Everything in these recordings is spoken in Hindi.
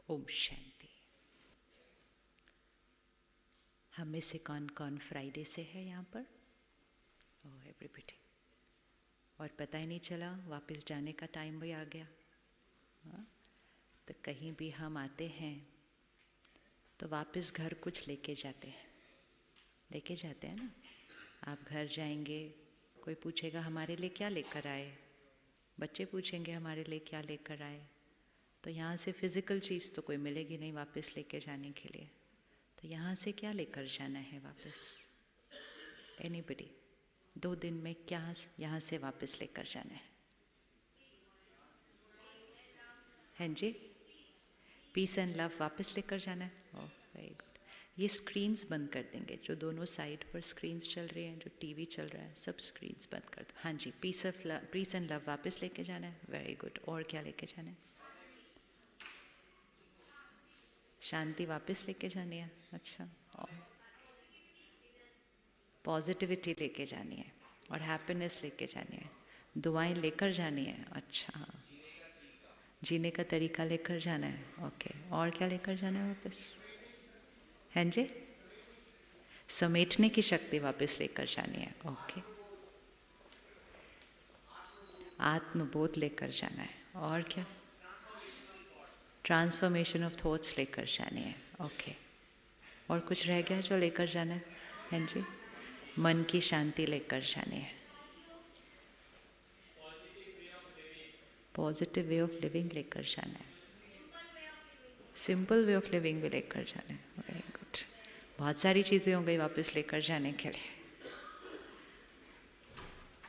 ओम शांति। हम में से कौन कौन फ्राइडे से है यहाँ पर? ओह एवरीबॉडी। और पता ही नहीं चला, वापस जाने का टाइम भी आ गया। हाँ? तो कहीं भी हम आते हैं तो वापस घर कुछ लेके जाते हैं ना। आप घर जाएंगे, कोई पूछेगा हमारे लिए क्या लेकर आए, बच्चे पूछेंगे हमारे लिए क्या लेकर आए। तो यहाँ से फिज़िकल चीज़ तो कोई मिलेगी नहीं वापस लेके जाने के लिए। तो यहाँ से क्या लेकर जाना है वापस? एनीबडी? 2 दिन में क्या यहाँ से वापस लेकर जाना है? हैं जी? पीस एंड लव वापस लेकर जाना है। Oh very good. ये स्क्रीन्स बंद कर देंगे, जो दोनों साइड पर स्क्रीन्स चल रही हैं, जो टीवी चल रहा है, सब स्क्रीन्स बंद कर दो। हाँ जी, पीस एंड लव वापस लेके जाना है। Very good. और क्या लेके जाना है? शांति वापस लेके जानी है। अच्छा। और पॉजिटिविटी लेके जानी है और हैप्पीनेस लेके जानी है। दुआएं लेकर जानी है। अच्छा। जीने का तरीका लेकर जाना है। ओके। और क्या लेकर जाना है वापस? हैं जी? समेटने की शक्ति वापस लेकर जानी है। ओके। आत्मबोध लेकर जाना है। और क्या? ट्रांसफॉर्मेशन ऑफ थॉट्स लेकर जानी है। ओके। और कुछ रह गया जो लेकर जाना है? हैं जी? मन की शांति लेकर जानी है। पॉजिटिव वे ऑफ लिविंग लेकर जाना है। सिंपल वे ऑफ लिविंग भी लेकर जाना है। Very good. बहुत सारी चीज़ें हो गई वापस लेकर जाने के लिए।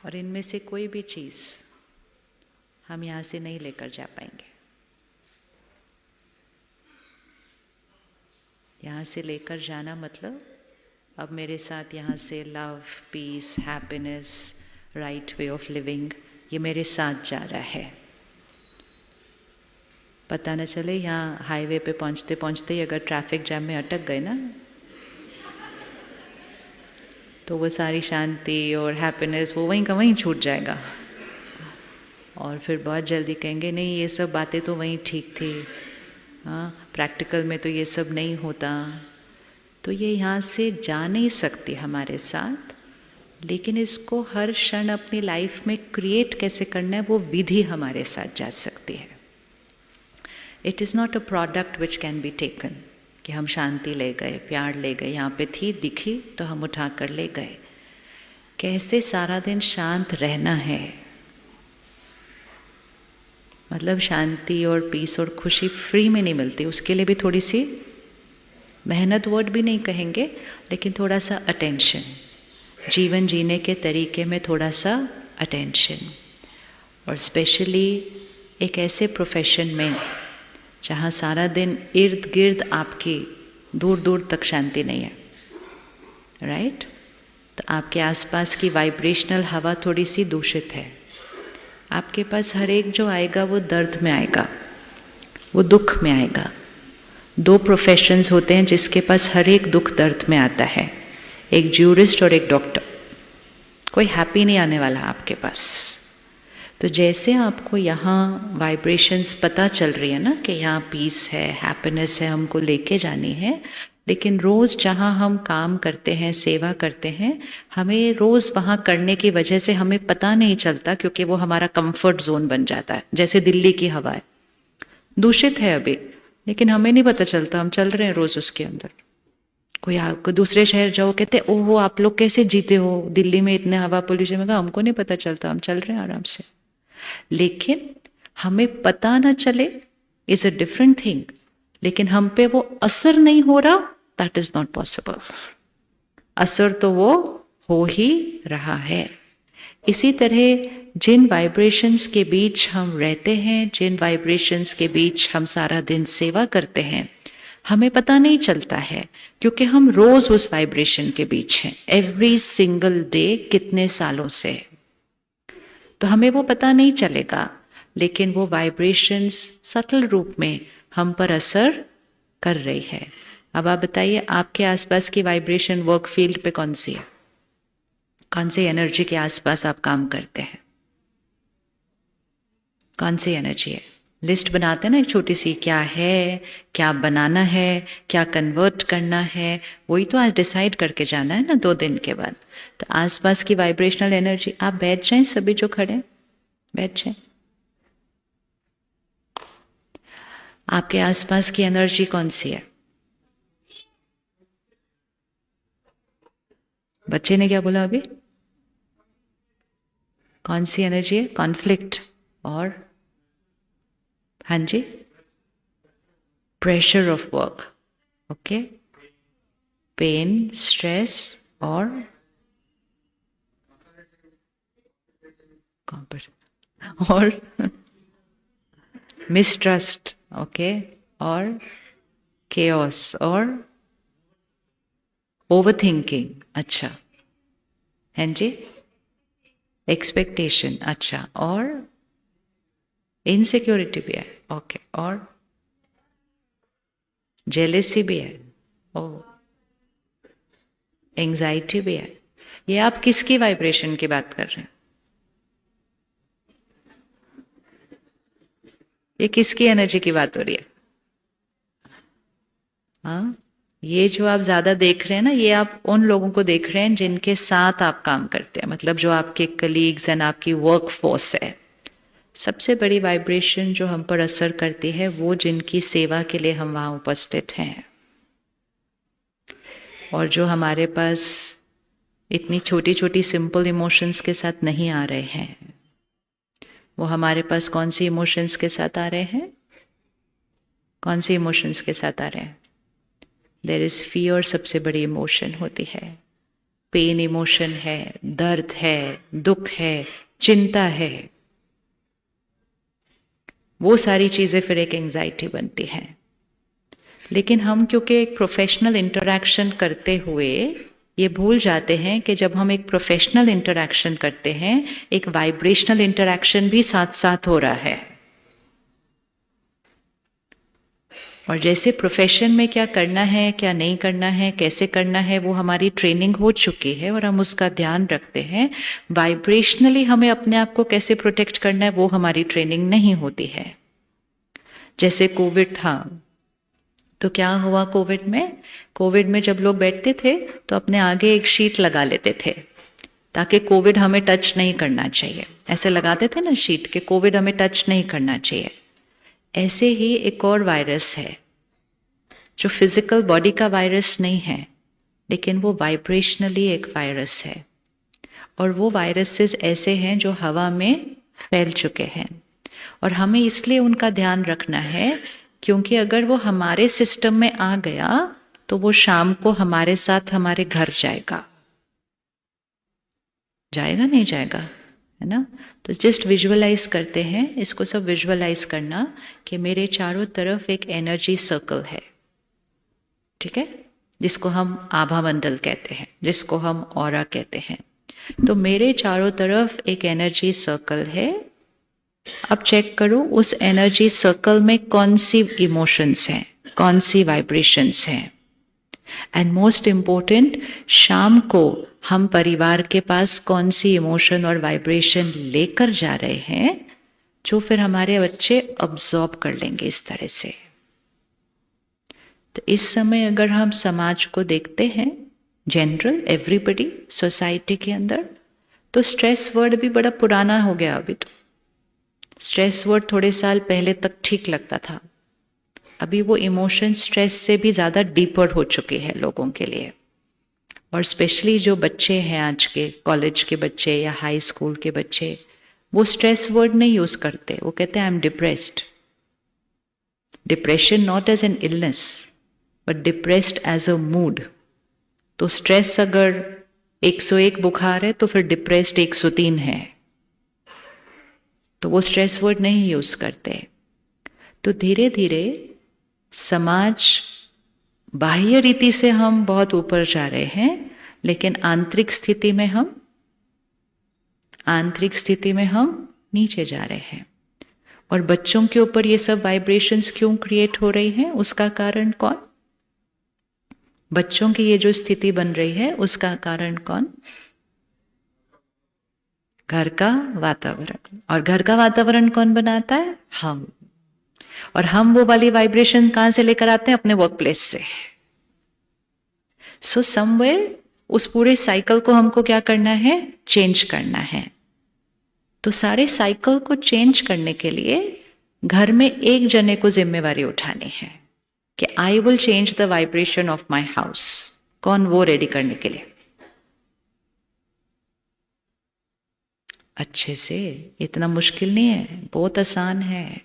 और इनमें से कोई भी चीज़ हम यहाँ से नहीं लेकर जा पाएंगे। यहाँ से लेकर जाना मतलब अब मेरे साथ यहाँ से love, peace, happiness, right way of living, ये मेरे साथ जा रहा है। पता न चले यहाँ हाईवे पे पहुँचते पहुँचते ही अगर ट्रैफिक जैम में अटक गए ना, तो वो सारी शांति और हैप्पीनेस वो वहीं का वहीं छूट जाएगा। और फिर बहुत जल्दी कहेंगे नहीं, ये सब बातें तो वहीं ठीक थी, हाँ प्रैक्टिकल में तो ये सब नहीं होता। तो ये यहाँ से जा नहीं सकती हमारे साथ, लेकिन इसको हर क्षण अपनी लाइफ में क्रिएट कैसे करना है वो विधि हमारे साथ जा सकती है। It is not a product which can be taken कि हम शांति ले गए, प्यार ले गए, यहाँ पे थी दिखी तो हम उठा कर ले गए। कैसे सारा दिन शांत रहना है, मतलब शांति और पीस और खुशी फ्री में नहीं मिलती। उसके लिए भी थोड़ी सी मेहनत, वर्ड भी नहीं कहेंगे, लेकिन थोड़ा सा अटेंशन, जीवन जीने के तरीके में थोड़ा सा अटेंशन। और स्पेशली एक ऐसे प्रोफेशन में जहाँ सारा दिन इर्द गिर्द आपकी दूर दूर तक शांति नहीं है, राइट? तो आपके आसपास की वाइब्रेशनल हवा थोड़ी सी दूषित है। आपके पास हर एक जो आएगा वो दर्द में आएगा, वो दुख में आएगा। 2 प्रोफेशंस होते हैं जिसके पास हर एक दुख दर्द में आता है, एक ज्यूरिस्ट और एक डॉक्टर। कोई हैप्पी नहीं आने वाला आपके पास। तो जैसे आपको यहाँ वाइब्रेशंस पता चल रही है ना कि यहाँ पीस है, हैप्पीनेस है, हमको लेके जानी है, लेकिन रोज़ जहाँ हम काम करते हैं, सेवा करते हैं, हमें रोज़ वहाँ करने की वजह से हमें पता नहीं चलता, क्योंकि वो हमारा कंफर्ट जोन बन जाता है। जैसे दिल्ली की हवा है, दूषित है अभी, लेकिन हमें नहीं पता चलता, हम चल रहे हैं रोज़ उसके अंदर। कोई दूसरे शहर जाओ, कहते ओहो आप लोग कैसे जीते हो दिल्ली में इतने हवा पोल्यूशन में? हमको नहीं पता चलता, हम चल रहे हैं आराम से। लेकिन हमें पता ना चले इज अ डिफरेंट थिंग, लेकिन हम पे वो असर नहीं हो रहा, दैट इज नॉट पॉसिबल। असर तो वो हो ही रहा है। इसी तरह जिन वाइब्रेशंस के बीच हम रहते हैं, जिन वाइब्रेशंस के बीच हम सारा दिन सेवा करते हैं, हमें पता नहीं चलता है, क्योंकि हम रोज उस वाइब्रेशन के बीच हैं, एवरी सिंगल डे, कितने सालों से। तो हमें वो पता नहीं चलेगा, लेकिन वो वाइब्रेशंस सटल रूप में हम पर असर कर रही है। अब आप बताइए, आपके आसपास की वाइब्रेशन वर्क फील्ड पे कौन सी है? कौन सी एनर्जी के आसपास आप काम करते हैं? कौन सी एनर्जी है? लिस्ट बनाते हैं ना एक छोटी सी, क्या है, क्या बनाना है, क्या कन्वर्ट करना है, वही तो आज डिसाइड करके जाना है ना 2 दिन के बाद। तो आसपास की वाइब्रेशनल एनर्जी, आप बैठ जाएं, सभी जो खड़े हैं बैठ जाएं। आपके आसपास की एनर्जी कौन सी है? बच्चे ने क्या बोला अभी? कौन सी एनर्जी है? कॉन्फ्लिक्ट और, हाँ जी, pressure of work, okay, pain, stress और और मिसट्रस्ट, ओके, और केओस और ओवर थिंकिंग, अच्छा, हैं जी, एक्सपेक्टेशन, अच्छा, और इनसिक्योरिटी भी है, ओके, और जेलेसी भी है, ओ, एंजाइटी भी है। ये आप किसकी वाइब्रेशन की बात कर रहे हैं? ये किसकी एनर्जी की बात हो रही है? हाँ, ये जो आप ज्यादा देख रहे हैं ना, ये आप उन लोगों को देख रहे हैं जिनके साथ आप काम करते हैं, मतलब जो आपके कलीग्स एंड आपकी वर्क फोर्स है। सबसे बड़ी वाइब्रेशन जो हम पर असर करती है वो जिनकी सेवा के लिए हम वहां उपस्थित हैं, और जो हमारे पास इतनी छोटी छोटी सिंपल इमोशंस के साथ नहीं आ रहे हैं, वो हमारे पास कौन सी इमोशंस के साथ आ रहे हैं? कौन सी इमोशंस के साथ आ रहे हैं? देयर इज फियर, सबसे बड़ी इमोशन होती है, पेन इमोशन है, दर्द है, दुख है, चिंता है, वो सारी चीजें फिर एक एंजाइटी बनती हैं। लेकिन हम क्योंकि एक प्रोफेशनल इंटरैक्शन करते हुए ये भूल जाते हैं कि जब हम एक प्रोफेशनल इंटरैक्शन करते हैं, एक वाइब्रेशनल इंटरैक्शन भी साथ साथ हो रहा है। और जैसे प्रोफेशन में क्या करना है, क्या नहीं करना है, कैसे करना है, वो हमारी ट्रेनिंग हो चुकी है और हम उसका ध्यान रखते हैं। वाइब्रेशनली हमें अपने आप को कैसे प्रोटेक्ट करना है, वो हमारी ट्रेनिंग नहीं होती है। जैसे कोविड था, तो क्या हुआ कोविड में? कोविड में जब लोग बैठते थे तो अपने आगे एक शीट लगा लेते थे ताकि कोविड हमें टच नहीं करना चाहिए। ऐसे लगाते थे ना शीट के, कोविड हमें टच नहीं करना चाहिए। ऐसे ही एक और वायरस है जो फिजिकल बॉडी का वायरस नहीं है, लेकिन वो वाइब्रेशनली एक वायरस है। और वो वायरसेस ऐसे हैं जो हवा में फैल चुके हैं, और हमें इसलिए उनका ध्यान रखना है क्योंकि अगर वो हमारे सिस्टम में आ गया तो वो शाम को हमारे साथ हमारे घर जाएगा। जाएगा नहीं जाएगा, है ना? तो जस्ट विजुअलाइज करते हैं, इसको सब विजुअलाइज करना कि मेरे चारों तरफ एक एनर्जी सर्कल है, ठीक है, जिसको हम आभा मंडल कहते हैं, जिसको हम ऑरा कहते हैं। तो मेरे चारों तरफ एक एनर्जी सर्कल है। अब चेक करो उस एनर्जी सर्कल में कौन सी इमोशंस हैं, कौन सी वाइब्रेशंस हैं। एंड मोस्ट इम्पोर्टेंट, शाम को हम परिवार के पास कौन सी इमोशन और वाइब्रेशन लेकर जा रहे हैं जो फिर हमारे बच्चे अब्सॉर्ब कर लेंगे इस तरह से। तो इस समय अगर हम समाज को देखते हैं, जनरल एवरीबडी सोसाइटी के अंदर, तो स्ट्रेस वर्ड भी बड़ा पुराना हो गया। अभी तो स्ट्रेस वर्ड थोड़े साल पहले तक ठीक लगता था, अभी वो इमोशन स्ट्रेस से भी ज़्यादा डीपर हो चुके हैं लोगों के लिए। और स्पेशली जो बच्चे हैं आज के, कॉलेज के बच्चे या हाई स्कूल के बच्चे, वो स्ट्रेस वर्ड नहीं यूज़ करते, वो कहते हैं I am depressed. Depression not as an illness but depressed as a mood. तो स्ट्रेस अगर 101 बुखार है तो फिर डिप्रेस्ड 103 है, तो वो स्ट्रेस वर्ड नहीं यूज करते। तो धीरे धीरे समाज, बाह्य रीति से हम बहुत ऊपर जा रहे हैं, लेकिन आंतरिक स्थिति में हम नीचे जा रहे हैं। और बच्चों के ऊपर ये सब वाइब्रेशंस क्यों क्रिएट हो रही हैं, उसका कारण कौन? बच्चों की ये जो स्थिति बन रही है उसका कारण कौन? घर का वातावरण। और घर का वातावरण कौन बनाता है? हम। और हम वो वाली वाइब्रेशन कहां से लेकर आते हैं? अपने वर्क प्लेस से। सो समवेयर उस पूरे साइकिल को हमको क्या करना है? चेंज करना है। तो सारे साइकिल को चेंज करने के लिए घर में एक जने को जिम्मेवारी उठानी है कि I will change the vibration of my house. कौन वो रेडी करने के लिए? अच्छे से। इतना मुश्किल नहीं है, बहुत आसान है।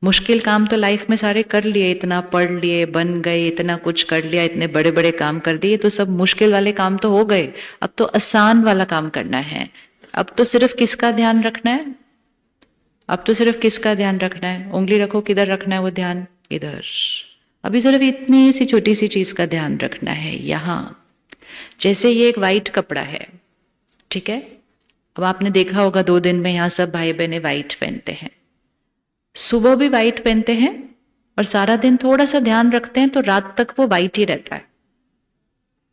मुश्किल काम तो लाइफ में सारे कर लिए, इतना पढ़ लिए, बन गए, इतना कुछ कर लिया, इतने बड़े बड़े काम कर दिए, तो सब मुश्किल वाले काम तो हो गए। अब तो आसान वाला काम करना है। अब तो सिर्फ किसका ध्यान रखना है? अब तो सिर्फ किसका ध्यान रखना है? उंगली रखो, किधर रखना है वो ध्यान? इधर। अभी सिर्फ इतनी सी छोटी सी चीज का ध्यान रखना है यहां। जैसे ये एक वाइट कपड़ा है, ठीक है? अब आपने देखा होगा 2 दिन में यहां सब भाई बहने वाइट पहनते हैं। सुबह भी वाइट पहनते हैं और सारा दिन थोड़ा सा ध्यान रखते हैं तो रात तक वो वाइट ही रहता है।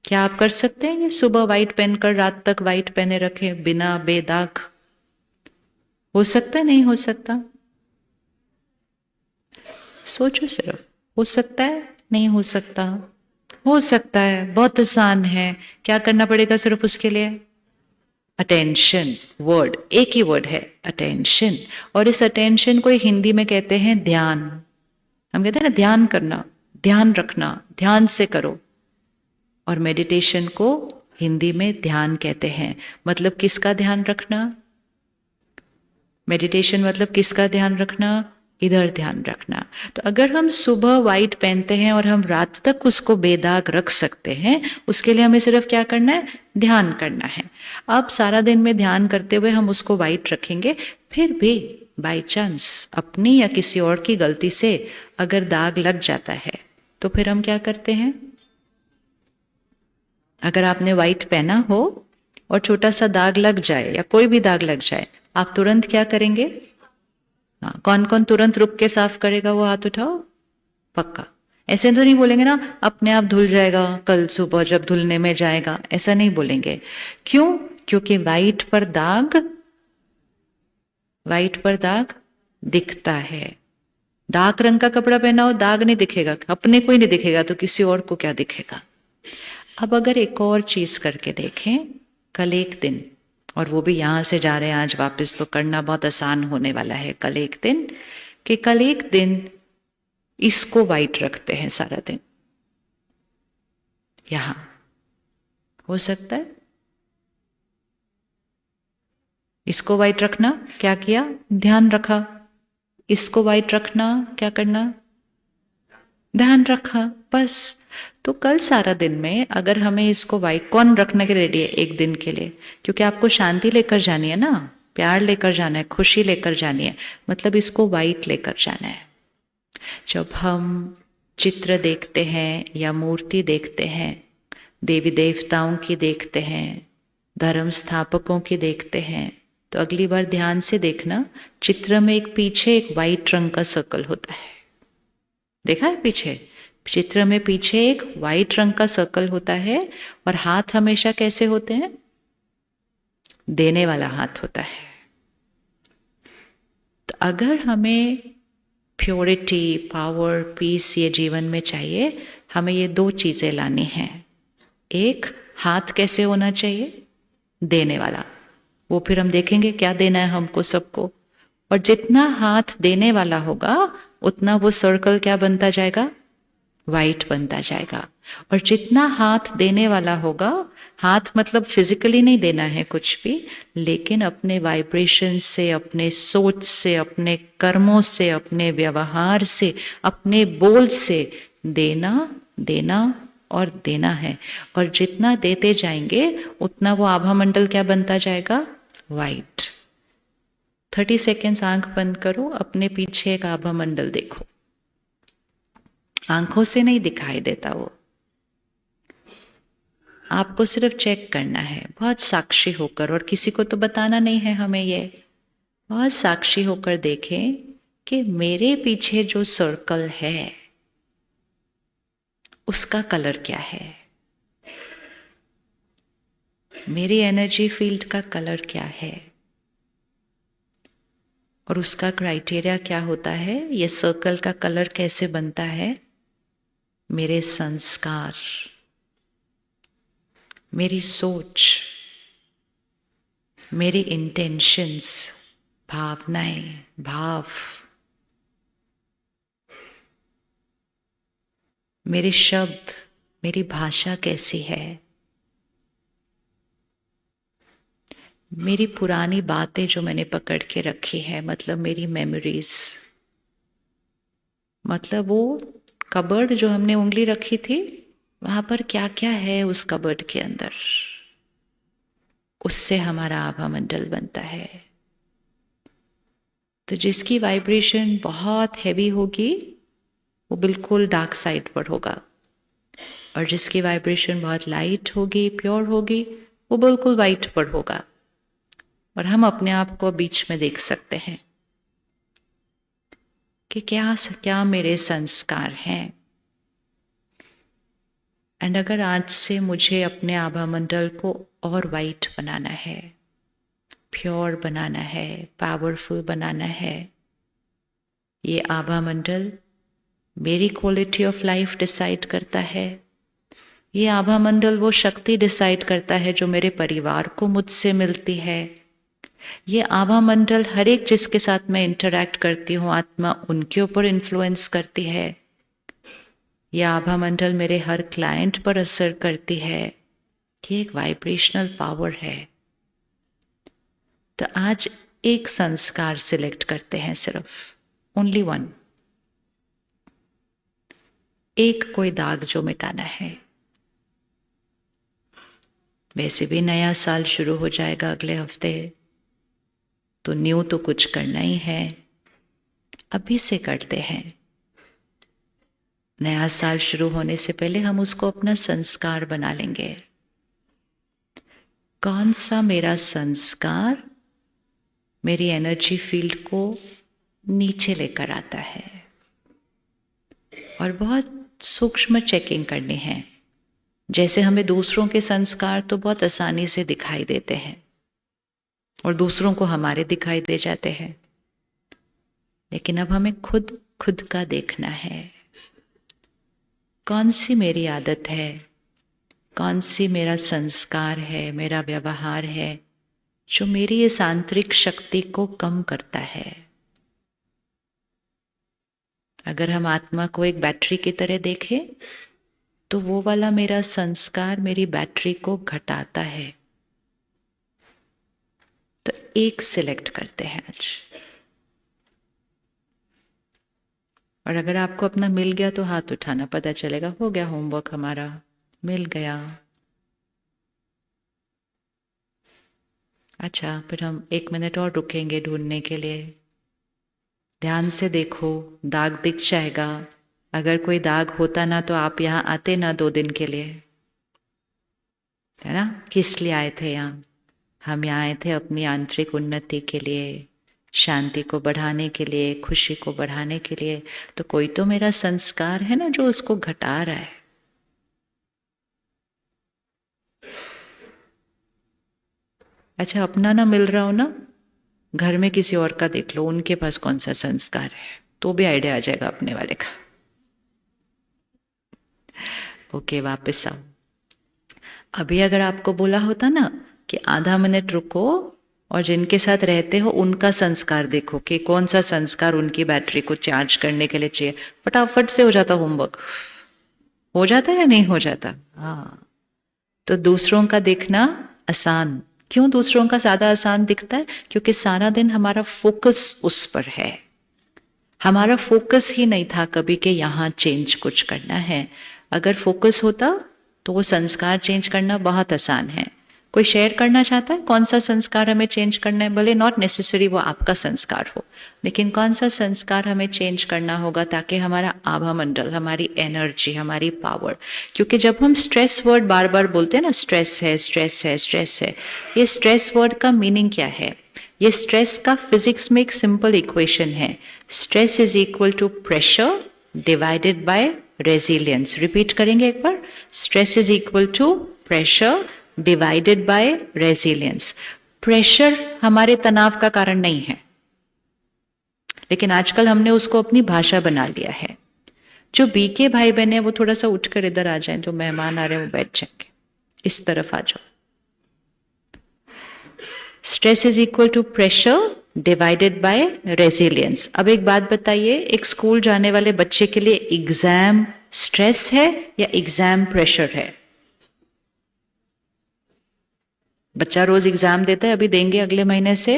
क्या आप कर सकते हैं ये? सुबह वाइट पहनकर रात तक वाइट पहने रखे बिना बेदाग? हो सकता है? नहीं हो सकता? सोचो सिर्फ। हो सकता है? नहीं हो सकता? हो सकता है। बहुत आसान है। क्या करना पड़ेगा सिर्फ उसके लिए? अटेंशन। वर्ड एक ही वर्ड है, अटेंशन। और इस अटेंशन को हिंदी में कहते हैं ध्यान। हम कहते हैं ना ध्यान करना, ध्यान रखना, ध्यान से करो। और मेडिटेशन को हिंदी में ध्यान कहते हैं। मतलब किसका ध्यान रखना? मेडिटेशन मतलब किसका ध्यान रखना? इधर ध्यान रखना। तो अगर हम सुबह वाइट पहनते हैं और हम रात तक उसको बेदाग रख सकते हैं, उसके लिए हमें सिर्फ क्या करना है? ध्यान करना है। अब सारा दिन में ध्यान करते हुए हम उसको वाइट रखेंगे, फिर भी बाई चांस अपनी या किसी और की गलती से अगर दाग लग जाता है तो फिर हम क्या करते हैं? अगर आपने वाइट पहना हो और छोटा सा दाग लग जाए या कोई भी दाग लग जाए, आप तुरंत क्या करेंगे? हाँ, कौन कौन तुरंत रुक के साफ करेगा? वो हाथ उठाओ। पक्का। ऐसे तो नहीं बोलेंगे ना अपने आप धुल जाएगा कल सुबह जब धुलने में जाएगा, ऐसा नहीं बोलेंगे। क्यों? क्योंकि वाइट पर दाग दिखता है। डार्क रंग का कपड़ा पहना हो, दाग नहीं दिखेगा, अपने को ही नहीं दिखेगा तो किसी और को क्या दिखेगा? अब अगर एक और चीज करके देखें, कल एक दिन, और वो भी यहां से जा रहे हैं आज वापस, तो करना बहुत आसान होने वाला है। कल एक दिन इसको वाइट रखते हैं सारा दिन। यहां हो सकता है? इसको वाइट रखना, क्या किया? ध्यान रखा। इसको वाइट रखना, क्या करना? ध्यान रखा, बस। तो कल सारा दिन में अगर हमें इसको वाइट, कौन रखने के रेडी है एक दिन के लिए? क्योंकि आपको शांति लेकर जानी है ना, प्यार लेकर जाना है, खुशी लेकर जानी है, मतलब इसको वाइट लेकर जाना है। जब हम चित्र देखते हैं या मूर्ति देखते हैं, देवी देवताओं की देखते हैं, धर्म स्थापकों की देखते हैं, तो अगली बार ध्यान से देखना, चित्र में एक पीछे एक वाइट रंग का सर्कल होता है। देखा है पीछे? चित्र में पीछे एक वाइट रंग का सर्कल होता है और हाथ हमेशा कैसे होते हैं? देने वाला हाथ होता है। तो अगर हमें प्योरिटी, पावर, पीस ये जीवन में चाहिए, हमें ये 2 चीजें लानी हैं। एक, हाथ कैसे होना चाहिए? देने वाला। वो फिर हम देखेंगे क्या देना है हमको सबको। और जितना हाथ देने वाला होगा उतना वो सर्कल क्या बनता जाएगा? वाइट बनता जाएगा। और जितना हाथ देने वाला होगा, हाथ मतलब फिजिकली नहीं देना है कुछ भी, लेकिन अपने वाइब्रेशन से, अपने सोच से, अपने कर्मों से, अपने व्यवहार से, अपने बोल से देना, देना और देना है। और जितना देते जाएंगे उतना वो आभा मंडल क्या बनता जाएगा? वाइट। 30 सेकेंड्स आंख बंद करो, अपने पीछे एक आभा मंडल देखो। आंखों से नहीं दिखाई देता वो, आपको सिर्फ चेक करना है बहुत साक्षी होकर, और किसी को तो बताना नहीं है हमें ये। बहुत साक्षी होकर देखें कि मेरे पीछे जो सर्कल है उसका कलर क्या है, मेरी एनर्जी फील्ड का कलर क्या है। और उसका क्राइटेरिया क्या होता है, ये सर्कल का कलर कैसे बनता है? मेरे संस्कार, मेरी सोच, मेरी इंटेंशंस, भावनाएं, भाव, मेरे शब्द, मेरी भाषा कैसी है, मेरी पुरानी बातें जो मैंने पकड़ के रखी है, मतलब मेरी मेमोरीज, मतलब वो कबर्ड जो हमने उंगली रखी थी, वहां पर क्या क्या है उस कबर्ड के अंदर, उससे हमारा आभा मंडल बनता है। तो जिसकी वाइब्रेशन बहुत हैवी होगी वो बिल्कुल डार्क साइड पर होगा, और जिसकी वाइब्रेशन बहुत लाइट होगी, प्योर होगी, वो बिल्कुल वाइट पर होगा। और हम अपने आप को बीच में देख सकते हैं कि क्या क्या मेरे संस्कार हैं। एंड अगर आज से मुझे अपने आभा मंडल को और वाइट बनाना है, प्योर बनाना है, पावरफुल बनाना है, ये आभा मंडल मेरी क्वालिटी ऑफ लाइफ डिसाइड करता है। ये आभा मंडल वो शक्ति डिसाइड करता है जो मेरे परिवार को मुझसे मिलती है। ये आभा मंडल हर एक जिसके साथ मैं इंटरैक्ट करती हूँ, आत्मा उनके ऊपर इन्फ्लुएंस करती है। ये आभा मंडल मेरे हर क्लाइंट पर असर करती है। ये एक वाइब्रेशनल पावर है। तो आज एक संस्कार सिलेक्ट करते हैं, सिर्फ ओनली वन। एक कोई दाग जो मिटाना है। वैसे भी नया साल शुरू हो जाएगा अगले हफ्ते, तो न्यू तो कुछ करना ही है, अभी से करते हैं। नया साल शुरू होने से पहले हम उसको अपना संस्कार बना लेंगे। कौन सा मेरा संस्कार मेरी एनर्जी फील्ड को नीचे लेकर आता है, और बहुत सूक्ष्म चेकिंग करनी है। जैसे हमें दूसरों के संस्कार तो बहुत आसानी से दिखाई देते हैं और दूसरों को हमारे दिखाई दे जाते हैं, लेकिन अब हमें खुद का देखना है। कौन सी मेरी आदत है, कौन सी मेरा संस्कार है, मेरा व्यवहार है जो मेरी इस आंतरिक शक्ति को कम करता है। अगर हम आत्मा को एक बैटरी की तरह देखें तो वो वाला मेरा संस्कार मेरी बैटरी को घटाता है। तो एक सिलेक्ट करते हैं आज। और अगर आपको अपना मिल गया तो हाथ उठाना, पता चलेगा हो गया होमवर्क हमारा, मिल गया। अच्छा, फिर हम 1 मिनट और रुकेंगे ढूंढने के लिए। ध्यान से देखो, दाग दिख जाएगा। अगर कोई दाग होता ना तो आप यहाँ आते ना 2 दिन के लिए, है ना? किस लिए आए थे यहाँ? हम यहाँ आए थे अपनी आंतरिक उन्नति के लिए, शांति को बढ़ाने के लिए, खुशी को बढ़ाने के लिए। तो कोई तो मेरा संस्कार है ना जो उसको घटा रहा है। अच्छा, अपना ना मिल रहा हो ना, घर में किसी और का देख लो, उनके पास कौन सा संस्कार है, तो भी आइडिया आ जाएगा अपने वाले का। ओके, वापस आओ। अभी अगर आपको बोला होता ना कि आधा मिनट रुको और जिनके साथ रहते हो उनका संस्कार देखो कि कौन सा संस्कार उनकी बैटरी को चार्ज करने के लिए चाहिए, फटाफट से हो जाता होमवर्क। हो जाता है या नहीं हो जाता? हाँ। तो दूसरों का देखना आसान। क्यों दूसरों का ज्यादा आसान दिखता है? क्योंकि सारा दिन हमारा फोकस उस पर है। हमारा फोकस ही नहीं था कभी कि यहाँ चेंज कुछ करना है। अगर फोकस होता तो वो संस्कार चेंज करना बहुत आसान है। कोई शेयर करना चाहता है कौन सा संस्कार हमें चेंज करना है? भले नॉट नेसेसरी वो आपका संस्कार हो, लेकिन कौन सा संस्कार हमें चेंज करना होगा ताकि हमारा आभा मंडल, हमारी एनर्जी, हमारी पावर। क्योंकि जब हम स्ट्रेस वर्ड बार बार बोलते हैं ना, स्ट्रेस है, स्ट्रेस है, स्ट्रेस है, ये स्ट्रेस वर्ड का मीनिंग क्या है? ये स्ट्रेस का फिजिक्स में एक सिंपल इक्वेशन है। Stress is equal to pressure divided by resilience. Repeat करेंगे एक बार। Stress is equal to pressure divided by resilience. Pressure हमारे तनाव का कारण नहीं है, लेकिन आजकल हमने उसको अपनी भाषा बना लिया है। जो बी के भाई बहन है वो थोड़ा सा उठकर इधर आ जाएं, जो मेहमान आ रहे हैं वो बैठ जाएंगे, इस तरफ आ जाओ। Stress is equal to pressure divided by resilience. अब एक बात बताइए, एक स्कूल जाने वाले बच्चे के लिए एग्जाम स्ट्रेस है या एग्जाम प्रेशर है? बच्चा रोज एग्जाम देता है, अभी देंगे अगले महीने से।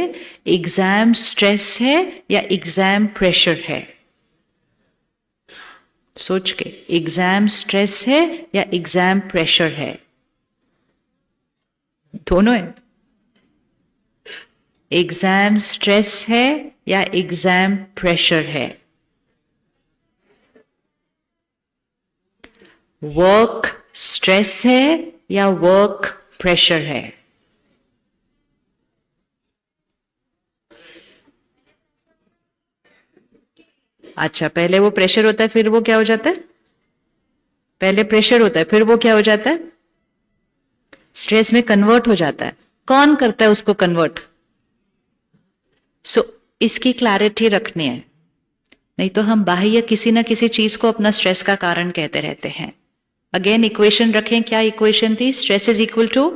एग्जाम स्ट्रेस है या एग्जाम प्रेशर है? सोच के, एग्जाम स्ट्रेस है या एग्जाम प्रेशर है? दोनों है। एग्जाम स्ट्रेस है या एग्जाम प्रेशर है? वर्क स्ट्रेस है या वर्क प्रेशर है? अच्छा, पहले वो प्रेशर होता है फिर वो क्या हो जाता है? पहले प्रेशर होता है फिर वो क्या हो जाता है? स्ट्रेस में कन्वर्ट हो जाता है। कौन करता है उसको कन्वर्ट? इसकी क्लैरिटी रखनी है, नहीं तो हम बाह्य किसी ना किसी चीज को अपना स्ट्रेस का कारण कहते रहते हैं। अगेन इक्वेशन रखें, क्या इक्वेशन थी? Stress is equal to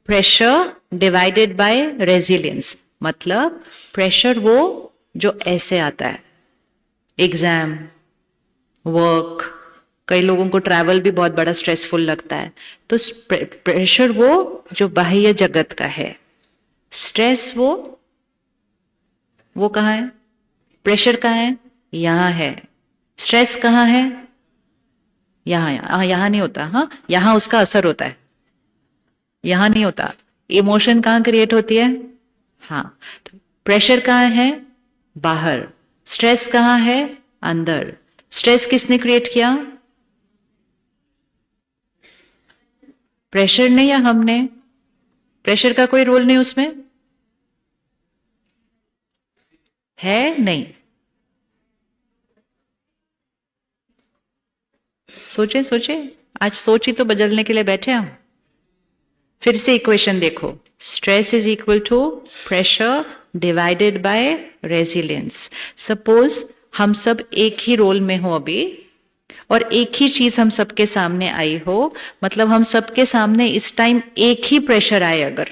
pressure divided by resilience. मतलब प्रेशर वो जो ऐसे आता है, एग्जाम, वर्क, कई लोगों को ट्रैवल भी बहुत बड़ा स्ट्रेसफुल लगता है, तो प्रेशर वो जो बाह्य जगत का है, स्ट्रेस वो कहाँ है? प्रेशर कहाँ है? यहां है। स्ट्रेस कहाँ है? यहां नहीं होता। हाँ, यहां उसका असर होता है, यहां नहीं होता। इमोशन कहाँ क्रिएट होती है? हाँ, तो प्रेशर कहाँ है? बाहर। स्ट्रेस कहाँ है? अंदर। स्ट्रेस किसने क्रिएट किया? प्रेशर ने या हमने? प्रेशर का कोई रोल नहीं उसमें है? नहीं। सोचे सोचे, आज सोच ही तो बदलने के लिए बैठे हम। फिर से इक्वेशन देखो, stress is equal to pressure divided by resilience. Suppose हम सब एक ही रोल में हो अभी, और एक ही चीज हम सबके सामने आई हो, मतलब हम सबके सामने इस टाइम एक ही प्रेशर आए अगर,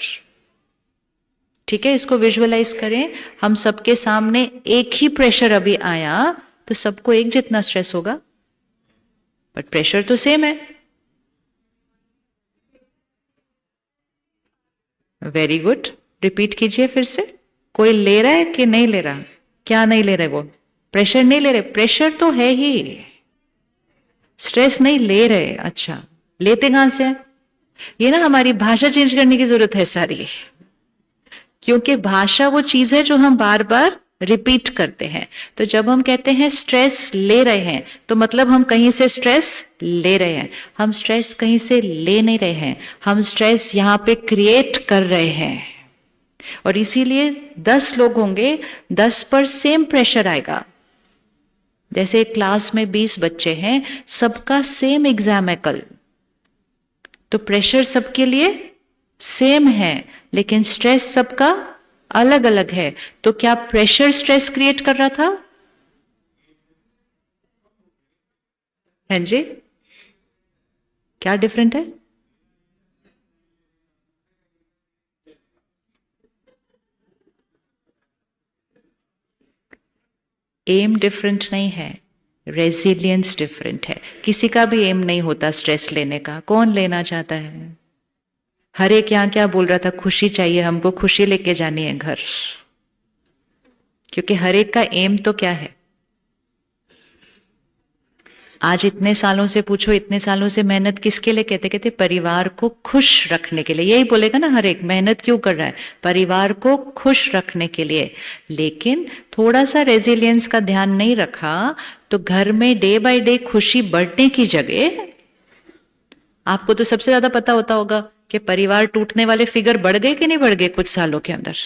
ठीक है, इसको विजुअलाइज करें, हम सबके सामने एक ही प्रेशर अभी आया, तो सबको एक जितना स्ट्रेस होगा, बट प्रेशर तो सेम है। वेरी गुड, रिपीट कीजिए फिर से। कोई ले रहा है कि नहीं ले रहा? क्या नहीं ले रहे? वो प्रेशर नहीं ले रहे? प्रेशर तो है ही, स्ट्रेस नहीं ले रहे। अच्छा, लेते कहां से? ये ना हमारी भाषा चेंज करने की जरूरत है सारी, क्योंकि भाषा वो चीज है जो हम बार बार रिपीट करते हैं। तो जब हम कहते हैं स्ट्रेस ले रहे हैं, तो मतलब हम कहीं से स्ट्रेस ले रहे हैं। हम स्ट्रेस कहीं से ले नहीं रहे हैं, हम स्ट्रेस यहां पे क्रिएट कर रहे हैं। और इसीलिए 10 लोग होंगे, 10 पर सेम प्रेशर आएगा। जैसे क्लास में 20 बच्चे हैं, सबका सेम एग्जाम है कल, तो प्रेशर सबके लिए सेम है, लेकिन स्ट्रेस सबका अलग अलग है। तो क्या प्रेशर स्ट्रेस क्रिएट कर रहा था? हैं जी, क्या डिफरेंट है? एम डिफरेंट नहीं है, रेजिलियंस डिफरेंट है। किसी का भी एम नहीं होता स्ट्रेस लेने का। कौन लेना चाहता है? हर एक यहां क्या बोल रहा था? खुशी चाहिए हमको, खुशी लेके जानी है घर। क्योंकि हर एक का एम तो क्या है? आज इतने सालों से पूछो, इतने सालों से मेहनत किसके लिए कहते? कहते परिवार को खुश रखने के लिए। यही बोलेगा ना हर एक, मेहनत क्यों कर रहा है? परिवार को खुश रखने के लिए। लेकिन थोड़ा सा रेजिलियंस का ध्यान नहीं रखा तो घर में डे बाय डे खुशी बढ़ने की जगह, आपको तो सबसे ज्यादा पता होगा कि परिवार टूटने वाले फिगर बढ़ गए कि नहीं बढ़ गए कुछ सालों के अंदर?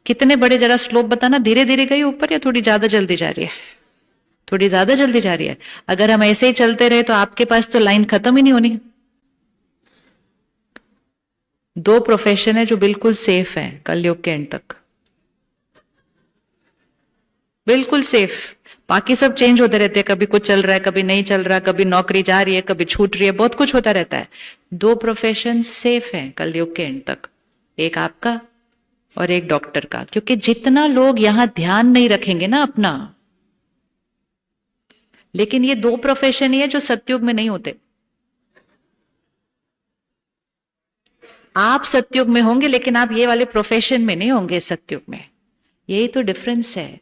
कितने बड़े? जरा स्लोप बताना, धीरे धीरे गई ऊपर या थोड़ी ज्यादा जल्दी जा रही है? थोड़ी ज्यादा जल्दी जा रही है। अगर हम ऐसे ही चलते रहे तो आपके पास तो लाइन खत्म ही नहीं होनी। 2 प्रोफेशन है जो बिल्कुल सेफ है कलयुग के एंड तक। बिल्कुल सेफ। बाकी सब चेंज होते रहते हैं, कभी कुछ चल रहा है, कभी नहीं चल रहा, कभी नौकरी जा रही है, कभी छूट रही है, बहुत कुछ होता रहता है। दो प्रोफेशन सेफ हैं कलयुग के एंड तक, एक आपका और एक डॉक्टर का, क्योंकि जितना लोग यहां ध्यान नहीं रखेंगे ना अपना, लेकिन ये दो प्रोफेशन ही है जो सतयुग में नहीं होते। आप सतयुग में होंगे लेकिन आप ये वाले प्रोफेशन में नहीं होंगे सतयुग में। यही तो डिफरेंस है।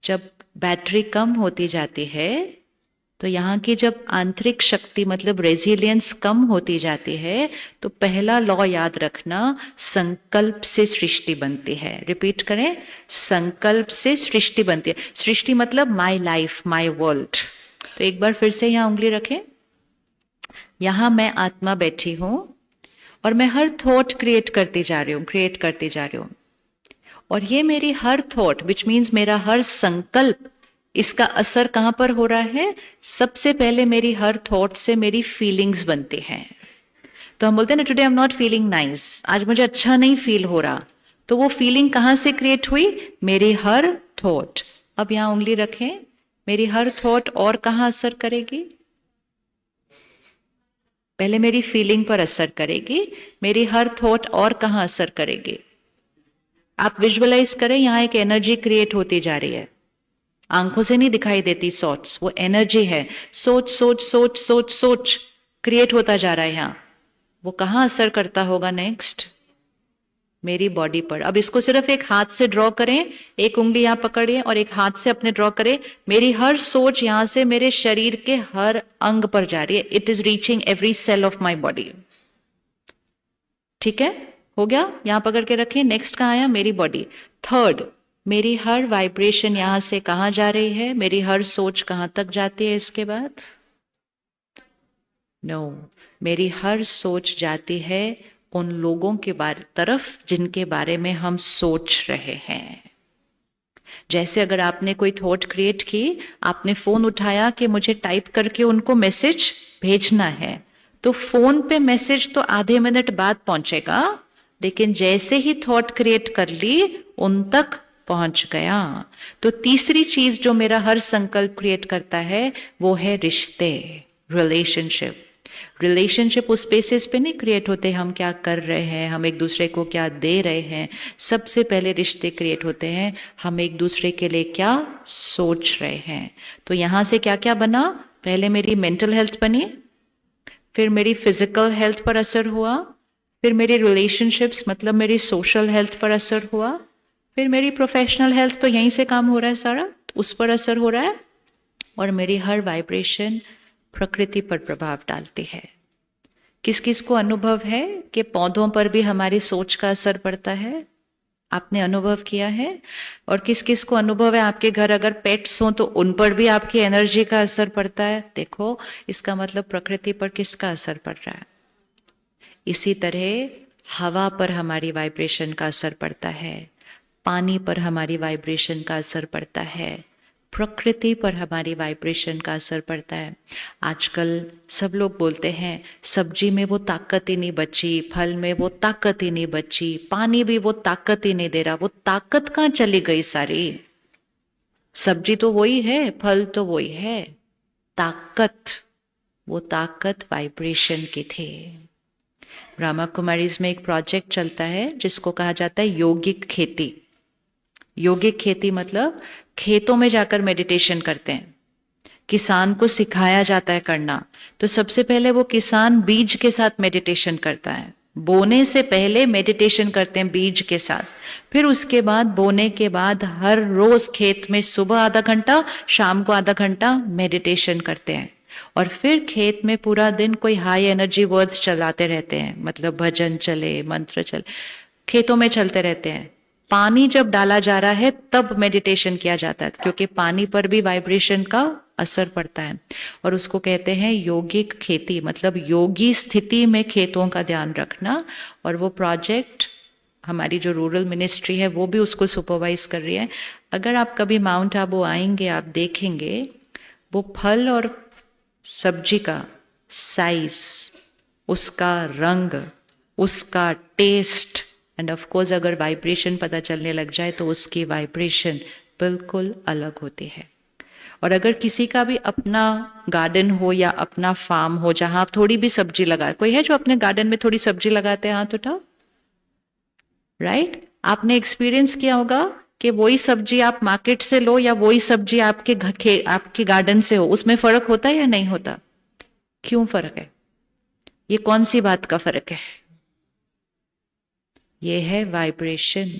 जब बैटरी कम होती जाती है तो यहां की जब आंतरिक शक्ति मतलब रेजिलियंस कम होती जाती है, तो पहला लॉ याद रखना, संकल्प से सृष्टि बनती है। रिपीट करें, संकल्प से सृष्टि बनती है। सृष्टि मतलब माय लाइफ, माय वर्ल्ड। तो एक बार फिर से यहां उंगली रखें। यहां मैं आत्मा बैठी हूं और मैं हर थॉट क्रिएट करती जा रही हूं, क्रिएट करती जा रही हूं। और ये मेरी हर थॉट विच मीन्स मेरा हर संकल्प, इसका असर कहां पर हो रहा है? सबसे पहले मेरी हर थॉट से मेरी फीलिंग्स बनती हैं। तो हम बोलते हैं ना, today I am not feeling nice, आज मुझे अच्छा नहीं फील हो रहा। तो वो फीलिंग कहां से क्रिएट हुई? मेरी हर थॉट। अब यहां उंगली रखें, मेरी हर थॉट और कहां असर करेगी? पहले मेरी फीलिंग पर असर करेगी, मेरी हर थॉट और कहां असर करेगी? आप विजुअलाइज करें, यहां एक एनर्जी क्रिएट होती जा रही है, आंखों से नहीं दिखाई देती सॉट्स, वो एनर्जी है। सोच सोच सोच सोच सोच क्रिएट होता जा रहा है यहां। वो कहां असर करता होगा नेक्स्ट? मेरी बॉडी पर। अब इसको सिर्फ एक हाथ से ड्रॉ करें, एक उंगली यहां पकड़िए और एक हाथ से अपने ड्रॉ करें। मेरी हर सोच यहां से मेरे शरीर के हर अंग पर जा रही है। It is reaching every cell of my body. ठीक है, हो गया। यहां पकड़ के रखें। नेक्स्ट कहां आया? मेरी बॉडी। थर्ड, मेरी हर वाइब्रेशन यहां से कहां जा रही है? मेरी हर सोच कहां तक जाती है इसके बाद? नो, मेरी हर सोच जाती है उन लोगों के बारे तरफ जिनके बारे में हम सोच रहे हैं। जैसे अगर आपने कोई थॉट क्रिएट की, आपने फोन उठाया कि मुझे टाइप करके उनको मैसेज भेजना है, तो फोन पे मैसेज तो आधे मिनट बाद पहुंचेगा, लेकिन जैसे ही थॉट क्रिएट कर ली उन तक पहुंच गया। तो तीसरी चीज जो मेरा हर संकल्प क्रिएट करता है वो है रिश्ते, रिलेशनशिप। रिलेशनशिप उस बेसिस पे नहीं क्रिएट होते हम क्या कर रहे हैं, हम एक दूसरे को क्या दे रहे हैं। सबसे पहले रिश्ते क्रिएट होते हैं हम एक दूसरे के लिए क्या सोच रहे हैं। तो यहां से क्या क्या बना? पहले मेरी मेंटल हेल्थ बनी, फिर मेरी फिजिकल हेल्थ पर असर हुआ, फिर मेरी रिलेशनशिप्स मतलब मेरी सोशल हेल्थ पर असर हुआ, फिर मेरी प्रोफेशनल हेल्थ, तो यहीं से काम हो रहा है सारा, तो उस पर असर हो रहा है। और मेरी हर वाइब्रेशन प्रकृति पर प्रभाव डालती है। किस किस को अनुभव है कि पौधों पर भी हमारी सोच का असर पड़ता है? आपने अनुभव किया है? और किस किस को अनुभव है आपके घर अगर पेट्स हो तो उन पर भी आपकी एनर्जी का असर पड़ता है? देखो, इसका मतलब प्रकृति पर किसका असर पड़ रहा है। इसी तरह हवा पर हमारी वाइब्रेशन का असर पड़ता है, पानी पर हमारी वाइब्रेशन का असर पड़ता है, प्रकृति पर हमारी वाइब्रेशन का असर पड़ता है। आजकल सब लोग बोलते हैं सब्जी में वो ताकत ही नहीं बची, फल में वो ताकत ही नहीं बची, पानी भी वो ताकत ही नहीं दे रहा। वो ताकत कहाँ चली गई सारी? सब्जी तो वही है, फल तो वही है, ताकत, वो ताकत वाइब्रेशन की थी। ब्रह्मा कुमारीज में एक प्रोजेक्ट चलता है जिसको कहा जाता है योगिक खेती। योगिक खेती मतलब खेतों में जाकर मेडिटेशन करते हैं, किसान को सिखाया जाता है करना। तो सबसे पहले वो किसान बीज के साथ मेडिटेशन करता है, बोने से पहले मेडिटेशन करते हैं बीज के साथ। फिर उसके बाद बोने के बाद हर रोज खेत में सुबह आधा घंटा, शाम को आधा घंटा मेडिटेशन करते हैं। और फिर खेत में पूरा दिन कोई हाई एनर्जी वर्ड्स चलाते रहते हैं, मतलब भजन चले, मंत्र चले, खेतों में चलते रहते हैं। पानी जब डाला जा रहा है तब मेडिटेशन किया जाता है, क्योंकि पानी पर भी वाइब्रेशन का असर पड़ता है। और उसको कहते हैं योगिक खेती, मतलब योगी स्थिति में खेतों का ध्यान रखना। और वो प्रोजेक्ट हमारी जो रूरल मिनिस्ट्री है वो भी उसको सुपरवाइज कर रही है। अगर आप कभी माउंट आबू आएंगे, आप देखेंगे वो फल और सब्जी का साइज, उसका रंग, उसका टेस्ट, एंड ऑफ कोर्स अगर वाइब्रेशन पता चलने लग जाए तो उसकी वाइब्रेशन बिल्कुल अलग होती है। और अगर किसी का भी अपना गार्डन हो या अपना फार्म हो जहां आप थोड़ी भी सब्जी लगाए, कोई है जो अपने गार्डन में थोड़ी सब्जी लगाते हैं? हाथ उठाओ। राइट? आपने एक्सपीरियंस किया होगा कि वही सब्जी आप मार्केट से लो या वही सब्जी आपके गार्डन से हो, उसमें फर्क होता है या नहीं होता? क्यों फर्क है? ये कौन सी बात का फर्क है? ये है वाइब्रेशन।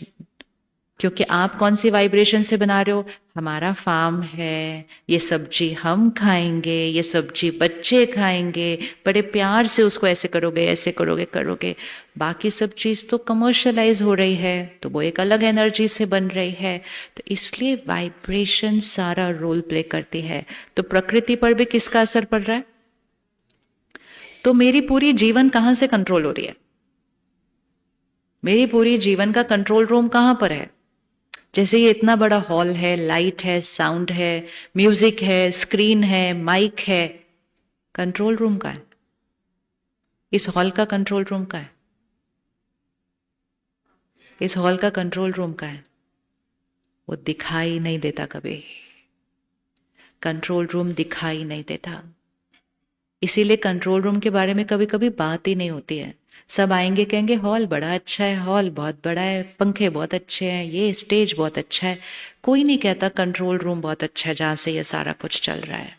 क्योंकि आप कौन सी वाइब्रेशन से बना रहे हो? हमारा फार्म है, ये सब्जी हम खाएंगे, ये सब्जी बच्चे खाएंगे, बड़े प्यार से उसको ऐसे करोगे, ऐसे करोगे। बाकी सब चीज तो कमर्शलाइज हो रही है, तो वो एक अलग एनर्जी से बन रही है। तो इसलिए वाइब्रेशन सारा रोल प्ले करती है। तो प्रकृति पर भी किसका असर पड़ रहा है? तो मेरी पूरी जीवन कहां से कंट्रोल हो रही है? मेरी पूरी जीवन का कंट्रोल रूम कहां पर है? जैसे ये इतना बड़ा हॉल है, लाइट है, साउंड है, म्यूजिक है, स्क्रीन है, माइक है, कंट्रोल रूम का है। इस हॉल का कंट्रोल रूम का है। इस हॉल का कंट्रोल रूम का है। वो दिखाई नहीं देता कभी। कंट्रोल रूम दिखाई नहीं देता। इसीलिए कंट्रोल रूम के बारे में कभी कभी बात ही नहीं होती है। सब आएंगे कहेंगे हॉल बड़ा अच्छा है, हॉल बहुत बड़ा है, पंखे बहुत अच्छे हैं, ये स्टेज बहुत अच्छा है। कोई नहीं कहता कंट्रोल रूम बहुत अच्छा है जहां से ये सारा कुछ चल रहा है।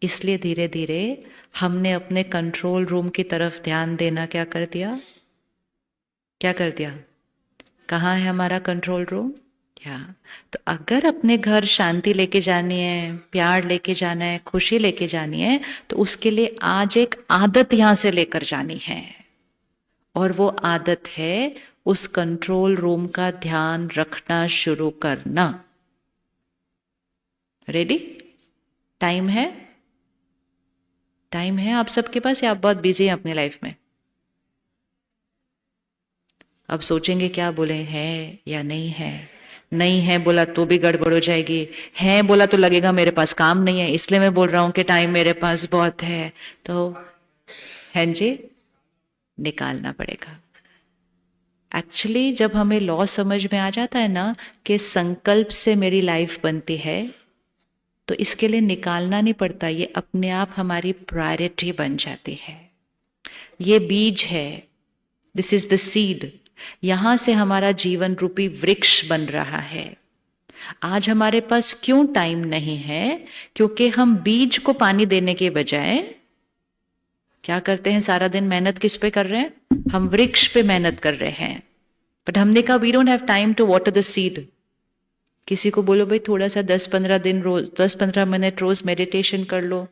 इसलिए धीरे धीरे हमने अपने कंट्रोल रूम की तरफ ध्यान देना क्या कर दिया? क्या कर दिया? कहाँ है हमारा कंट्रोल रूम? क्या? तो अगर अपने घर शांति लेके जानी है, प्यार लेके जाना है, खुशी लेके जानी है, तो उसके लिए आज एक आदत यहां से लेकर जानी है। और वो आदत है उस कंट्रोल रूम का ध्यान रखना शुरू करना। रेडी? टाइम है? टाइम है आप सबके पास या आप बहुत बिजी हैं अपनी लाइफ में? अब सोचेंगे क्या बोले, है या नहीं है? नहीं है बोला तो भी गड़बड़ हो जाएगी, है बोला तो लगेगा मेरे पास काम नहीं है, इसलिए मैं बोल रहा हूं कि टाइम मेरे पास बहुत है। तो है जी, निकालना पड़ेगा। एक्चुअली जब हमें लॉ समझ में आ जाता है ना कि संकल्प से मेरी लाइफ बनती है, तो इसके लिए निकालना नहीं पड़ता, ये अपने आप हमारी प्रायोरिटी बन जाती है। ये बीज है, दिस इज द सीड। यहां से हमारा जीवन रूपी वृक्ष बन रहा है। आज हमारे पास क्यों टाइम नहीं है? क्योंकि हम बीज को पानी देने के बजाय क्या करते हैं? सारा दिन मेहनत किस पे कर रहे हैं? हम वृक्ष पे मेहनत कर रहे हैं। बट हमने कहा we don't have time to water the seed. किसी को बोलो भाई थोड़ा सा 10-15 दिन रोज, 10-15 मिनट रोज मेडिटेशन कर लो,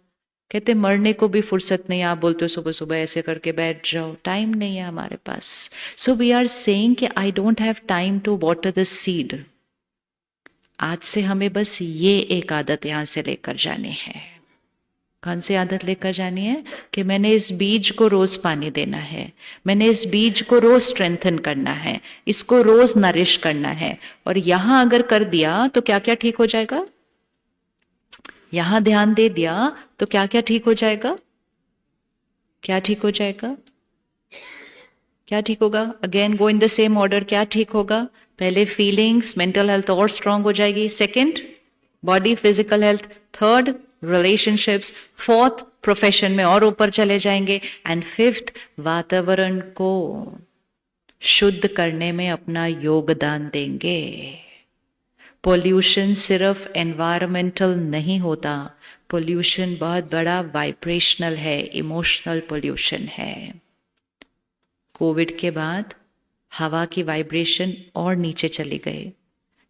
कहते मरने को भी फुर्सत नहीं। आप बोलते हो सुबह सुबह ऐसे करके बैठ जाओ, टाइम नहीं है हमारे पास। सो वी आर सेइंग कि I don't have time to water the seed. आज से हमें बस ये एक आदत यहां से लेकर जानी है। कौन सी आदत लेकर जानी है? कि मैंने इस बीज को रोज पानी देना है, मैंने इस बीज को रोज स्ट्रेंथन करना है, इसको रोज नरिश करना है। और यहां अगर कर दिया तो क्या क्या ठीक हो जाएगा? यहां ध्यान दे दिया तो क्या क्या ठीक हो जाएगा? क्या ठीक हो जाएगा? क्या ठीक होगा? Again go in the same order. क्या ठीक होगा? पहले फीलिंग्स, मेंटल हेल्थ और स्ट्रांग हो जाएगी। Second, body physical health. Third, relationships. Fourth, profession में और ऊपर चले जाएंगे। एंड फिफ्थ, वातावरण को शुद्ध करने में अपना योगदान देंगे। पोल्यूशन सिर्फ एनवायरमेंटल नहीं होता, पोल्यूशन बहुत बड़ा वाइब्रेशनल है, इमोशनल पोल्यूशन है। कोविड के बाद हवा की वाइब्रेशन और नीचे चली गई,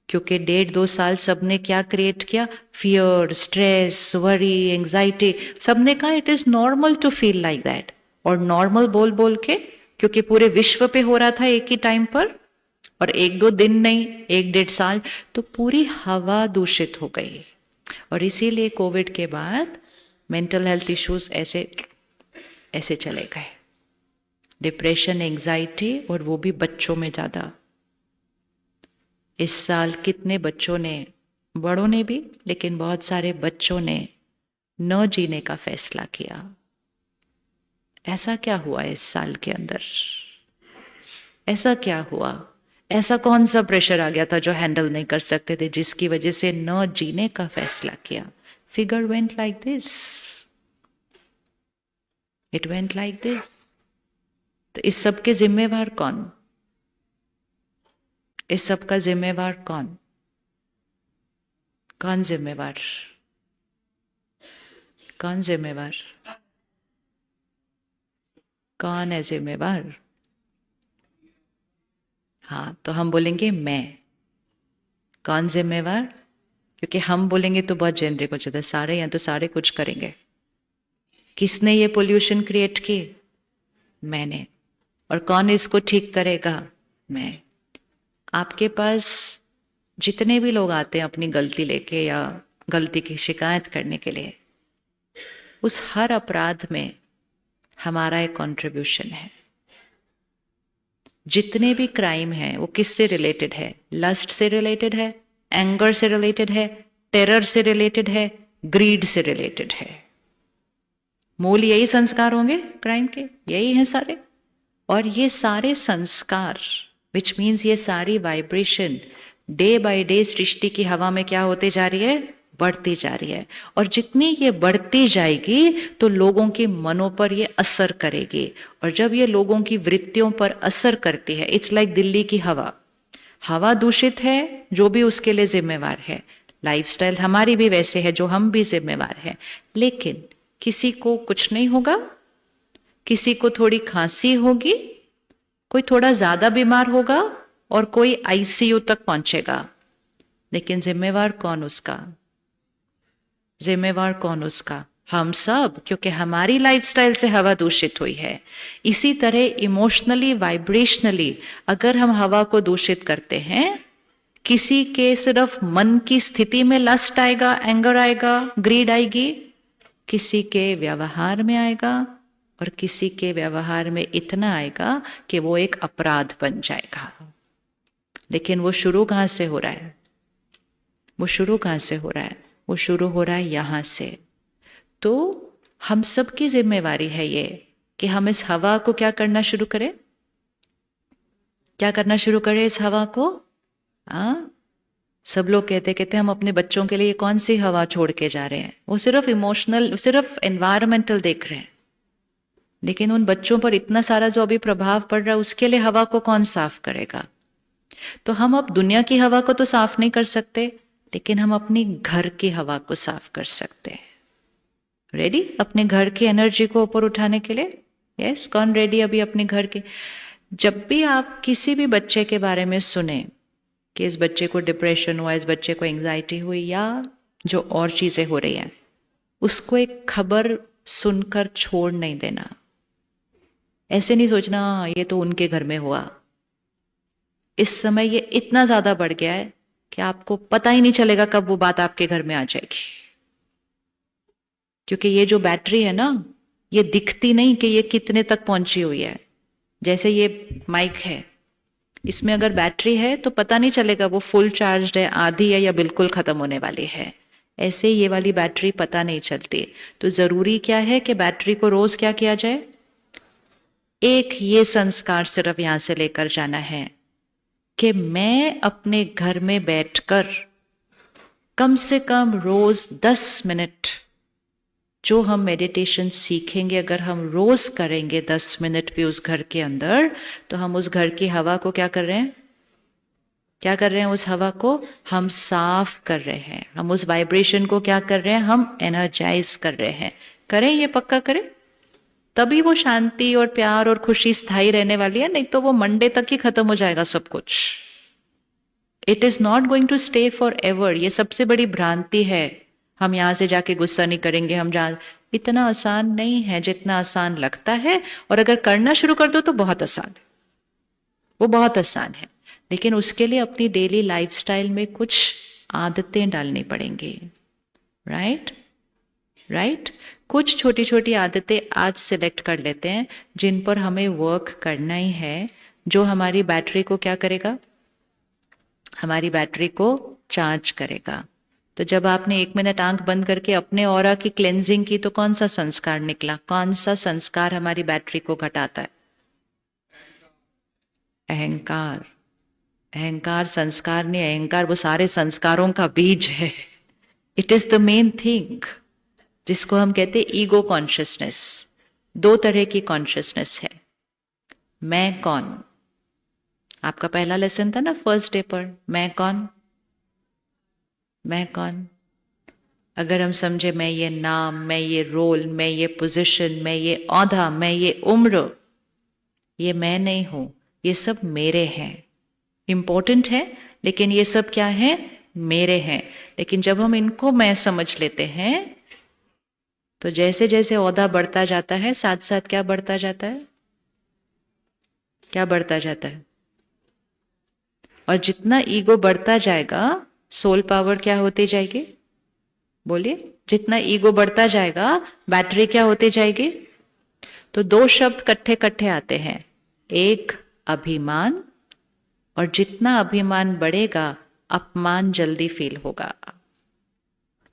क्योंकि 1.5-2 साल सबने क्या क्रिएट किया? Fear, stress, worry, anxiety. सबने कहा it is normal to feel like that. और नॉर्मल बोल बोल के, क्योंकि पूरे विश्व पे हो रहा था एक ही टाइम पर, और 1-2 दिन नहीं, 1-1.5 साल, तो पूरी हवा दूषित हो गई। और इसीलिए कोविड के बाद मेंटल हेल्थ इश्यूज ऐसे ऐसे चले गए। डिप्रेशन, एंजाइटी, और वो भी बच्चों में ज्यादा। इस साल कितने बच्चों ने, बड़ों ने भी, लेकिन बहुत सारे बच्चों ने न जीने का फैसला किया। ऐसा क्या हुआ इस साल के अंदर? ऐसा क्या हुआ? ऐसा कौन सा प्रेशर आ गया था जो हैंडल नहीं कर सकते थे, जिसकी वजह से न जीने का फैसला किया? Figure went like this, it went like this. तो इस सब के जिम्मेवार कौन? इस सब का जिम्मेवार कौन? कौन जिम्मेवार? कौन जिम्मेवार? कौन है जिम्मेवार? हाँ, तो हम बोलेंगे मैं। कौन जिम्मेवार? क्योंकि हम बोलेंगे तो बहुत जेनरिक हो जाता है, सारे या तो सारे कुछ करेंगे। किसने ये पोल्यूशन क्रिएट की? मैंने। और कौन इसको ठीक करेगा? मैं। आपके पास जितने भी लोग आते हैं अपनी गलती लेके या गलती की शिकायत करने के लिए, उस हर अपराध में हमारा एक कंट्रीब्यूशन है। जितने भी क्राइम हैं वो किससे रिलेटेड है? लस्ट से रिलेटेड है, एंगर से रिलेटेड है, टेरर से रिलेटेड है, ग्रीड से रिलेटेड है। मूल यही संस्कार होंगे क्राइम के, यही हैं सारे। और ये सारे संस्कार, विच मीन्स ये सारी वाइब्रेशन डे बाय डे सृष्टि की हवा में क्या होती जा रही है? बढ़ती जा रही है। और जितनी ये बढ़ती जाएगी तो लोगों के मनों पर ये असर करेगी। और जब ये लोगों की वृत्तियों पर असर करती है, इट्स लाइक दिल्ली की हवा। हवा दूषित है, जो भी उसके लिए जिम्मेवार है। लाइफस्टाइल हमारी भी वैसे है, जो हम भी जिम्मेवार है। लेकिन किसी को कुछ नहीं होगा, किसी को थोड़ी खांसी होगी, कोई थोड़ा ज्यादा बीमार होगा और कोई आईसीयू तक पहुंचेगा। लेकिन जिम्मेवार कौन उसका? जिम्मेवार कौन उसका? हम सब, क्योंकि हमारी लाइफस्टाइल से हवा दूषित हुई है। इसी तरह इमोशनली, वाइब्रेशनली अगर हम हवा को दूषित करते हैं, किसी के सिर्फ मन की स्थिति में लस्ट आएगा, एंगर आएगा, ग्रीड आएगी, किसी के व्यवहार में आएगा, और किसी के व्यवहार में इतना आएगा कि वो एक अपराध बन जाएगा। लेकिन वो शुरू कहां से हो रहा है? वो शुरू कहां से हो रहा है? वो शुरू हो रहा है यहां से। तो हम सबकी जिम्मेवारी है ये कि हम इस हवा को क्या करना शुरू करें? क्या करना शुरू करें इस हवा को? सब लोग कहते हम अपने बच्चों के लिए कौन सी हवा छोड़ के जा रहे हैं? वो सिर्फ इमोशनल, सिर्फ एनवायरमेंटल देख रहे हैं। लेकिन उन बच्चों पर इतना सारा जो अभी प्रभाव पड़ रहा है, उसके लिए हवा को कौन साफ करेगा? तो हम अब दुनिया की हवा को तो साफ नहीं कर सकते, लेकिन हम अपनी घर की हवा को साफ कर सकते हैं। रेडी अपने घर की एनर्जी को ऊपर उठाने के लिए? यस, कौन रेडी अभी अपने घर के? जब भी आप किसी भी बच्चे के बारे में सुने कि इस बच्चे को डिप्रेशन हुआ, इस बच्चे को एंजाइटी हुई, या जो और चीजें हो रही हैं, उसको एक खबर सुनकर छोड़ नहीं देना। ऐसे नहीं सोचना ये तो उनके घर में हुआ। इस समय ये इतना ज्यादा बढ़ गया है कि आपको पता ही नहीं चलेगा कब वो बात आपके घर में आ जाएगी। क्योंकि ये जो बैटरी है ना, ये दिखती नहीं कि ये कितने तक पहुंची हुई है। जैसे ये माइक है, इसमें अगर बैटरी है तो पता नहीं चलेगा वो फुल चार्ज है, आधी है, या बिल्कुल खत्म होने वाली है। ऐसे ये वाली बैटरी पता नहीं चलती। तो जरूरी क्या है कि बैटरी को रोज क्या किया जाए? एक ये संस्कार सिर्फ यहां से लेकर जाना है कि मैं अपने घर में बैठकर कम से कम रोज 10 मिनट जो हम मेडिटेशन सीखेंगे, अगर हम रोज करेंगे 10 मिनट भी उस घर के अंदर, तो हम उस घर की हवा को क्या कर रहे हैं? क्या कर रहे हैं? उस हवा को हम साफ कर रहे हैं। हम उस वाइब्रेशन को क्या कर रहे हैं? हम एनर्जाइज कर रहे हैं। करें, ये पक्का करें, तभी वो शांति और प्यार और खुशी स्थायी रहने वाली है। नहीं तो वो मंडे तक ही खत्म हो जाएगा सब कुछ। It is not going to stay forever. ये सबसे बड़ी भ्रांति है। हम यहां से जाके गुस्सा नहीं करेंगे, हम जहां, इतना आसान नहीं है जितना आसान लगता है। और अगर करना शुरू कर दो तो बहुत आसान है, वो बहुत आसान है। लेकिन उसके लिए अपनी डेली लाइफस्टाइल में कुछ आदतें डालनी पड़ेंगी। राइट राइट कुछ छोटी छोटी आदतें आज सिलेक्ट कर लेते हैं जिन पर हमें वर्क करना ही है, जो हमारी बैटरी को क्या करेगा? हमारी बैटरी को चार्ज करेगा। तो जब आपने 1 मिनट आंख बंद करके अपने ऑरा की क्लेंजिंग की, तो कौन सा संस्कार निकला? कौन सा संस्कार हमारी बैटरी को घटाता है? अहंकार। अहंकार संस्कार नहीं, अहंकार वो सारे संस्कारों का बीज है। It is the main thing, जिसको हम कहते हैं ईगो कॉन्शियसनेस। दो तरह की कॉन्शियसनेस है। मैं कौन, आपका पहला लेसन था ना फर्स्ट डे पर, मैं कौन, मैं कौन। अगर हम समझे मैं ये नाम, मैं ये रोल, मैं ये पोजीशन, मैं ये औहदा, मैं ये उम्र, ये मैं नहीं हूं, ये सब मेरे हैं। इंपॉर्टेंट है, लेकिन ये सब क्या है, मेरे हैं। लेकिन जब हम इनको मैं समझ लेते हैं, तो जैसे जैसे औहदा बढ़ता जाता है, साथ साथ क्या बढ़ता जाता है, क्या बढ़ता जाता है। और जितना ईगो बढ़ता जाएगा, सोल पावर क्या होती जाएगी, बोलिए। जितना ईगो बढ़ता जाएगा, बैटरी क्या होती जाएगी। तो दो शब्द कट्ठे कट्ठे आते हैं, एक अभिमान, और जितना अभिमान बढ़ेगा अपमान जल्दी फील होगा।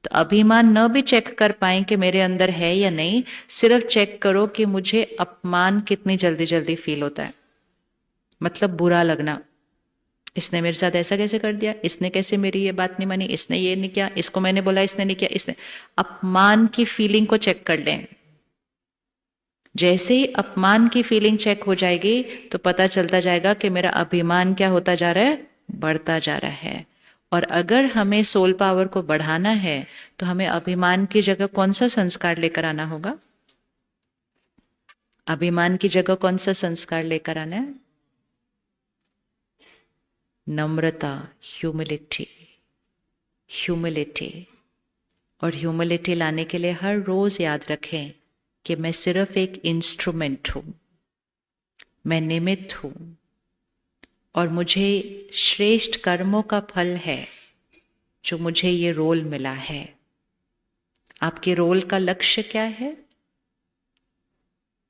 तो अभिमान न भी चेक कर पाए कि मेरे अंदर है या नहीं, सिर्फ चेक करो कि मुझे अपमान कितनी जल्दी जल्दी फील होता है। मतलब बुरा लगना, इसने मेरे साथ ऐसा कैसे कर दिया, इसने कैसे मेरी ये बात नहीं मानी, इसने ये नहीं किया, इसको मैंने बोला इसने नहीं किया, इसने। अपमान की फीलिंग को चेक कर लें। जैसे ही अपमान की फीलिंग चेक हो जाएगी, तो पता चलता जाएगा कि मेरा अभिमान क्या होता जा रहा है, बढ़ता जा रहा है। और अगर हमें सोल पावर को बढ़ाना है, तो हमें अभिमान की जगह कौन सा संस्कार लेकर आना होगा, अभिमान की जगह कौन सा संस्कार लेकर आना है, नम्रता, ह्यूमिलिटी। ह्यूमिलिटी, और ह्यूमिलिटी लाने के लिए हर रोज याद रखें कि मैं सिर्फ एक इंस्ट्रूमेंट हूं, मैं निमित्त हूं, और मुझे श्रेष्ठ कर्मों का फल है जो मुझे ये रोल मिला है। आपके रोल का लक्ष्य क्या है,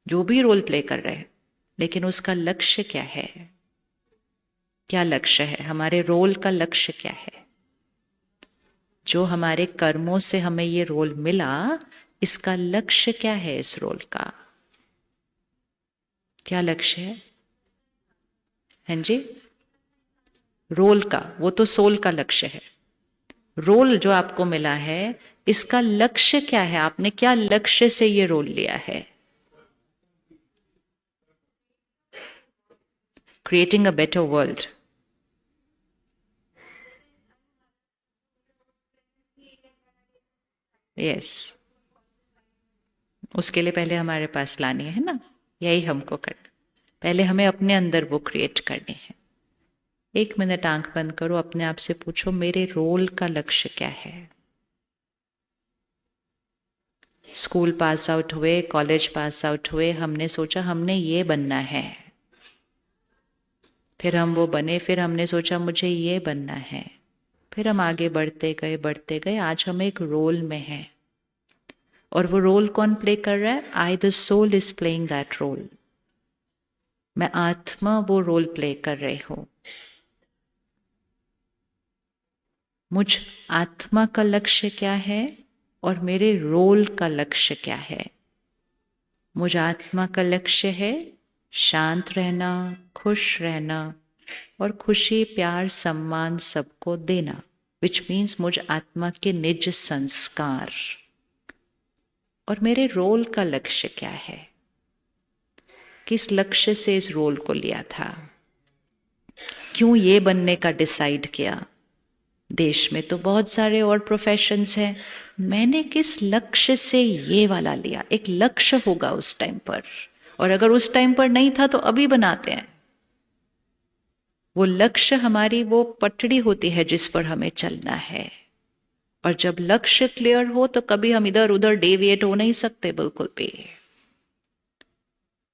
जो भी रोल प्ले कर रहे हैं, लेकिन उसका लक्ष्य क्या है, क्या लक्ष्य है, हमारे रोल का लक्ष्य क्या है। जो हमारे कर्मों से हमें ये रोल मिला, इसका लक्ष्य क्या है, इस रोल का क्या लक्ष्य है। हाँ जी, रोल का, वो तो सोल का लक्ष्य है। रोल जो आपको मिला है, इसका लक्ष्य क्या है, आपने क्या लक्ष्य से ये रोल लिया है। Creating a better world. Yes, उसके लिए पहले हमारे पास लानी है ना, यही हमको करना। पहले हमें अपने अंदर वो क्रिएट करनी है। 1 मिनट आंख बंद करो, अपने आप से पूछो मेरे रोल का लक्ष्य क्या है। स्कूल पास आउट हुए, कॉलेज पास आउट हुए, हमने सोचा हमने ये बनना है, फिर हम वो बने, फिर हमने सोचा मुझे ये बनना है, फिर हम आगे बढ़ते गए बढ़ते गए, आज हम एक रोल में हैं। और वो रोल कौन प्ले कर रहा है, I the soul is playing that role. मैं आत्मा वो रोल प्ले कर रही हूं। मुझ आत्मा का लक्ष्य क्या है और मेरे रोल का लक्ष्य क्या है। मुझ आत्मा का लक्ष्य है शांत रहना, खुश रहना, और खुशी प्यार सम्मान सबको देना, विच मीन्स मुझ आत्मा के निज संस्कार। और मेरे रोल का लक्ष्य क्या है, किस लक्ष्य से इस रोल को लिया था, क्यों ये बनने का डिसाइड किया। देश में तो बहुत सारे और प्रोफेशंस हैं, मैंने किस लक्ष्य से ये वाला लिया। एक लक्ष्य होगा उस टाइम पर, और अगर उस टाइम पर नहीं था तो अभी बनाते हैं। वो लक्ष्य हमारी वो पटड़ी होती है जिस पर हमें चलना है। और जब लक्ष्य क्लियर हो तो कभी हम इधर उधर डेविएट हो नहीं सकते बिल्कुल भी।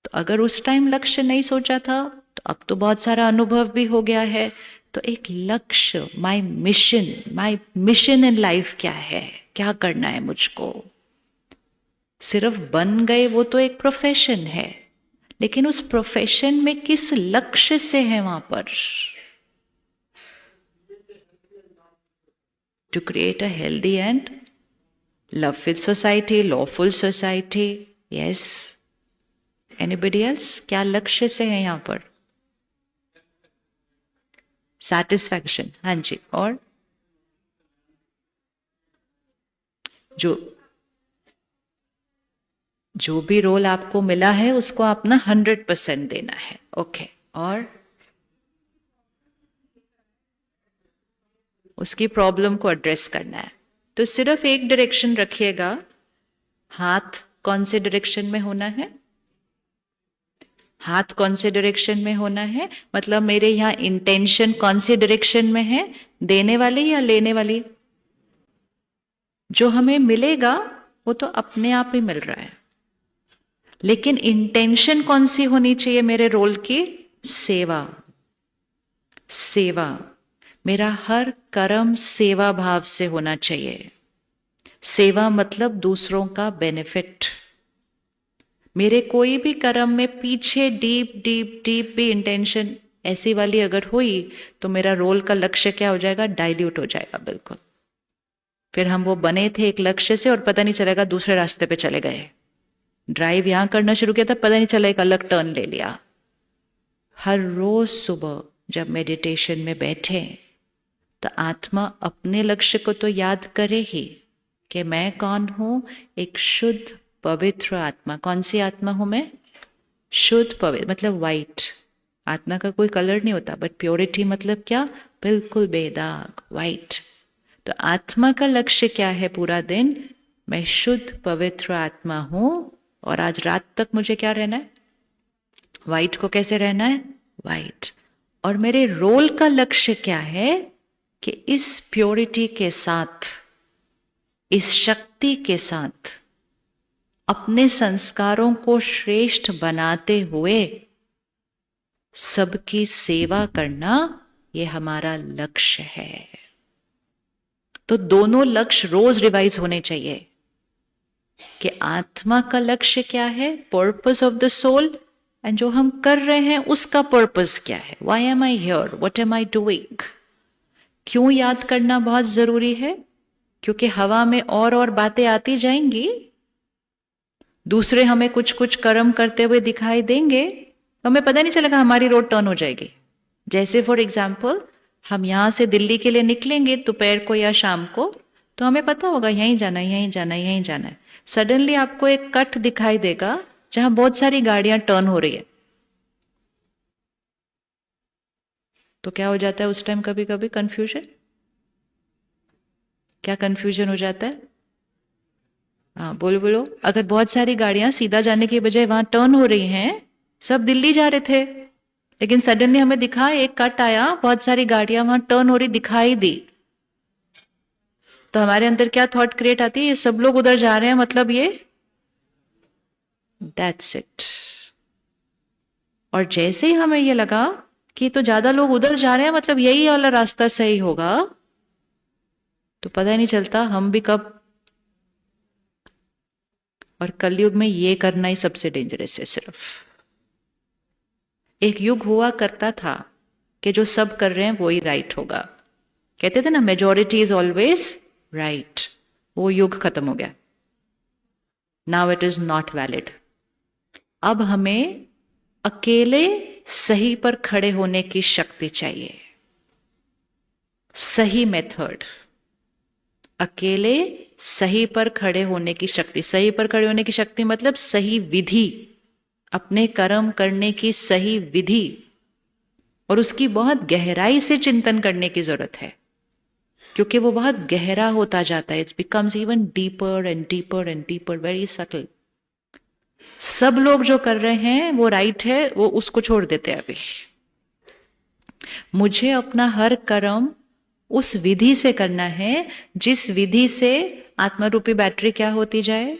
तो अगर उस टाइम लक्ष्य नहीं सोचा था, तो अब तो बहुत सारा अनुभव भी हो गया है। तो एक लक्ष्य, माय मिशन इन लाइफ क्या है, क्या करना है मुझको। सिर्फ बन गए वो तो एक प्रोफेशन है, लेकिन उस प्रोफेशन में किस लक्ष्य से है वहां पर। To create a healthy and loveful society, lawful society. Yes, anybody else, क्या लक्ष्य से है यहां पर। सैटिस्फैक्शन, हाँ जी। और जो जो भी रोल आपको मिला है उसको अपना 100% देना है। ओके, और उसकी प्रॉब्लम को एड्रेस करना है। तो सिर्फ एक डायरेक्शन रखिएगा, हाथ कौन से डायरेक्शन में होना है, हाथ कौन से डायरेक्शन में होना है, मतलब मेरे यहाँ इंटेंशन कौन सी डायरेक्शन में है, देने वाली या लेने वाली। जो हमें मिलेगा वो तो अपने आप ही मिल रहा है, लेकिन इंटेंशन कौन सी होनी चाहिए मेरे रोल की, सेवा। सेवा, मेरा हर कर्म सेवा भाव से होना चाहिए। सेवा मतलब दूसरों का बेनिफिट। मेरे कोई भी कर्म में पीछे डीप डीप डीप भी इंटेंशन ऐसी वाली अगर हुई तो मेरा रोल का लक्ष्य क्या हो जाएगा, डाइल्यूट हो जाएगा बिल्कुल। फिर हम वो बने थे एक लक्ष्य से और पता नहीं चलेगा दूसरे रास्ते पे चले गए। ड्राइव यहां करना शुरू किया था, पता नहीं चला एक अलग टर्न ले लिया। हर रोज सुबह जब मेडिटेशन में बैठे तो आत्मा अपने लक्ष्य को तो याद करे ही कि मैं कौन हूं, एक शुद्ध पवित्र आत्मा। कौन सी आत्मा हूं मैं, शुद्ध पवित्र, मतलब वाइट। आत्मा का कोई कलर नहीं होता, बट प्योरिटी मतलब क्या, बिल्कुल बेदाग वाइट। तो आत्मा का लक्ष्य क्या है पूरा दिन, मैं शुद्ध पवित्र आत्मा हूं और आज रात तक मुझे क्या रहना है, वाइट को कैसे रहना है, वाइट। और मेरे रोल का लक्ष्य क्या है कि इस प्योरिटी के साथ, इस शक्ति के साथ अपने संस्कारों को श्रेष्ठ बनाते हुए सबकी सेवा करना, ये हमारा लक्ष्य है। तो दोनों लक्ष्य रोज रिवाइज होने चाहिए कि आत्मा का लक्ष्य क्या है, purpose of the soul, and जो हम कर रहे हैं उसका पर्पस क्या है, why am I here, what am I doing. क्यों याद करना बहुत जरूरी है, क्योंकि हवा में और बातें आती जाएंगी, दूसरे हमें कुछ कुछ कर्म करते हुए दिखाई देंगे, तो हमें पता नहीं चलेगा, हमारी रोड टर्न हो जाएगी। जैसे फॉर एग्जाम्पल हम यहां से दिल्ली के लिए निकलेंगे दोपहर को या शाम को, तो हमें पता होगा यहीं जाना है, यहीं जाना है, यहीं जाना है। सडनली आपको एक कट दिखाई देगा जहां बहुत सारी गाड़ियां टर्न हो रही है, तो क्या हो जाता है उस टाइम, कभी कभी कंफ्यूजन। क्या कंफ्यूजन हो जाता है, हाँ बोलो बोलो। अगर बहुत सारी गाड़ियां सीधा जाने की बजाय वहां टर्न हो रही हैं, सब दिल्ली जा रहे थे, लेकिन सडनली हमें दिखा एक कट आया, बहुत सारी गाड़ियां वहां टर्न हो रही दिखाई दी, तो हमारे अंदर क्या थॉट क्रिएट आती है, ये सब लोग उधर जा रहे हैं, मतलब ये, दैट्स इट। और जैसे ही हमें ये लगा कि तो ज्यादा लोग उधर जा रहे हैं, मतलब यही वाला रास्ता सही होगा, तो पता ही नहीं चलता हम भी कब। और कलयुग में ये करना ही सबसे डेंजरस है। सिर्फ एक युग हुआ करता था कि जो सब कर रहे हैं वो ही राइट होगा, कहते थे ना, मेजोरिटी इज ऑलवेज राइट। वो युग खत्म हो गया, now it is not valid. अब हमें अकेले सही पर खड़े होने की शक्ति चाहिए, सही मेथड, अकेले सही पर खड़े होने की शक्ति। सही पर खड़े होने की शक्ति मतलब सही विधि, अपने कर्म करने की सही विधि, और उसकी बहुत गहराई से चिंतन करने की जरूरत है, क्योंकि वो बहुत गहरा होता जाता है। It's becomes even deeper and deeper and deeper, very subtle. सब लोग जो कर रहे हैं वो राइट है, वो उसको छोड़ देते हैं अभी। मुझे अपना हर कर्म उस विधि से करना है जिस विधि से आत्मा रूपी बैटरी क्या होती जाए,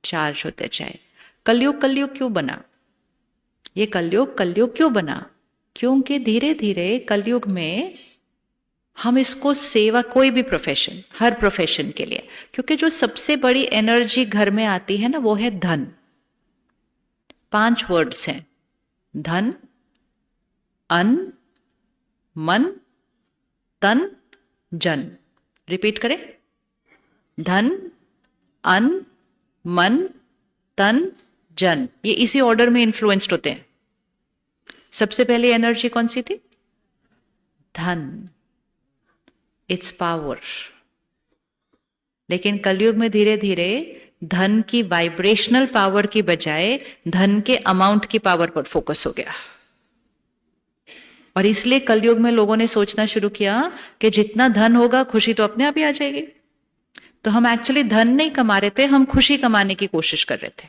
चार्ज होते जाए। कलयुग कलयुग क्यों बना, ये कलयुग कलयुग क्यों बना, क्योंकि धीरे धीरे कलयुग में हम इसको सेवा, कोई भी प्रोफेशन, हर प्रोफेशन के लिए, क्योंकि जो सबसे बड़ी एनर्जी घर में आती है ना, वो है धन। 5 वर्ड्स हैं, धन, अन्न, मन, तन, जन। रिपीट करें, धन, अन्न, मन, तन, जन। ये इसी ऑर्डर में इन्फ्लुएंस्ड होते हैं। सबसे पहले एनर्जी कौन सी थी, धन, इट्स पावर। लेकिन कलयुग में धीरे धीरे धन की वाइब्रेशनल पावर की बजाय धन के अमाउंट की पावर पर फोकस हो गया। और इसलिए कलयुग में लोगों ने सोचना शुरू किया कि जितना धन होगा खुशी तो अपने आप ही आ जाएगी। तो हम एक्चुअली धन नहीं कमा रहे थे, हम खुशी कमाने की कोशिश कर रहे थे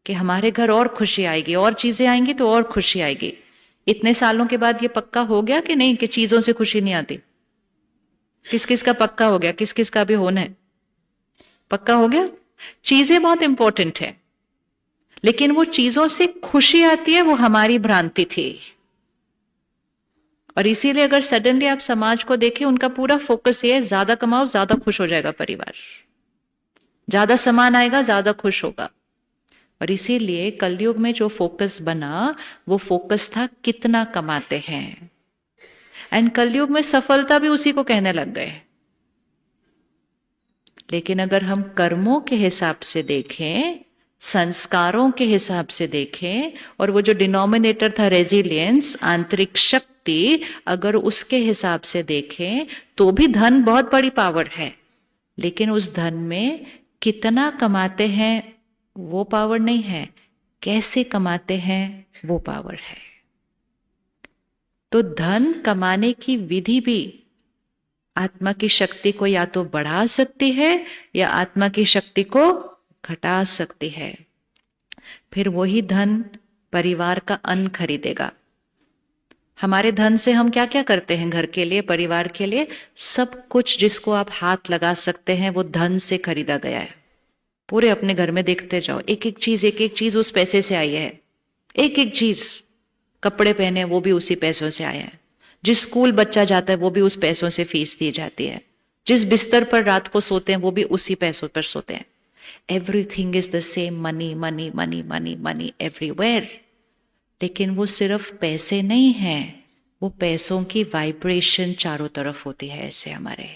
कि हमारे घर और खुशी आएगी, और चीजें आएंगी तो और खुशी आएगी। इतने सालों के बाद ये पक्का हो गया कि नहीं कि चीजों से खुशी नहीं आती? किस किस का पक्का हो गया? किस किस का अभी होना है? पक्का हो गया? चीजें बहुत इंपॉर्टेंट है, लेकिन वो चीजों से खुशी आती है, वो हमारी भ्रांति थी। और इसीलिए अगर सडनली आप समाज को देखें, उनका पूरा फोकस ये है, ज्यादा कमाओ ज्यादा खुश हो जाएगा परिवार, ज्यादा सामान आएगा ज्यादा खुश होगा। और इसीलिए कलयुग में जो फोकस बना वो फोकस था कितना कमाते हैं। एंड कलयुग में सफलता भी उसी को कहने लग गए। लेकिन अगर हम कर्मों के हिसाब से देखें, संस्कारों के हिसाब से देखें, और वो जो डिनोमिनेटर था रेजिलियंस, आंतरिक शक्ति, अगर उसके हिसाब से देखें तो भी धन बहुत बड़ी पावर है। लेकिन उस धन में कितना कमाते हैं वो पावर नहीं है, कैसे कमाते हैं वो पावर है। तो धन कमाने की विधि भी आत्मा की शक्ति को या तो बढ़ा सकती है या आत्मा की शक्ति को घटा सकती है। फिर वही धन परिवार का अन्न खरीदेगा। हमारे धन से हम क्या क्या करते हैं घर के लिए, परिवार के लिए? सब कुछ जिसको आप हाथ लगा सकते हैं वो धन से खरीदा गया है। पूरे अपने घर में देखते जाओ, एक एक चीज उस पैसे से आई है। एक एक चीज, कपड़े पहने वो भी उसी पैसों से आया है। जिस स्कूल बच्चा जाता है वो भी उस पैसों से फीस दी जाती है। जिस बिस्तर पर रात को सोते हैं वो भी उसी पैसों पर सोते हैं। Everything is the same, money money money money money everywhere. लेकिन वो सिर्फ पैसे नहीं हैं, वो पैसों की वाइब्रेशन चारों तरफ होती है। ऐसे हमारे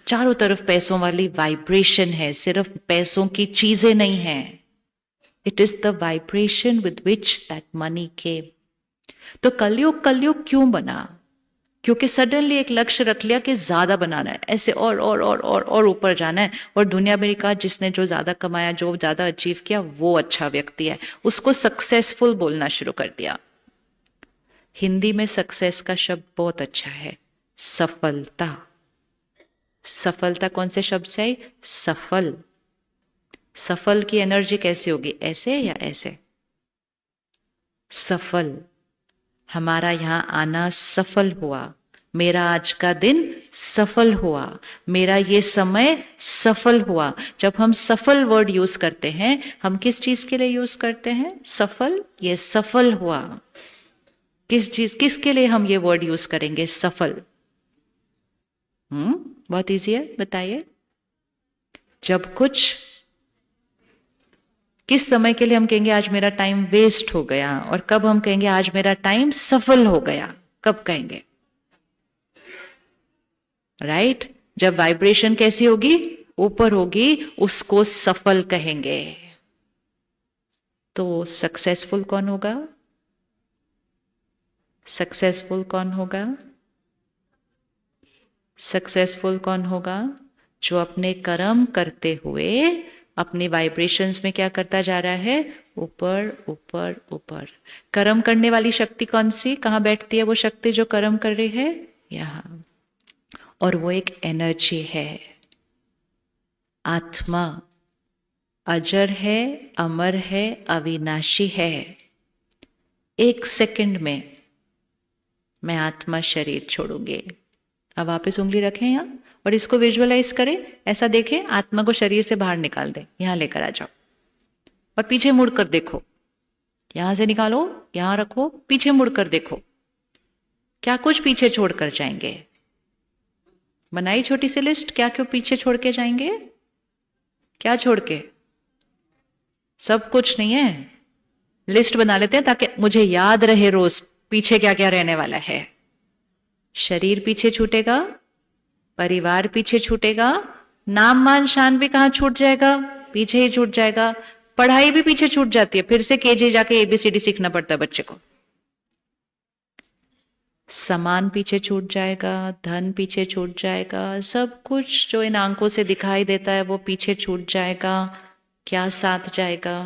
चारों तरफ पैसों वाली वाइब्रेशन है, सिर्फ पैसों की चीजें नहीं है। It is the vibration with which that money came. तो कलयुग क्यों बना? क्योंकि सडनली एक लक्ष्य रख लिया कि ज्यादा बनाना है, ऐसे और ऊपर जाना है। और दुनिया में कहा जिसने जो ज्यादा कमाया, जो ज्यादा अचीव किया, वो अच्छा व्यक्ति है। उसको सक्सेसफुल बोलना शुरू कर दिया। हिंदी में सक्सेस का शब्द बहुत अच्छा है, सफलता। सफलता कौन से शब्द से आई? सफल। सफल की एनर्जी कैसे होगी? ऐसे या ऐसे? सफल। हमारा यहां आना सफल हुआ, मेरा आज का दिन सफल हुआ, मेरा ये समय सफल हुआ। जब हम सफल वर्ड यूज करते हैं, हम किस चीज के लिए यूज करते हैं? सफल। ये सफल हुआ, किस चीज, किसके लिए हम ये वर्ड यूज करेंगे? सफल। बहुत इजी है, बताइए। जब कुछ, किस समय के लिए हम कहेंगे आज मेरा टाइम वेस्ट हो गया, और कब हम कहेंगे आज मेरा टाइम सफल हो गया? कब कहेंगे? राइट? जब वाइब्रेशन कैसी होगी? ऊपर होगी, उसको सफल कहेंगे। तो सक्सेसफुल कौन होगा? सक्सेसफुल कौन होगा? सक्सेसफुल कौन होगा? जो अपने कर्म करते हुए अपनी वाइब्रेशंस में क्या करता जा रहा है? ऊपर ऊपर ऊपर। कर्म करने वाली शक्ति कौन सी, कहां बैठती है वो शक्ति जो कर्म कर रही है? यहां। और वो एक एनर्जी है। आत्मा अजर है, अमर है, अविनाशी है। एक सेकंड में मैं आत्मा शरीर छोड़ूंगी। अब वापस उंगली रखें यहां और इसको विजुअलाइज करें, ऐसा देखें, आत्मा को शरीर से बाहर निकाल दें, यहां लेकर आ जाओ और पीछे मुड़कर देखो। यहां से निकालो, यहां रखो, पीछे मुड़कर देखो, क्या कुछ पीछे छोड़कर जाएंगे? बनाई छोटी सी लिस्ट, क्या क्यों पीछे छोड़ के जाएंगे? क्या छोड़ के? सब कुछ नहीं है, लिस्ट बना लेते हैं ताकि मुझे याद रहे रोज पीछे क्या क्या रहने वाला है। शरीर पीछे छूटेगा, परिवार पीछे छूटेगा, नाम मान शान भी कहां छूट जाएगा? पीछे ही छूट जाएगा। पढ़ाई भी पीछे छूट जाती है, फिर से केजी जाके एबीसीडी सीखना पड़ता है बच्चे को। सामान पीछे छूट जाएगा, धन पीछे छूट जाएगा, सब कुछ जो इन आंखों से दिखाई देता है वो पीछे छूट जाएगा। क्या साथ जाएगा?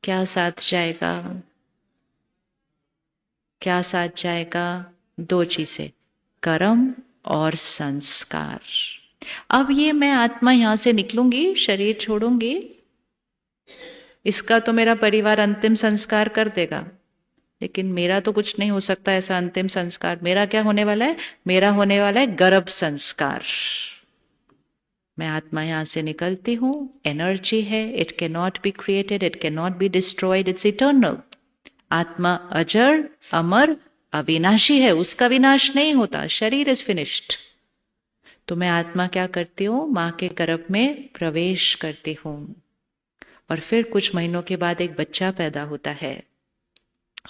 क्या साथ जाएगा? क्या साथ जाएगा? दो चीजें, कर्म और संस्कार। अब ये मैं आत्मा यहां से निकलूंगी, शरीर छोड़ूंगी, इसका तो मेरा परिवार अंतिम संस्कार कर देगा, लेकिन मेरा तो कुछ नहीं हो सकता ऐसा अंतिम संस्कार। मेरा क्या होने वाला है? मेरा होने वाला है गर्भ संस्कार। मैं आत्मा यहां से निकलती हूं, एनर्जी है, it can not be created, it can not be destroyed, it's eternal. आत्मा अजर, अमर, अविनाशी है, उसका विनाश नहीं होता। शरीर इज फिनिश्ड। तो मैं आत्मा क्या करती हूँ? माँ के गर्भ में प्रवेश करती हूँ, और फिर कुछ महीनों के बाद एक बच्चा पैदा होता है,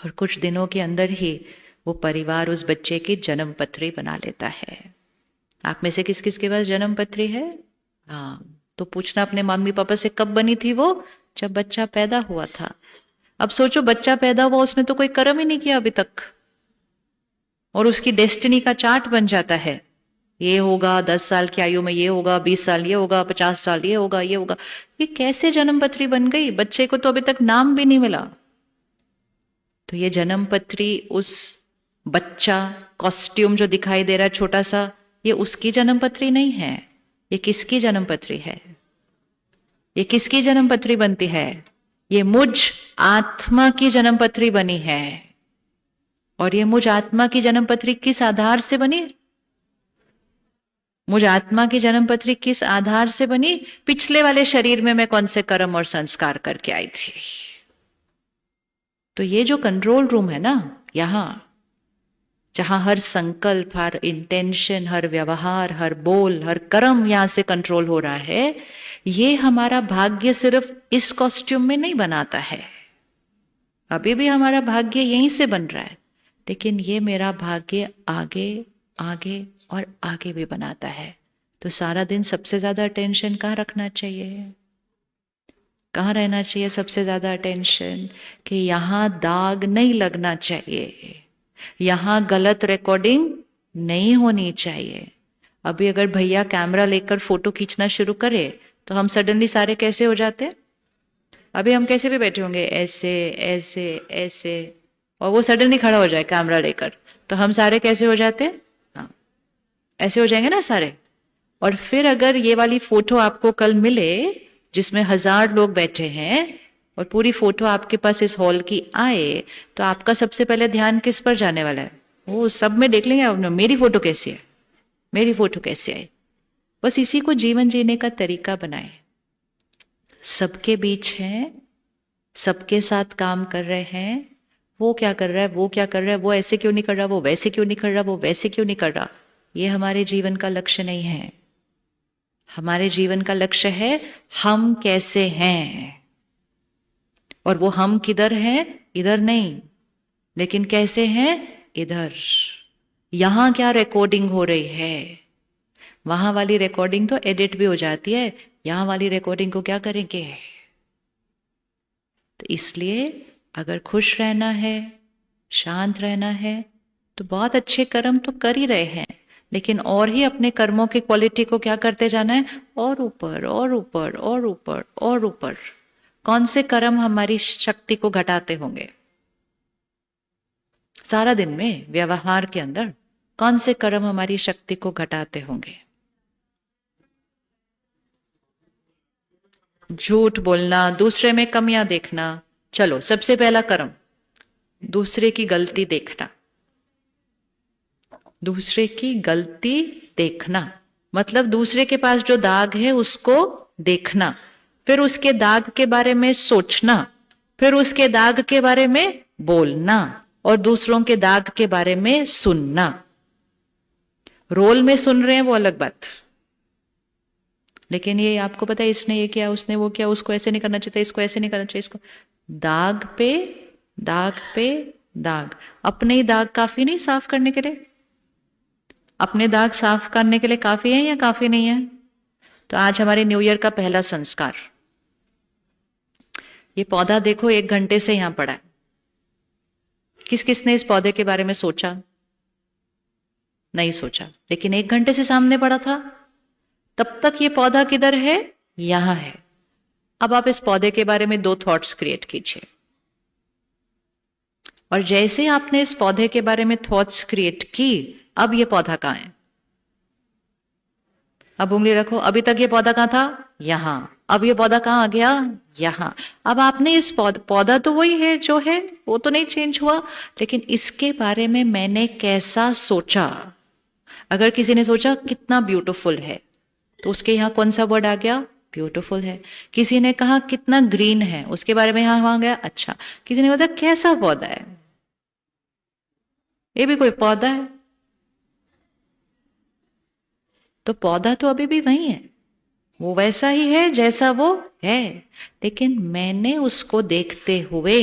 और कुछ दिनों के अंदर ही वो परिवार उस बच्चे की जन्म पत्री बना लेता है। आप में से किस किस के पास जन्म पत्री है? हाँ, तो पूछना अपने मम्मी पापा से कब बनी थी वो? जब बच्चा पैदा हुआ था। अब सोचो, बच्चा पैदा हुआ, उसने तो कोई कर्म ही नहीं किया अभी तक, और उसकी डेस्टिनी का चार्ट बन जाता है। ये होगा 10 साल की आयु में, ये होगा 20 साल, ये होगा 50 साल, ये होगा, ये होगा। ये कैसे जन्म पत्री बन गई? बच्चे को तो अभी तक नाम भी नहीं मिला। तो ये जन्म पत्री, उस बच्चा कॉस्ट्यूम जो दिखाई दे रहा है छोटा सा, ये उसकी जन्म पत्री नहीं है। ये किसकी जन्म पत्री है? ये किसकी जन्म पत्री बनती है? ये मुझ आत्मा की जन्म पत्री बनी है। और ये मुझ आत्मा की जन्म पत्री किस आधार से बनी? मुझ आत्मा की जन्म पत्री किस आधार से बनी? पिछले वाले शरीर में मैं कौन से कर्म और संस्कार करके आई थी। तो ये जो कंट्रोल रूम है ना, यहां जहां हर संकल्प, हर इंटेंशन, हर व्यवहार, हर बोल, हर कर्म यहां से कंट्रोल हो रहा है, ये हमारा भाग्य सिर्फ इस कॉस्ट्यूम में नहीं बनाता है। अभी भी हमारा भाग्य यहीं से बन रहा है, लेकिन ये मेरा भाग्य आगे आगे और आगे भी बनाता है। तो सारा दिन सबसे ज्यादा अटेंशन कहाँ रखना चाहिए? कहाँ रहना चाहिए सबसे ज्यादा अटेंशन? कि यहां दाग नहीं लगना चाहिए, यहां गलत रिकॉर्डिंग नहीं होनी चाहिए। अभी अगर भैया कैमरा लेकर फोटो खींचना शुरू करे तो हम सडनली सारे कैसे हो जाते? अभी हम कैसे भी बैठे होंगे, ऐसे ऐसे ऐसे, और वो सडनली खड़ा हो जाए कैमरा लेकर, तो हम सारे कैसे हो जाते? हाँ, ऐसे हो जाएंगे ना सारे। और फिर अगर ये वाली फोटो आपको कल मिले जिसमें 1000 लोग बैठे हैं, और पूरी फोटो आपके पास इस हॉल की आए, तो आपका सबसे पहले ध्यान किस पर जाने वाला है? वो सब में देख लेंगे आप, मेरी फोटो कैसी है, मेरी फोटो कैसे आई। बस इसी को जीवन जीने का तरीका बनाए। सबके बीच हैं, सबके साथ काम कर रहे हैं। वो क्या कर रहा है, वो क्या कर रहा है, वो ऐसे क्यों नहीं कर रहा, वो वैसे क्यों नहीं कर रहा, वो वैसे क्यों नहीं कर रहा, ये हमारे जीवन का लक्ष्य नहीं है। हमारे जीवन का लक्ष्य है हम कैसे हैं, और वो हम किधर हैं? इधर नहीं, लेकिन कैसे हैं? इधर। यहां क्या रिकॉर्डिंग हो रही है? वहां वाली रिकॉर्डिंग तो एडिट भी हो जाती है, यहां वाली रिकॉर्डिंग को क्या करेंगे? तो इसलिए अगर खुश रहना है, शांत रहना है, तो बहुत अच्छे कर्म तो कर ही रहे हैं, लेकिन और ही अपने कर्मों की क्वालिटी को क्या करते जाना है? और ऊपर और ऊपर और ऊपर और ऊपर। कौन से कर्म हमारी शक्ति को घटाते होंगे? सारा दिन में व्यवहार के अंदर कौन से कर्म हमारी शक्ति को घटाते होंगे? झूठ बोलना, दूसरे में कमियां देखना। चलो, सबसे पहला कर्म दूसरे की गलती देखना। दूसरे की गलती देखना मतलब दूसरे के पास जो दाग है उसको देखना, फिर उसके दाग के बारे में सोचना, फिर उसके दाग के बारे में बोलना, और दूसरों के दाग के बारे में सुनना। रोल में सुन रहे हैं वो अलग बात, लेकिन ये आपको पता है इसने ये किया, उसने वो किया, उसको ऐसे नहीं करना चाहिए, इसको ऐसे नहीं करना चाहिए, इसको दाग पे दाग पे दाग। अपने ही दाग काफी नहीं साफ करने के लिए? अपने दाग साफ करने के लिए काफी है या काफी नहीं है? तो आज हमारे न्यू ईयर का पहला संस्कार, ये पौधा देखो 1 घंटे से यहां पड़ा है, किस किसने इस पौधे के बारे में सोचा? नहीं सोचा, लेकिन 1 घंटे से सामने पड़ा था। तब तक ये पौधा किधर है? यहां है। अब आप इस पौधे के बारे में 2 थॉट्स क्रिएट कीजिए, और जैसे आपने इस पौधे के बारे में थॉट्स क्रिएट की, अब ये पौधा कहां है? अब उंगली रखो, अभी तक ये पौधा कहां था? यहां। अब ये पौधा कहां आ गया? यहां। अब आपने इस पौधा तो वही है जो है, वो तो नहीं चेंज हुआ, लेकिन इसके बारे में मैंने कैसा सोचा। अगर किसी ने सोचा कितना ब्यूटीफुल है, तो उसके यहां कौन सा वर्ड आ गया? ब्यूटीफुल है। किसी ने कहा कितना ग्रीन है, उसके बारे में यहां वहां गया अच्छा। किसी ने बताया कैसा पौधा है, ये भी कोई पौधा है। तो पौधा तो अभी भी वही है, वो वैसा ही है जैसा वो है, लेकिन मैंने उसको देखते हुए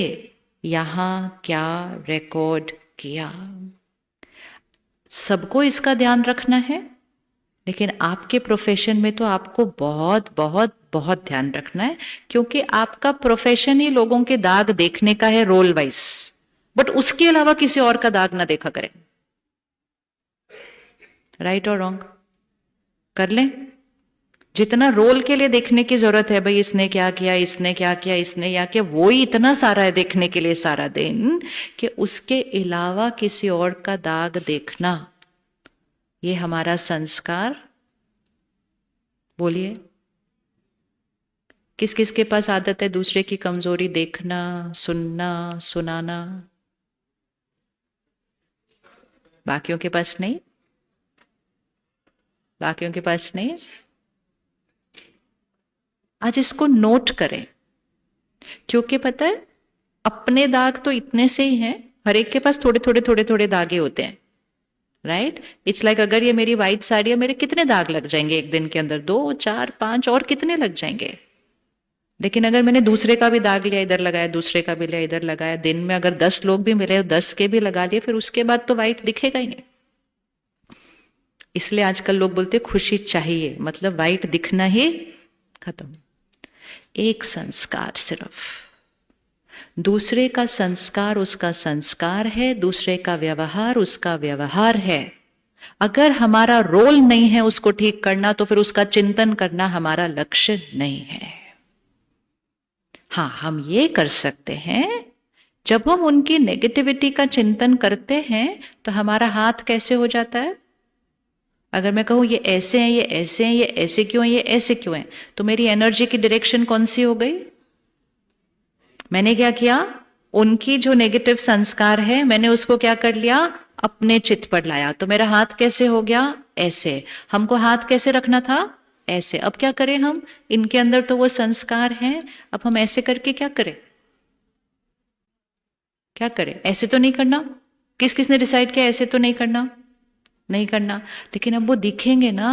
यहां क्या रिकॉर्ड किया। सबको इसका ध्यान रखना है, लेकिन आपके प्रोफेशन में तो आपको बहुत बहुत बहुत ध्यान रखना है, क्योंकि आपका प्रोफेशन ही लोगों के दाग देखने का है, रोल वाइज। बट उसके अलावा किसी और का दाग ना देखा करें। राइट और रॉन्ग? कर लें। जितना रोल के लिए देखने की जरूरत है, भाई इसने क्या किया, इसने क्या किया, इसने क्या किया, वो ही इतना सारा है देखने के लिए सारा दिन, कि उसके अलावा किसी और का दाग देखना, ये हमारा संस्कार। बोलिए, किस किस के पास आदत है दूसरे की कमजोरी देखना, सुनना, सुनाना? बाकियों के पास नहीं? बाकियों के पास नहीं। आज इसको नोट करें, क्योंकि पता है अपने दाग तो इतने से ही हैं, हर एक के पास थोड़े थोड़े थोड़े थोड़े दागे होते हैं। राइट? इट्स लाइक अगर ये मेरी व्हाइट साड़ी है, मेरे कितने दाग लग जाएंगे एक दिन के अंदर? 2, 4, 5 और कितने लग जाएंगे। लेकिन अगर मैंने दूसरे का भी दाग लिया, इधर लगाया, दूसरे का भी लिया, इधर लगाया, दिन में अगर 10 लोग भी मिले, 10 के भी लगा लिए, फिर उसके बाद तो व्हाइट दिखेगा ही नहीं। इसलिए आजकल लोग बोलते खुशी चाहिए, मतलब व्हाइट दिखना ही खत्म। एक संस्कार सिर्फ, दूसरे का संस्कार उसका संस्कार है, दूसरे का व्यवहार उसका व्यवहार है। अगर हमारा रोल नहीं है उसको ठीक करना, तो फिर उसका चिंतन करना हमारा लक्ष्य नहीं है। हाँ, हम ये कर सकते हैं, जब हम उनकी नेगेटिविटी का चिंतन करते हैं तो हमारा हाथ कैसे हो जाता है? अगर मैं कहूं ये ऐसे हैं, ये ऐसे हैं, ये ऐसे क्यों हैं, ये ऐसे क्यों हैं, तो मेरी एनर्जी की डायरेक्शन कौन सी हो गई? मैंने क्या किया? उनकी जो नेगेटिव संस्कार है, मैंने उसको क्या कर लिया? अपने चित्त पर लाया। तो मेरा हाथ कैसे हो गया? ऐसे। हमको हाथ कैसे रखना था? ऐसे। अब क्या करें हम? इनके अंदर तो वो संस्कार हैं, अब हम ऐसे करके क्या करें? क्या करें? ऐसे तो नहीं करना। किस किसने डिसाइड किया ऐसे तो नहीं करना? नहीं करना। लेकिन अब वो दिखेंगे ना,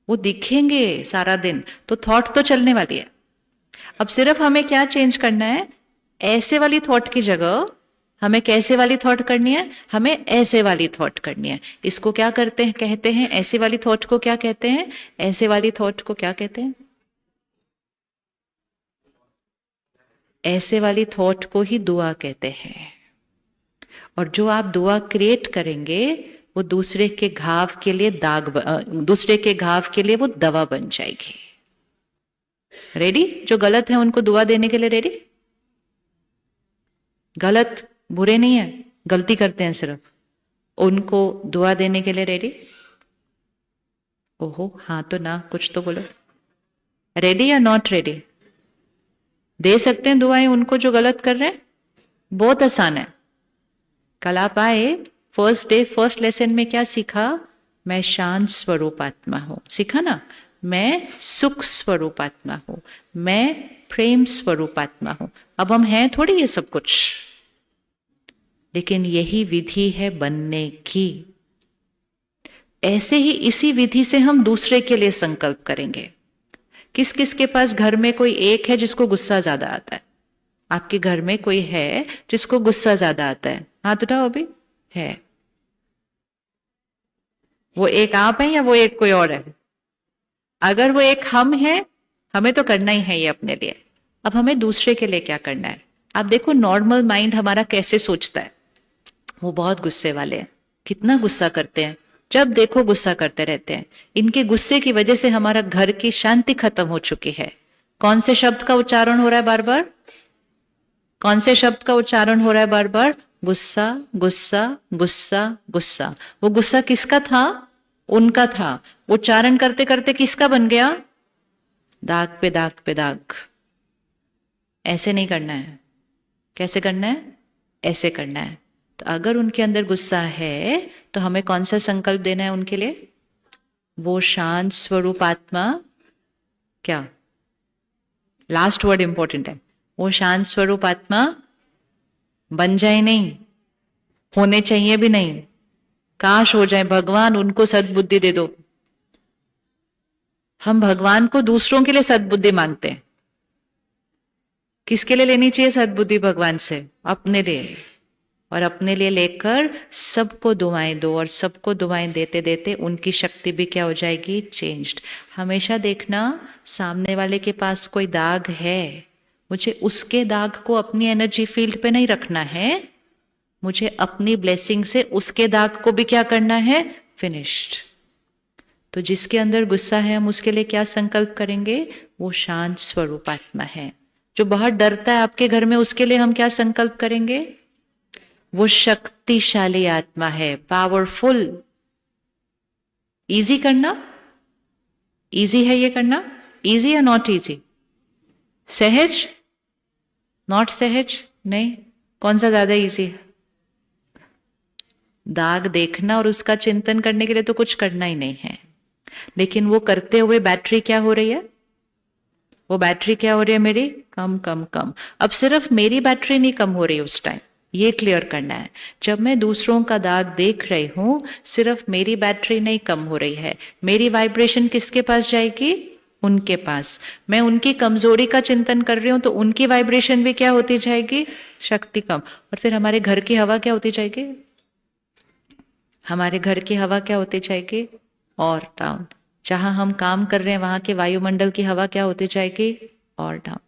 वो दिखेंगे सारा दिन, तो थॉट तो चलने वाली है। अब सिर्फ हमें क्या चेंज करना है? ऐसे वाली थॉट की जगह हमें कैसे वाली थॉट करनी है? हमें ऐसे वाली थॉट करनी है। इसको क्या करते हैं, कहते हैं? ऐसे वाली थॉट को क्या कहते हैं? ऐसे वाली थॉट को क्या कहते हैं? ऐसे वाली थॉट को ही दुआ कहते हैं। और जो आप दुआ क्रिएट करेंगे, वो दूसरे के घाव के लिए दूसरे के घाव के लिए वो दवा बन जाएगी। रेडी? जो गलत है उनको दुआ देने के लिए रेडी? गलत बुरे नहीं है, गलती करते हैं सिर्फ, उनको दुआ देने के लिए रेडी? ओहो, हाँ तो ना, कुछ तो बोलो। रेडी या नॉट रेडी? दे सकते हैं दुआएं उनको जो गलत कर रहे हैं? बहुत आसान है। कल आप आए, फर्स्ट डे फर्स्ट लेसन में क्या सीखा? मैं शांत स्वरूप आत्मा हूं। सीखा ना? मैं सुख स्वरूप आत्मा हूं, मैं प्रेम स्वरूप आत्मा हूं। अब हम हैं थोड़ी ये सब कुछ, लेकिन यही विधि है बनने की। ऐसे ही इसी विधि से हम दूसरे के लिए संकल्प करेंगे। किस किस के पास घर में कोई एक है जिसको गुस्सा ज्यादा आता है? आपके घर में कोई है जिसको गुस्सा ज्यादा आता है? हाथ उठाओ। अभी है? वो एक आप है या वो एक कोई और है? अगर वो एक हम है, हमें तो करना ही है ये अपने लिए। अब हमें दूसरे के लिए क्या करना है? आप देखो नॉर्मल माइंड हमारा कैसे सोचता है, वो बहुत गुस्से वाले हैं, कितना गुस्सा करते हैं, जब देखो गुस्सा करते रहते हैं। इनके गुस्से की वजह से हमारा घर की शांति खत्म हो चुकी है। कौन से शब्द का उच्चारण हो रहा है बार बार? कौन से शब्द का उच्चारण हो रहा है बार बार? गुस्सा, गुस्सा, गुस्सा, गुस्सा। वो गुस्सा किसका था? उनका था। उच्चारण करते करते किसका बन गया? दाग पे दाग पे दाग। ऐसे नहीं करना है। कैसे करना है? ऐसे करना है। तो अगर उनके अंदर गुस्सा है तो हमें कौन सा संकल्प देना है उनके लिए? वो शांत स्वरूप आत्मा, क्या लास्ट वर्ड इंपॉर्टेंट है, वो शांत स्वरूप आत्मा बन जाए नहीं, होने चाहिए भी नहीं, काश हो जाए। भगवान उनको सद्बुद्धि दे दो। हम भगवान को दूसरों के लिए सद्बुद्धि मांगते हैं। किसके लिए लेनी चाहिए सद्बुद्धि? भगवान से। अपने लिए। और अपने लिए लेकर सबको दुआएं दो, और सबको दुआएं देते देते उनकी शक्ति भी क्या हो जाएगी? चेंज्ड। हमेशा देखना, सामने वाले के पास कोई दाग है, मुझे उसके दाग को अपनी एनर्जी फील्ड पे नहीं रखना है, मुझे अपनी ब्लेसिंग से उसके दाग को भी क्या करना है? फिनिश्ड। तो जिसके अंदर गुस्सा है हम उसके लिए क्या संकल्प करेंगे? वो शांत स्वरूप आत्मा है। जो बहुत डरता है आपके घर में, उसके लिए हम क्या संकल्प करेंगे? वो शक्तिशाली आत्मा है, पावरफुल। इजी करना, इजी है ये करना? इजी या नॉट इजी? सहज? नॉट सहज? नहीं। कौन सा ज्यादा इजी है? दाग देखना और उसका चिंतन करने के लिए तो कुछ करना ही नहीं है, लेकिन वो करते हुए बैटरी क्या हो रही है? वो बैटरी क्या हो रही है मेरी? कम कम कम। अब सिर्फ मेरी बैटरी नहीं कम हो रही उस टाइम, ये क्लियर करना है। जब मैं दूसरों का दाग देख रही हूं, सिर्फ मेरी बैटरी नहीं कम हो रही है, मेरी वाइब्रेशन किसके पास जाएगी? उनके पास। मैं उनकी कमजोरी का चिंतन कर रही हूं तो उनकी वाइब्रेशन भी क्या होती जाएगी? शक्ति कम। और फिर हमारे घर की हवा क्या होती जाएगी? हमारे घर की हवा क्या होती जाएगी? और डाउन। जहां हम काम कर रहे हैं वहां के वायुमंडल की हवा क्या होती जाएगी? और डाउन।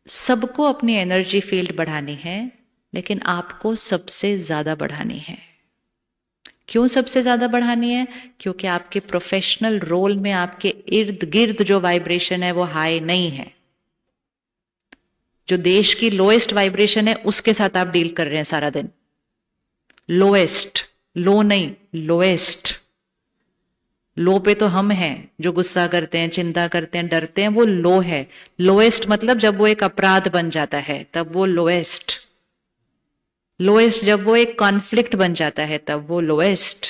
सबको अपनी एनर्जी फील्ड बढ़ानी है, लेकिन आपको सबसे ज्यादा बढ़ानी है। क्यों सबसे ज्यादा बढ़ानी है? क्योंकि आपके प्रोफेशनल रोल में आपके इर्द गिर्द जो वाइब्रेशन है वो हाई नहीं है। जो देश की लोएस्ट वाइब्रेशन है उसके साथ आप डील कर रहे हैं सारा दिन। लोएस्ट, लो नहीं, लोएस्ट। लो पे तो हम हैं जो गुस्सा करते हैं, चिंता करते हैं, डरते हैं, वो लो है। लोएस्ट मतलब जब वो एक अपराध बन जाता है तब वो लोएस्ट। लोएस्ट जब वो एक कॉन्फ्लिक्ट बन जाता है तब वो लोएस्ट।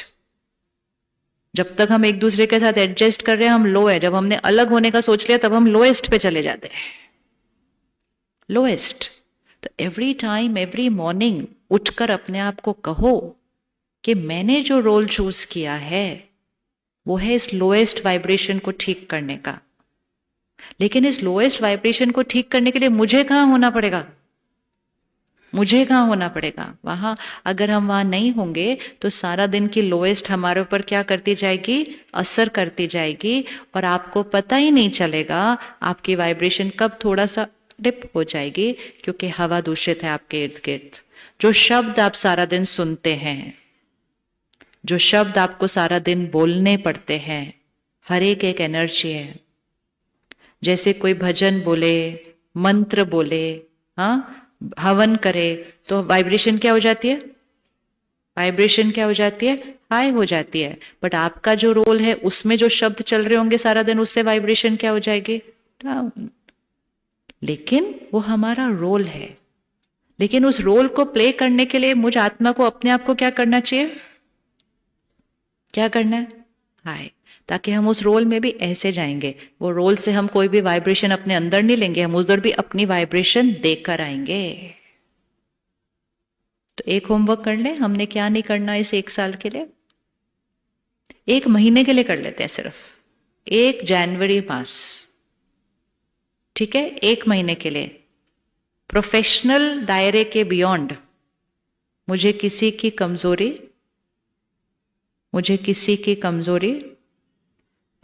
जब तक हम एक दूसरे के साथ एडजस्ट कर रहे हैं हम लो है, जब हमने अलग होने का सोच लिया तब हम लोएस्ट पे चले जाते हैं। लोएस्ट। तो एवरी टाइम, एवरी मॉर्निंग उठकर अपने आप को कहो कि मैंने जो रोल चूज किया है वो है इस लोएस्ट वाइब्रेशन को ठीक करने का। लेकिन इस लोएस्ट वाइब्रेशन को ठीक करने के लिए मुझे कहां होना पड़ेगा? मुझे कहां होना पड़ेगा? वहां। अगर हम वहां नहीं होंगे तो सारा दिन की लोएस्ट हमारे ऊपर क्या करती जाएगी? असर करती जाएगी, और आपको पता ही नहीं चलेगा आपकी वाइब्रेशन कब थोड़ा सा डिप हो जाएगी, क्योंकि हवा दूषित है आपके इर्द गिर्द। जो शब्द आप सारा दिन सुनते हैं, जो शब्द आपको सारा दिन बोलने पड़ते हैं, हर एक एक एनर्जी है। जैसे कोई भजन बोले, मंत्र बोले, हाँ, हवन करे, तो वाइब्रेशन क्या हो जाती है? वाइब्रेशन क्या हो जाती है? हाई हो जाती है। बट आपका जो रोल है उसमें जो शब्द चल रहे होंगे सारा दिन, उससे वाइब्रेशन क्या हो जाएगी? डाउन। लेकिन वो हमारा रोल है। लेकिन उस रोल को प्ले करने के लिए मुझ आत्मा को अपने आप को क्या करना चाहिए? क्या करना है? हाय। ताकि हम उस रोल में भी ऐसे जाएंगे, वो रोल से हम कोई भी वाइब्रेशन अपने अंदर नहीं लेंगे, हम उधर भी अपनी वाइब्रेशन देकर आएंगे। तो एक होमवर्क कर ले, हमने क्या नहीं करना इस 1 साल के लिए, 1 महीने के लिए कर लेते हैं, सिर्फ 1 जनवरी मास, ठीक है? 1 महीने के लिए प्रोफेशनल दायरे के बियॉन्ड मुझे किसी की कमजोरी, मुझे किसी की कमजोरी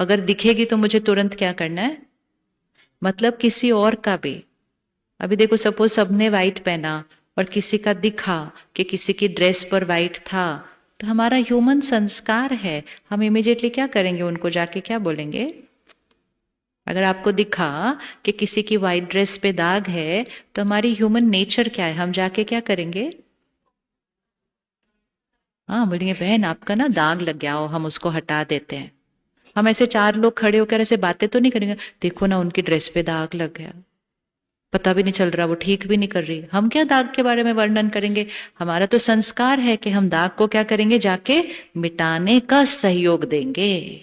अगर दिखेगी तो मुझे तुरंत क्या करना है? मतलब किसी और का भी अभी देखो, सपोज सबने वाइट पहना और किसी का दिखा कि किसी की ड्रेस पर वाइट था, तो हमारा ह्यूमन संस्कार है, हम इमिडिएटली क्या करेंगे, उनको जाके क्या बोलेंगे? अगर आपको दिखा कि किसी की वाइट ड्रेस पे दाग है, तो हमारी ह्यूमन नेचर क्या है, हम जाके क्या करेंगे? हाँ, बोलेंगे बहन आपका ना दाग लग गया हो, हम उसको हटा देते हैं। हम ऐसे चार लोग खड़े होकर ऐसे बातें तो नहीं करेंगे, देखो ना उनकी ड्रेस पे दाग लग गया, पता भी नहीं चल रहा, वो ठीक भी नहीं कर रही। हम क्या दाग के बारे में वर्णन करेंगे? हमारा तो संस्कार है कि हम दाग को क्या करेंगे, जाके मिटाने का सहयोग देंगे।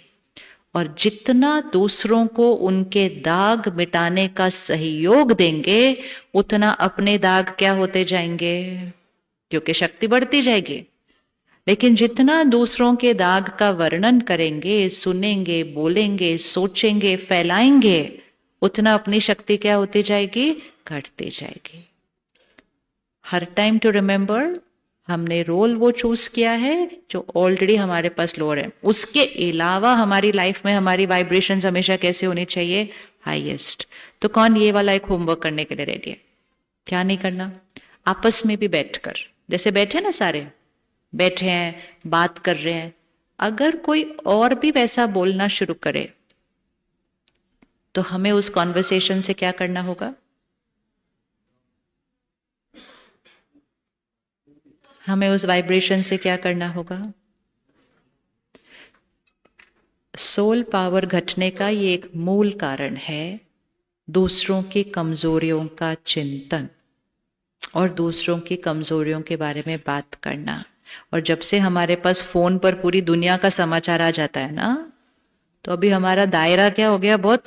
और जितना दूसरों को उनके दाग मिटाने का सहयोग देंगे, उतना अपने दाग क्या होते जाएंगे, क्योंकि शक्ति बढ़ती जाएगी। लेकिन जितना दूसरों के दाग का वर्णन करेंगे, सुनेंगे, बोलेंगे, सोचेंगे, फैलाएंगे, उतना अपनी शक्ति क्या होती जाएगी, घटती जाएगी। हर टाइम टू रिमेंबर, हमने रोल वो चूज किया है जो ऑलरेडी हमारे पास लोअर है। उसके अलावा हमारी लाइफ में हमारी वाइब्रेशंस हमेशा कैसे होनी चाहिए, हाईएस्ट। तो कौन ये वाला एक होमवर्क करने के लिए रेडी है? क्या नहीं करना, आपस में भी बैठकर, जैसे बैठे ना सारे बैठे हैं, बात कर रहे हैं, अगर कोई और भी वैसा बोलना शुरू करे, तो हमें उस कॉन्वर्सेशन से क्या करना होगा? हमें उस वाइब्रेशन से क्या करना होगा? सोल पावर घटने का ये एक मूल कारण है दूसरों की कमजोरियों का चिंतन और दूसरों की कमजोरियों के बारे में बात करना। और जब से हमारे पास फोन पर पूरी दुनिया का समाचार आ जाता है ना, तो अभी हमारा दायरा क्या हो गया, बहुत।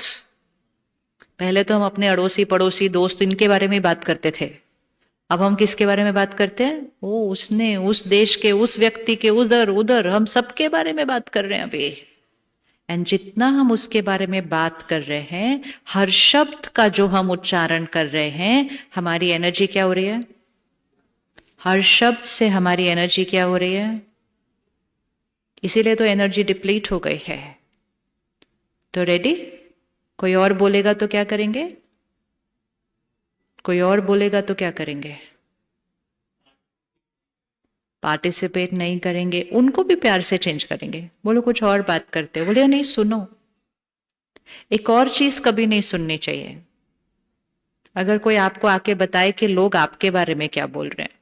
पहले तो हम अपने अड़ोसी पड़ोसी दोस्त इनके बारे में बात करते थे, अब हम किसके बारे में बात करते हैं? ओ उसने, उस देश के, उस व्यक्ति के, उधर उधर, हम सबके बारे में बात कर रहे हैं अभी। एंड जितना हम उसके बारे में बात कर रहे हैं, हर शब्द का जो हम उच्चारण कर रहे हैं, हमारी एनर्जी क्या हो रही है? हर शब्द से हमारी एनर्जी क्या हो रही है? इसीलिए तो एनर्जी डिप्लीट हो गई है। तो रेडी? कोई और बोलेगा तो क्या करेंगे? कोई और बोलेगा तो क्या करेंगे? पार्टिसिपेट नहीं करेंगे, उनको भी प्यार से चेंज करेंगे। बोलो कुछ और बात करते, बोले नहीं सुनो। एक और चीज कभी नहीं सुननी चाहिए। अगर कोई आपको आके बताए कि लोग आपके बारे में क्या बोल रहे हैं,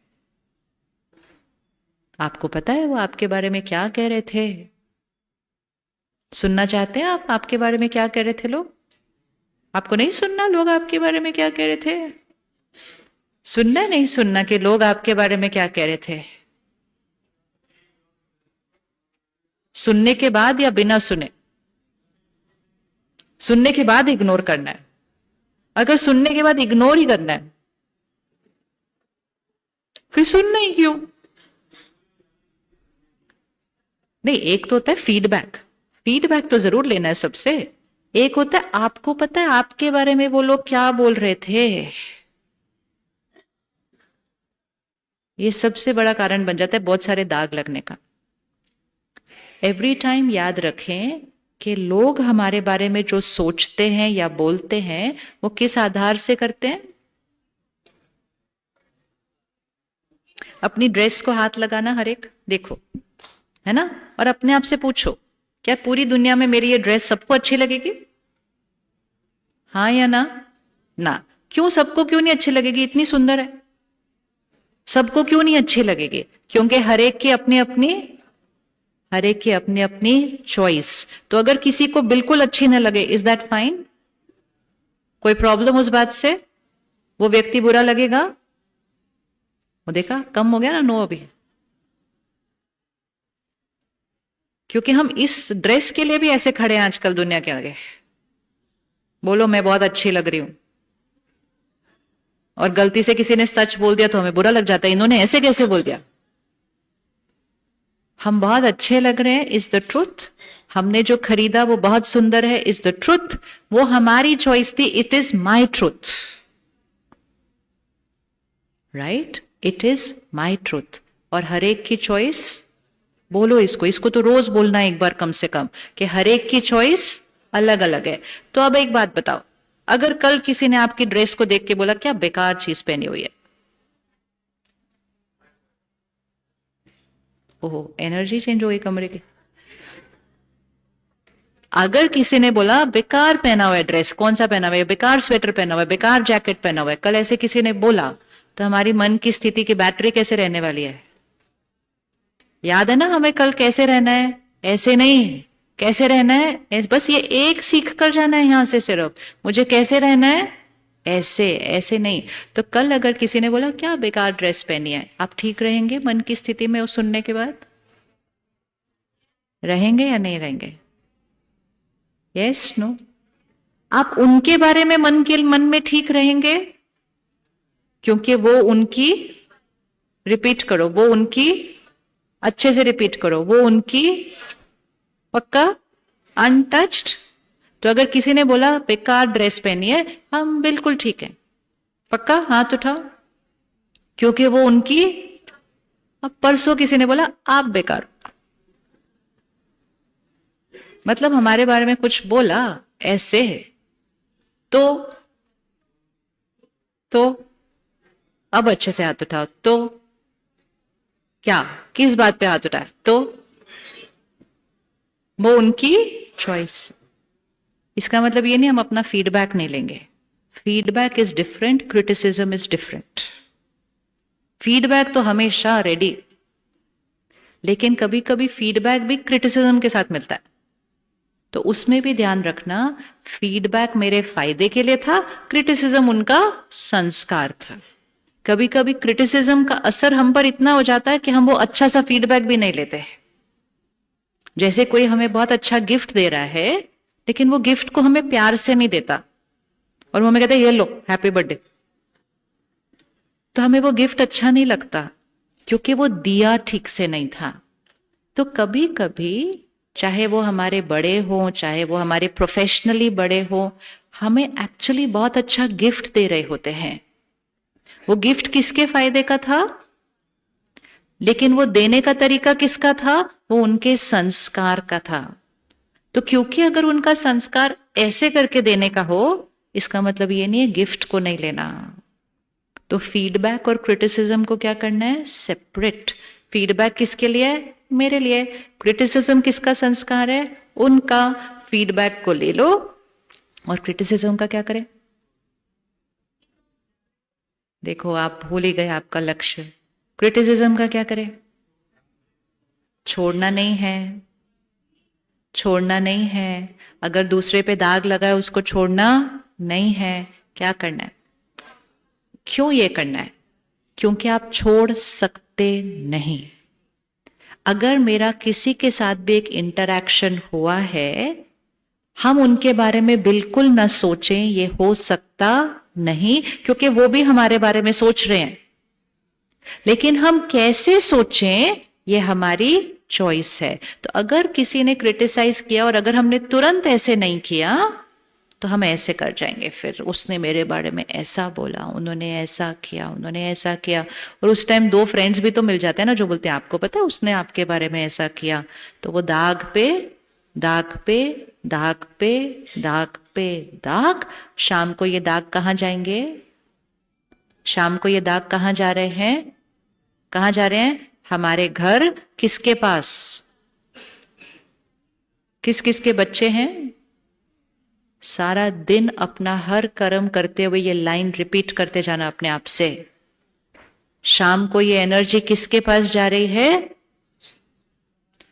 आपको पता है वो आपके बारे में क्या कह रहे थे? सुनना चाहते हैं आप आपके बारे में क्या कह रहे थे लोग? आपको नहीं सुनना लोग आपके बारे में क्या कह रहे थे? सुनना नहीं सुनना कि लोग आपके बारे में क्या कह रहे थे? सुनने के बाद या बिना सुने? सुनने के बाद इग्नोर करना है। अगर सुनने के बाद इग्नोर ही करना है, फिर सुनना ही क्यों? नहीं, एक तो होता है फीडबैक, फीडबैक तो जरूर लेना है सबसे। एक होता है आपको पता है आपके बारे में वो लोग क्या बोल रहे थे। ये सबसे बड़ा कारण बन जाता है बहुत सारे दाग लगने का। एवरी टाइम याद रखें कि लोग हमारे बारे में जो सोचते हैं या बोलते हैं, वो किस आधार से करते हैं? अपनी ड्रेस को हाथ लगाना, हर एक देखो, है ना, और अपने आप से पूछो, क्या पूरी दुनिया में मेरी ये ड्रेस सबको अच्छी लगेगी? हाँ या ना? ना। क्यों सबको क्यों नहीं अच्छी लगेगी? इतनी सुंदर है, सबको क्यों नहीं अच्छी लगेगी? क्योंकि हर एक की अपनी अपनी चॉइस। तो अगर किसी को बिल्कुल अच्छी ना लगे, इज दैट फाइन? कोई प्रॉब्लम उस बात से? वो व्यक्ति बुरा लगेगा? वो देखा कम हो गया ना नो अभी। क्योंकि हम इस ड्रेस के लिए भी ऐसे खड़े हैं आजकल दुनिया के आगे, बोलो मैं बहुत अच्छी लग रही हूं, और गलती से किसी ने सच बोल दिया तो हमें बुरा लग जाता है, इन्होंने ऐसे कैसे बोल दिया। हम बहुत अच्छे लग रहे हैं इज द ट्रुथ, हमने जो खरीदा वो बहुत सुंदर है इज द ट्रुथ, वो हमारी चॉइस थी, it is my truth, right? It is my truth. और हर एक की चॉइस, बोलो इसको तो रोज बोलना एक बार कम से कम, कि हर एक की चॉइस अलग अलग है। तो अब एक बात बताओ, अगर कल किसी ने आपकी ड्रेस को देख के बोला क्या बेकार चीज पहनी हुई है, ओहो एनर्जी चेंज हो गई कमरे की। अगर किसी ने बोला बेकार पहना हुआ है ड्रेस, कौन सा पहना हुआ है, बेकार स्वेटर पहना हुआ है, बेकार जैकेट पहना हुआ है, कल ऐसे किसी ने बोला, तो हमारी मन की स्थिति की बैटरी कैसे रहने वाली है? याद है ना हमें कल कैसे रहना है? ऐसे नहीं, कैसे रहना है? बस ये एक सीख कर जाना है यहां से, सिर्फ मुझे कैसे रहना है, ऐसे, ऐसे नहीं। तो कल अगर किसी ने बोला क्या बेकार ड्रेस पहनी है, आप ठीक रहेंगे मन की स्थिति में उस सुनने के बाद? रहेंगे या नहीं रहेंगे? Yes no? आप उनके बारे में मन में ठीक रहेंगे, क्योंकि वो उनकी, रिपीट करो, वो उनकी, अच्छे से रिपीट करो, वो उनकी, पक्का, अनटच्ड। तो अगर किसी ने बोला बेकार ड्रेस पहनी है, हम बिल्कुल ठीक है, पक्का हाथ उठाओ, क्योंकि वो उनकी। अब परसों किसी ने बोला आप बेकार, मतलब हमारे बारे में कुछ बोला ऐसे, तो अब अच्छे से हाथ उठाओ। तो क्या, किस बात पे हाथ उठाया? तो वो उनकी चॉइस। इसका मतलब ये नहीं हम अपना फीडबैक नहीं लेंगे। Feedback is different, criticism is different. Feedback तो हमेशा रेडी, लेकिन कभी कभी फीडबैक भी क्रिटिसिज्म के साथ मिलता है, तो उसमें भी ध्यान रखना, फीडबैक मेरे फायदे के लिए था, क्रिटिसिज्म उनका संस्कार था। कभी कभी क्रिटिसिज्म का असर हम पर इतना हो जाता है कि हम वो अच्छा सा फीडबैक भी नहीं लेते। जैसे कोई हमें बहुत अच्छा गिफ्ट दे रहा है, लेकिन वो गिफ्ट को हमें प्यार से नहीं देता, और वो हमें कहता है ये लो हैप्पी बर्थडे, तो हमें वो गिफ्ट अच्छा नहीं लगता, क्योंकि वो दिया ठीक से नहीं था। तो कभी कभी चाहे वो हमारे बड़े हो, चाहे वो हमारे प्रोफेशनली बड़े हो, हमें एक्चुअली बहुत अच्छा गिफ्ट दे रहे होते हैं। वो गिफ्ट किसके फायदे का था, लेकिन वो देने का तरीका किसका था? वो उनके संस्कार का था। तो क्योंकि अगर उनका संस्कार ऐसे करके देने का हो, इसका मतलब ये नहीं है गिफ्ट को नहीं लेना। तो फीडबैक और क्रिटिसिज्म को क्या करना है? सेपरेट। फीडबैक किसके लिए है? मेरे लिए। क्रिटिसिज्म किसका संस्कार है? उनका। फीडबैक को ले लो और क्रिटिसिज्म का क्या करें? देखो आप भूल ही गए आपका लक्ष्य। क्रिटिसिज्म का क्या करें? छोड़ना नहीं है, छोड़ना नहीं है। अगर दूसरे पे दाग लगा है उसको छोड़ना नहीं है। क्या करना है? क्यों ये करना है? क्योंकि आप छोड़ सकते नहीं। अगर मेरा किसी के साथ भी एक इंटरैक्शन हुआ है, हम उनके बारे में बिल्कुल न सोचें, ये हो सकता नहीं, क्योंकि वो भी हमारे बारे में सोच रहे हैं। लेकिन हम कैसे सोचें ये हमारी चॉइस है। तो अगर किसी ने क्रिटिसाइज किया और अगर हमने तुरंत ऐसे नहीं किया, तो हम ऐसे कर जाएंगे, फिर उसने मेरे बारे में ऐसा बोला, उन्होंने ऐसा किया, उन्होंने ऐसा किया। और उस टाइम दो फ्रेंड्स भी तो मिल जाते हैं ना, जो बोलते हैं आपको पता है उसने आपके बारे में ऐसा किया। तो वो दाग पे दाग पे दाग पे दाग पे दाग, शाम को ये दाग कहाँ जाएंगे? शाम को ये दाग कहाँ जा रहे हैं? कहाँ जा रहे हैं? हमारे घर। किसके पास? किस किस के बच्चे हैं? सारा दिन अपना हर कर्म करते हुए ये लाइन रिपीट करते जाना अपने आप से। शाम को ये एनर्जी किसके पास जा रही है?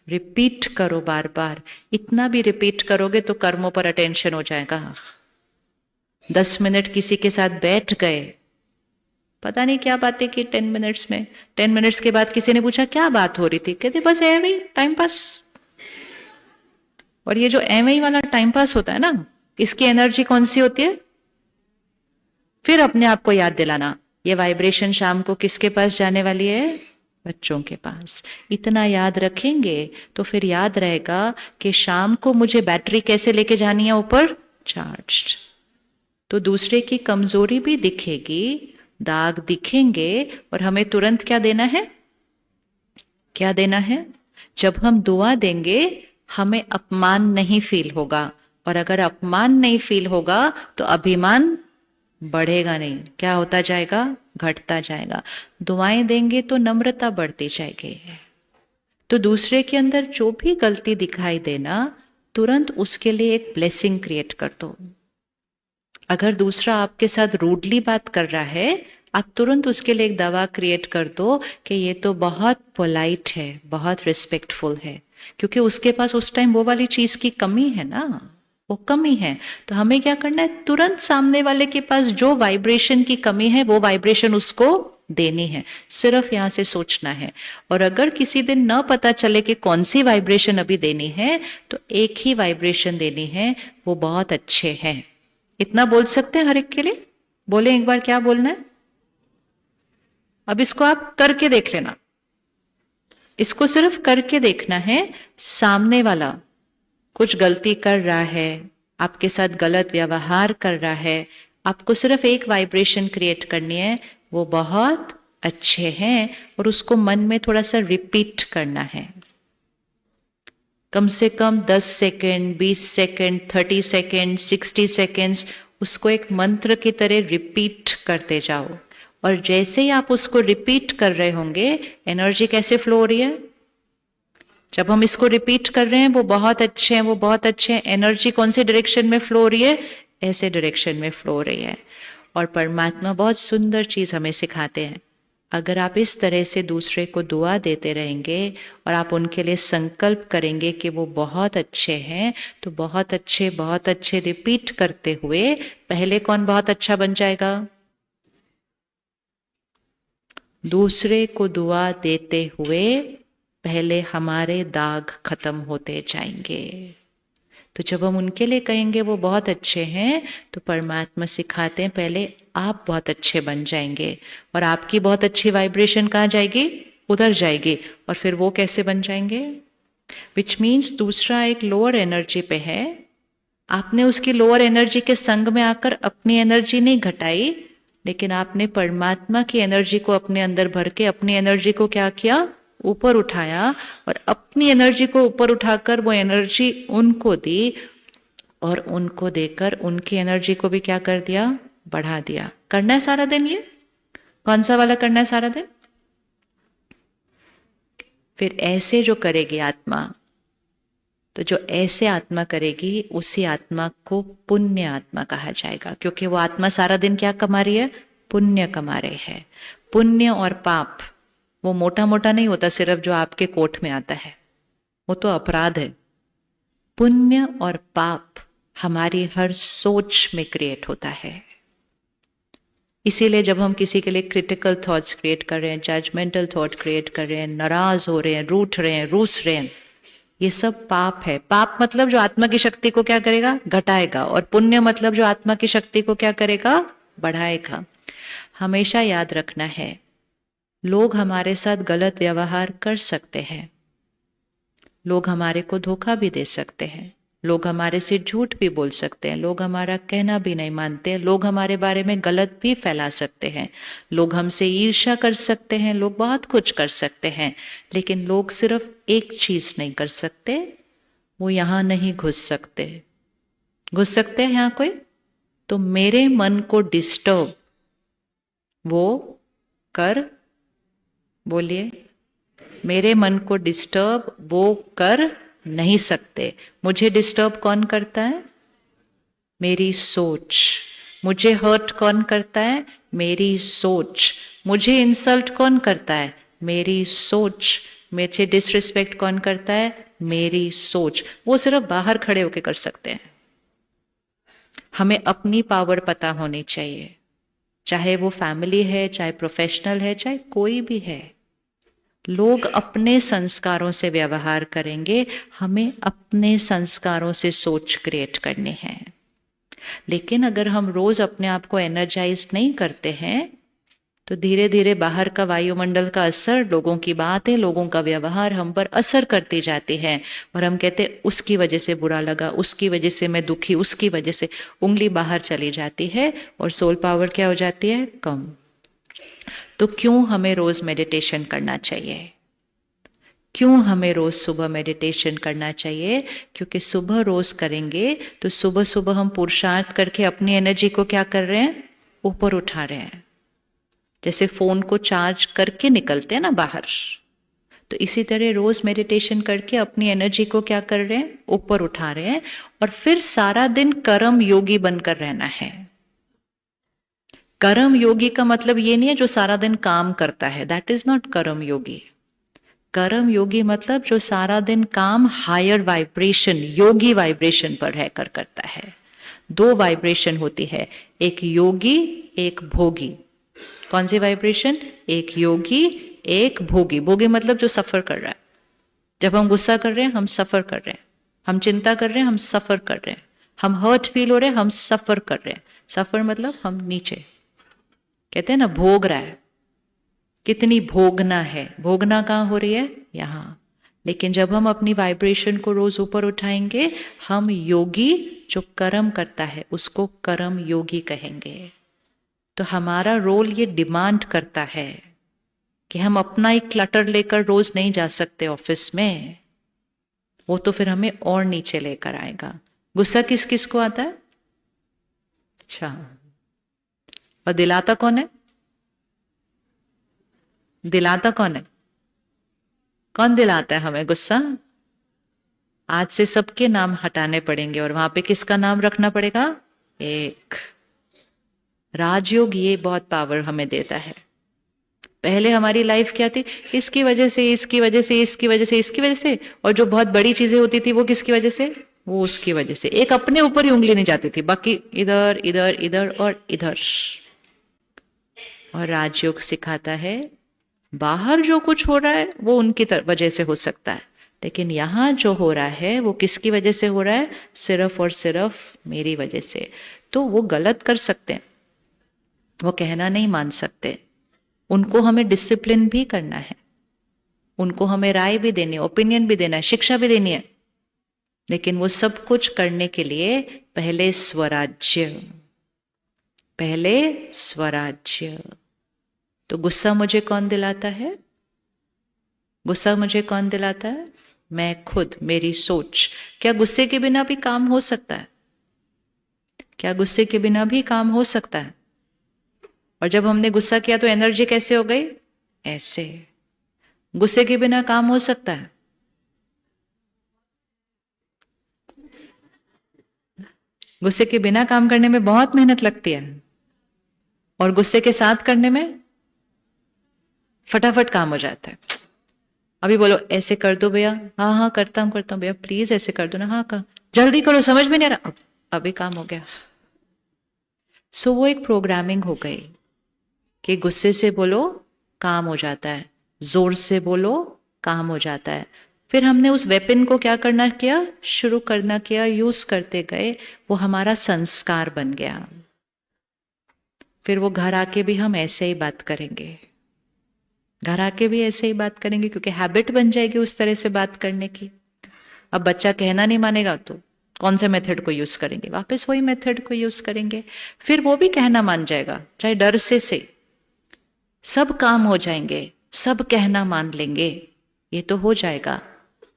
रिपीट करो बार बार। इतना भी रिपीट करोगे तो कर्मों पर अटेंशन हो जाएगा। 10 मिनट किसी के साथ बैठ गए, पता नहीं क्या बातें की 10 मिनट्स में। 10 मिनट्स के बाद किसी ने पूछा क्या बात हो रही थी, कहते बस ऐवे ही टाइम पास। और ये जो ऐवे ही वाला टाइम पास होता है ना, इसकी एनर्जी कौन सी होती है? फिर अपने आप को याद दिलाना, ये वाइब्रेशन शाम को किसके पास जाने वाली है? बच्चों के पास। इतना याद रखेंगे तो फिर याद रहेगा कि शाम को मुझे बैटरी कैसे लेके जानी है ऊपर? चार्ज्ड। तो दूसरे की कमजोरी भी दिखेगी, दाग दिखेंगे, और हमें तुरंत क्या देना है? क्या देना है? जब हम दुआ देंगे हमें अपमान नहीं फील होगा, और अगर अपमान नहीं फील होगा तो अभिमान बढ़ेगा नहीं, क्या होता जाएगा, घटता जाएगा। दुआएं देंगे तो नम्रता बढ़ती जाएगी। तो दूसरे के अंदर जो भी गलती दिखाई देना, तुरंत उसके लिए एक ब्लेसिंग क्रिएट कर दो। अगर दूसरा आपके साथ रूडली बात कर रहा है, आप तुरंत उसके लिए एक दवा क्रिएट कर दो कि ये तो बहुत पोलाइट है, बहुत रिस्पेक्टफुल है, क्योंकि उसके पास उस टाइम वो वाली चीज की कमी है ना, वो कमी है। तो हमें क्या करना है, तुरंत सामने वाले के पास जो वाइब्रेशन की कमी है वो वाइब्रेशन उसको देनी है। सिर्फ यहां से सोचना है। और अगर किसी दिन न पता चले कि कौन सी वाइब्रेशन अभी देनी है, तो एक ही वाइब्रेशन देनी है, वो बहुत अच्छे हैं। इतना बोल सकते हैं हर एक के लिए? बोले एक बार, क्या बोलना है? अब इसको आप करके देख लेना, इसको सिर्फ करके देखना है। सामने वाला कुछ गलती कर रहा है, आपके साथ गलत व्यवहार कर रहा है, आपको सिर्फ एक वाइब्रेशन क्रिएट करनी है, वो बहुत अच्छे हैं, और उसको मन में थोड़ा सा रिपीट करना है। कम से कम 10 सेकेंड, 20 सेकेंड, 30 सेकेंड, 60 सेकेंड्स उसको एक मंत्र की तरह रिपीट करते जाओ। और जैसे ही आप उसको रिपीट कर रहे होंगे, एनर्जी कैसे फ्लो हो रही है? जब हम इसको रिपीट कर रहे हैं, वो बहुत अच्छे हैं, वो बहुत अच्छे हैं, एनर्जी कौन से डायरेक्शन में फ्लो हो रही है? ऐसे डायरेक्शन में फ्लो हो रही है। और परमात्मा बहुत सुंदर चीज हमें सिखाते हैं। अगर आप इस तरह से दूसरे को दुआ देते रहेंगे और आप उनके लिए संकल्प करेंगे कि वो बहुत अच्छे हैं, तो बहुत अच्छे रिपीट करते हुए पहले कौन बहुत अच्छा बन जाएगा? दूसरे को दुआ देते हुए पहले हमारे दाग खत्म होते जाएंगे। तो जब हम उनके लिए कहेंगे वो बहुत अच्छे हैं, तो परमात्मा सिखाते हैं पहले आप बहुत अच्छे बन जाएंगे, और आपकी बहुत अच्छी वाइब्रेशन कहाँ जाएगी? उधर जाएगी। और फिर वो कैसे बन जाएंगे? विच मीन्स दूसरा एक लोअर एनर्जी पे है, आपने उसकी लोअर एनर्जी के संग में आकर अपनी एनर्जी नहीं घटाई, लेकिन आपने परमात्मा की एनर्जी को अपने अंदर भर के अपनी एनर्जी को क्या किया? ऊपर उठाया। और अपनी एनर्जी को ऊपर उठाकर वो एनर्जी उनको दी, और उनको देकर उनकी एनर्जी को भी क्या कर दिया? बढ़ा दिया। करना है सारा दिन ये? कौन सा वाला करना है सारा दिन? फिर ऐसे जो करेगी आत्मा, तो जो ऐसे आत्मा करेगी उसी आत्मा को पुण्य आत्मा कहा जाएगा, क्योंकि वो आत्मा सारा दिन क्या कमा रही है? पुण्य कमा रही है। पुण्य और पाप वो मोटा मोटा नहीं होता सिर्फ जो आपके कोट में आता है, वो तो अपराध है। पुण्य और पाप हमारी हर सोच में क्रिएट होता है। इसीलिए जब हम किसी के लिए क्रिटिकल थॉट्स क्रिएट कर रहे हैं, जजमेंटल थॉट क्रिएट कर रहे हैं, नाराज हो रहे हैं, रूठ रहे हैं, रूस रहे हैं, ये सब पाप है। पाप मतलब जो आत्मा की शक्ति को क्या करेगा? घटाएगा। और पुण्य मतलब जो आत्मा की शक्ति को क्या करेगा? बढ़ाएगा। हमेशा याद रखना है, लोग हमारे साथ गलत व्यवहार कर सकते हैं, लोग हमारे को धोखा भी दे सकते हैं, लोग हमारे से झूठ भी बोल सकते हैं, लोग हमारा कहना भी नहीं मानते हैं, लोग हमारे बारे में गलत भी फैला सकते हैं, लोग हमसे ईर्ष्या कर सकते हैं, लोग बहुत कुछ कर सकते हैं, लेकिन लोग सिर्फ एक चीज नहीं कर सकते, वो यहां नहीं घुस सकते। घुस सकते हैं यहां कोई? तो मेरे मन को डिस्टर्ब वो कर, बोलिए, मेरे मन को डिस्टर्ब वो कर नहीं सकते। मुझे डिस्टर्ब कौन करता है? मेरी सोच। मुझे हर्ट कौन करता है? मेरी सोच। मुझे इंसल्ट कौन करता है? मेरी सोच। मुझे डिसरिस्पेक्ट कौन करता है? मेरी सोच। वो सिर्फ बाहर खड़े होकर कर सकते हैं। हमें अपनी पावर पता होनी चाहिए, चाहे वो फैमिली है, चाहे प्रोफेशनल है, चाहे कोई भी है। लोग अपने संस्कारों से व्यवहार करेंगे, हमें अपने संस्कारों से सोच क्रिएट करनी है। लेकिन अगर हम रोज अपने आप को एनर्जाइज नहीं करते हैं, तो धीरे धीरे बाहर का वायुमंडल का असर, लोगों की बातें, लोगों का व्यवहार हम पर असर करती जाती है, और हम कहते उसकी वजह से बुरा लगा, उसकी वजह से मैं दुखी, उसकी वजह से, उंगली बाहर चली जाती है और सोल पावर क्या हो जाती है? कम। तो क्यों हमें रोज मेडिटेशन करना चाहिए? क्यों हमें रोज सुबह मेडिटेशन करना चाहिए? क्योंकि सुबह रोज करेंगे तो सुबह सुबह हम पुरुषार्थ करके अपनी एनर्जी को क्या कर रहे हैं? ऊपर उठा रहे हैं। जैसे फोन को चार्ज करके निकलते हैं ना बाहर, तो इसी तरह रोज मेडिटेशन करके अपनी एनर्जी को क्या कर रहे हैं? ऊपर उठा रहे हैं। और फिर सारा दिन कर्म योगी बनकर रहना है। कर्म योगी का मतलब ये नहीं है जो सारा दिन काम करता है, दैट इज नॉट कर्म योगी। कर्म योगी मतलब जो सारा दिन काम हायर वाइब्रेशन, योगी वाइब्रेशन पर रहकर करता है। दो वाइब्रेशन होती है, एक योगी एक भोगी। कौन सी वाइब्रेशन? एक योगी एक भोगी। भोगी मतलब जो सफर कर रहा है। जब हम गुस्सा कर रहे हैं हम सफर कर रहे हैं, हम चिंता कर रहे हैं हम सफर कर रहे हैं, हम हर्ट फील हो रहे हैं हम सफर कर रहे हैं। सफर मतलब हम नीचे, कहते हैं ना भोग रहा है। कितनी भोगना है, भोगना कहाँ हो रही है? यहाँ। लेकिन जब हम अपनी वाइब्रेशन को रोज ऊपर उठाएंगे, हम योगी जो कर्म करता है उसको कर्म योगी कहेंगे। तो हमारा रोल ये डिमांड करता है कि हम अपना एक क्लटर लेकर रोज नहीं जा सकते ऑफिस में, वो तो फिर हमें और नीचे लेकर आएगा। गुस्सा किस किस को आता है? अच्छा, और दिलाता कौन है? दिलाता कौन है? कौन दिलाता है हमें गुस्सा? आज से सबके नाम हटाने पड़ेंगे और वहां पे किसका नाम रखना पड़ेगा? एक। राजयोग ये बहुत पावर हमें देता है। पहले हमारी लाइफ क्या थी? इसकी वजह से, इसकी वजह से, इसकी वजह से, इसकी वजह से, और जो बहुत बड़ी चीजें होती थी वो किसकी वजह से? वो उसकी वजह से। एक अपने ऊपर ही उंगली नहीं जाती थी, बाकी इधर इधर इधर और इधर। और राजयोग सिखाता है बाहर जो कुछ हो रहा है वो उनकी वजह से हो सकता है, लेकिन यहां जो हो रहा है वो किसकी वजह से हो रहा है? सिर्फ और सिर्फ मेरी वजह से। तो वो गलत कर सकते हैं, वो कहना नहीं मान सकते। उनको हमें डिसिप्लिन भी करना है, उनको हमें राय भी देनी है, ओपिनियन भी देना है, शिक्षा भी देनी है। लेकिन वो सब कुछ करने के लिए पहले स्वराज्य, पहले स्वराज्य। तो गुस्सा मुझे कौन दिलाता है? गुस्सा मुझे कौन दिलाता है? मैं खुद, मेरी सोच। क्या गुस्से के बिना भी काम हो सकता है? क्या गुस्से के बिना भी काम हो सकता है? और जब हमने गुस्सा किया तो एनर्जी कैसे हो गई? ऐसे। गुस्से के बिना काम हो सकता है? गुस्से के बिना काम करने में बहुत मेहनत लगती है, और गुस्से के साथ करने में फटाफट काम हो जाता है। अभी बोलो ऐसे कर दो भैया, हाँ हाँ करता हूं भैया, प्लीज ऐसे कर दो ना, हाँ का जल्दी करो, समझ में नहीं आ रहा, अभी काम हो गया। सो वो एक प्रोग्रामिंग हो गई कि गुस्से से बोलो काम हो जाता है, जोर से बोलो काम हो जाता है। फिर हमने उस वेपन को क्या करना किया? शुरू करना किया, यूज करते गए, वो हमारा संस्कार बन गया। फिर वो घर आके भी हम ऐसे ही बात करेंगे, घर आके भी ऐसे ही बात करेंगे, क्योंकि हैबिट बन जाएगी उस तरह से बात करने की। अब बच्चा कहना नहीं मानेगा तो कौन से मेथड को यूज करेंगे? वापस वही मेथड को यूज करेंगे। फिर वो भी कहना मान जाएगा, चाहे डर से सब काम हो जाएंगे, सब कहना मान लेंगे, ये तो हो जाएगा।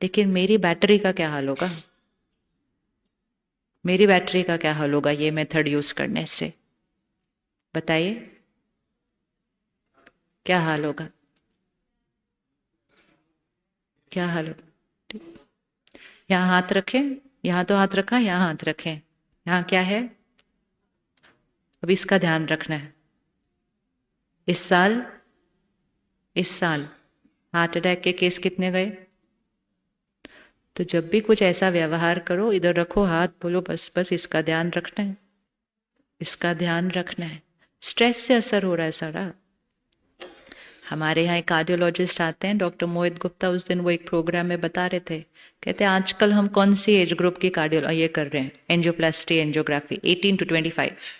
लेकिन मेरी बैटरी का क्या हाल होगा? मेरी बैटरी का क्या हाल होगा ये मेथड यूज करने से? बताइए क्या हाल होगा? क्या हाल होगा? यहां हाथ रखें, यहां तो हाथ रखा, यहां हाथ रखें। यहां क्या है? अब इसका ध्यान रखना है। इस साल हार्ट अटैक के केस कितने गए? तो जब भी कुछ ऐसा व्यवहार करो, इधर रखो हाथ, बोलो बस बस इसका ध्यान रखना है, इसका ध्यान रखना है। स्ट्रेस से असर हो रहा है सारा। हमारे यहाँ एक कार्डियोलॉजिस्ट आते हैं, डॉक्टर मोहित गुप्ता, उस दिन वो एक प्रोग्राम में बता रहे थे, कहते हैं आजकल हम कौन सी एज ग्रुप की कार्डियो ये कर रहे हैं, एंजियोप्लास्टी एंजियोग्राफी, 18 to 25।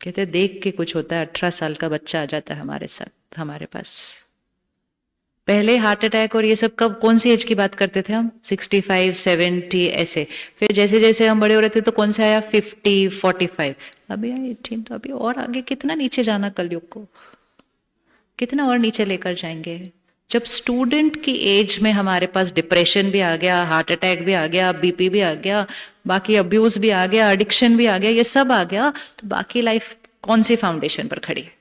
कहते देख के कुछ होता है, 18 साल का बच्चा आ जाता है हमारे साथ, हमारे पास। पहले हार्ट अटैक और ये सब कब, कौन सी एज की बात करते थे हम? 65, 70 ऐसे। फिर जैसे जैसे हम बड़े हो रहे थे तो कौन सा आया? 50, 45, अभी 18। तो अभी और आगे कितना नीचे जाना कलयुग को, कितना और नीचे लेकर जाएंगे? जब स्टूडेंट की एज में हमारे पास डिप्रेशन भी आ गया, हार्ट अटैक भी आ गया, बीपी भी आ गया, बाकी अब्यूज भी आ गया, एडिक्शन भी आ गया, ये सब आ गया, तो बाकी लाइफ कौन सी फाउंडेशन पर खड़ी है?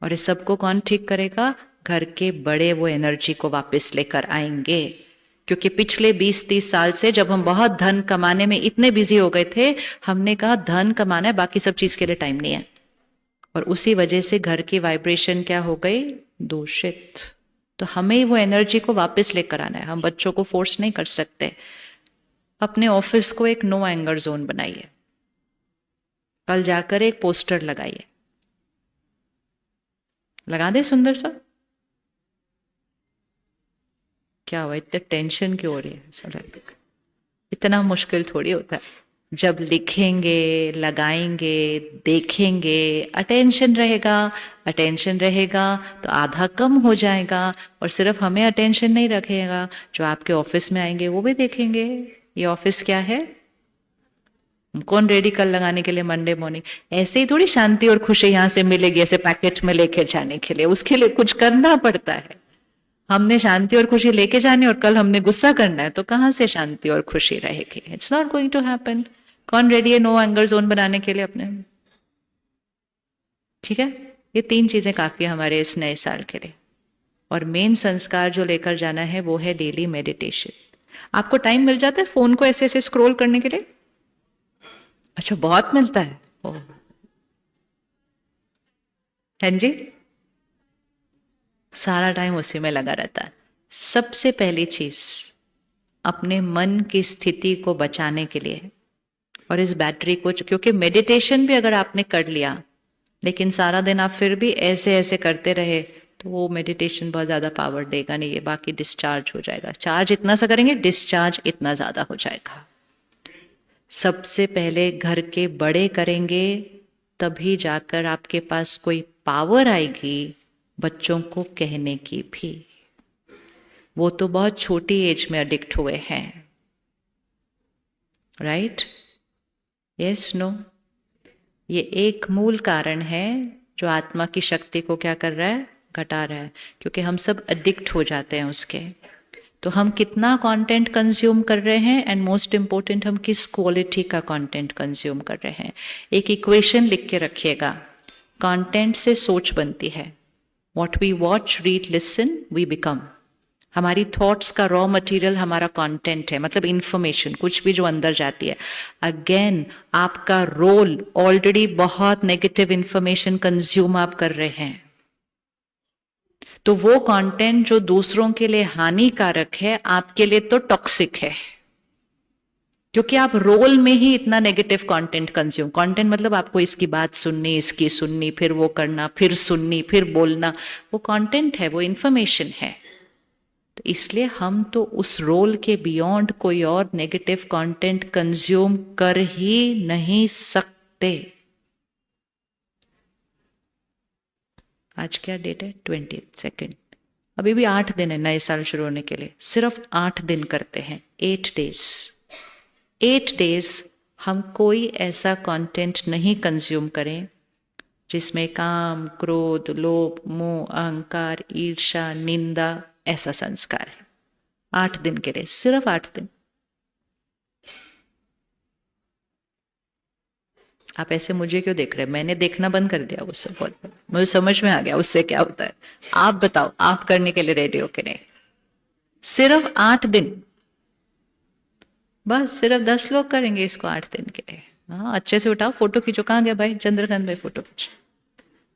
और इस सबको कौन ठीक करेगा? घर के बड़े वो एनर्जी को वापस लेकर आएंगे। क्योंकि पिछले 20-30 साल से जब हम बहुत धन कमाने में इतने बिजी हो गए थे, हमने कहा धन कमाना है, बाकी सब चीज के लिए टाइम नहीं है। और उसी वजह से घर की वाइब्रेशन क्या हो गई? दूषित। तो हमें वो एनर्जी को वापस लेकर आना है। हम बच्चों को फोर्स नहीं कर सकते। अपने ऑफिस को एक नो एंगर जोन बनाइए, कल जाकर एक पोस्टर लगाइए, लगा दे सुंदर सा। क्या हुआ, इतने टेंशन क्यों हो रही है? इतना मुश्किल थोड़ी होता है। जब लिखेंगे, लगाएंगे, देखेंगे, अटेंशन रहेगा। अटेंशन रहेगा तो आधा कम हो जाएगा। और सिर्फ हमें अटेंशन नहीं रखेगा, जो आपके ऑफिस में आएंगे वो भी देखेंगे ये ऑफिस क्या है, कौन रेडी कल लगाने के लिए मंडे मॉर्निंग। ऐसे ही थोड़ी शांति और खुशी यहां से मिलेगी ऐसे पैकेट में लेकर जाने के लिए। उसके लिए कुछ करना पड़ता है। हमने शांति और खुशी लेके जानी और कल हमने गुस्सा करना है, तो कहां से शांति और खुशी रहेगी? It's not going to happen. कौन रेडी है नो एंगर जोन बनाने के लिए अपने? ठीक है, ये 3 चीजें काफी है हमारे इस नए साल के लिए। और मेन संस्कार जो लेकर जाना है वो है डेली मेडिटेशन। आपको टाइम मिल जाता है फोन को ऐसे ऐसे स्क्रॉल करने के लिए? अच्छा, बहुत मिलता है। ओह, हाँ जी, सारा टाइम उसी में लगा रहता है। सबसे पहली चीज, अपने मन की स्थिति को बचाने के लिए और इस बैटरी को, क्योंकि मेडिटेशन भी अगर आपने कर लिया लेकिन सारा दिन आप फिर भी ऐसे ऐसे करते रहे, तो वो मेडिटेशन बहुत ज्यादा पावर देगा नहीं। ये बाकी डिस्चार्ज हो जाएगा। चार्ज इतना सा करेंगे, डिस्चार्ज इतना ज्यादा हो जाएगा। सबसे पहले घर के बड़े करेंगे, तभी जाकर आपके पास कोई पावर आएगी बच्चों को कहने की भी। वो तो बहुत छोटी एज में एडिक्ट हुए हैं। राइट? Yes, no? ये एक मूल कारण है जो आत्मा की शक्ति को क्या कर रहा है? घटा रहा है। क्योंकि हम सब एडिक्ट हो जाते हैं उसके। तो हम कितना कंटेंट कंज्यूम कर रहे हैं, एंड मोस्ट इंपॉर्टेंट हम किस क्वालिटी का कंटेंट कंज्यूम कर रहे हैं। एक इक्वेशन लिख के रखिएगा, कंटेंट से सोच बनती है। What we watch, read, listen, we become. हमारी थॉट्स का रॉ मटेरियल हमारा कंटेंट है, मतलब इंफॉर्मेशन, कुछ भी जो अंदर जाती है। अगेन, आपका रोल ऑलरेडी बहुत नेगेटिव इंफॉर्मेशन कंज्यूम आप कर रहे हैं। तो वो कंटेंट जो दूसरों के लिए हानिकारक है, आपके लिए तो टॉक्सिक है। क्योंकि आप रोल में ही इतना नेगेटिव कंटेंट कंज्यूम, कंटेंट मतलब आपको इसकी बात सुननी, इसकी सुननी, फिर वो करना, फिर सुननी, फिर बोलना, वो कंटेंट है, वो इंफॉर्मेशन है। तो इसलिए हम तो उस रोल के बियॉन्ड कोई और नेगेटिव कंटेंट कंज्यूम कर ही नहीं सकते। आज क्या डेट है? 22। अभी भी 8 दिन है नए साल शुरू होने के लिए। सिर्फ 8 दिन करते हैं, 8 डेज। 8 डेज हम कोई ऐसा कंटेंट नहीं कंज्यूम करें जिसमें काम, क्रोध, लोभ, मोह, अहंकार, ईर्ष्या, निंदा ऐसा संस्कार है। 8 दिन के लिए, सिर्फ 8 दिन। आप ऐसे मुझे क्यों देख रहे हैं? मैंने देखना बंद कर दिया उससे, बहुत मुझे समझ में आ गया उससे क्या होता है। आप बताओ, आप करने के लिए रेडी हो कि नहीं? सिर्फ 8 दिन, बस सिर्फ 10 लोग करेंगे इसको 8 दिन के लिए। हाँ, अच्छे से उठाओ, फोटो खींचो। कहाँ गया भाई चंद्रकांत भाई? फोटो खींचो।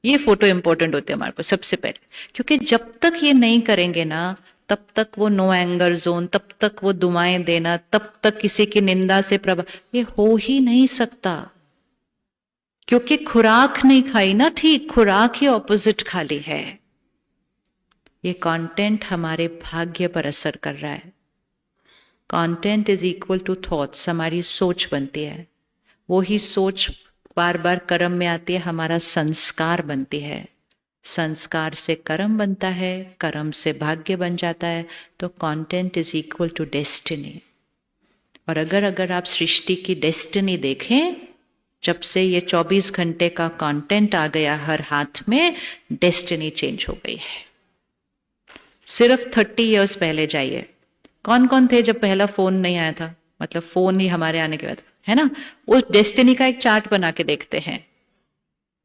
ये फोटो इंपॉर्टेंट होते हैं हमारे को सबसे पहले, क्योंकि जब तक ये नहीं करेंगे ना, तब तक वो नो एंगर जोन, तब तक वो दुआएं देना, तब तक किसी की निंदा से प्रभाव, ये हो ही नहीं सकता। क्योंकि खुराक नहीं खाई ना ठीक, खुराक ही ऑपोजिट खा ली है। ये कंटेंट हमारे भाग्य पर असर कर रहा है। Content is equal to thoughts. हमारी सोच बनती है, वो ही सोच बार बार कर्म में आती है, हमारा संस्कार बनती है। संस्कार से कर्म बनता है, कर्म से भाग्य बन जाता है। तो content is equal to destiny. और अगर आप सृष्टि की डेस्टिनी देखें, जब से ये 24 घंटे का कंटेंट आ गया हर हाथ में, डेस्टिनी चेंज हो गई है। सिर्फ 30 इयर्स पहले जाइए। कौन कौन थे जब पहला फोन नहीं आया था, मतलब फोन ही हमारे आने के बाद, है ना? उस डेस्टिनी का एक चार्ट बना के देखते हैं।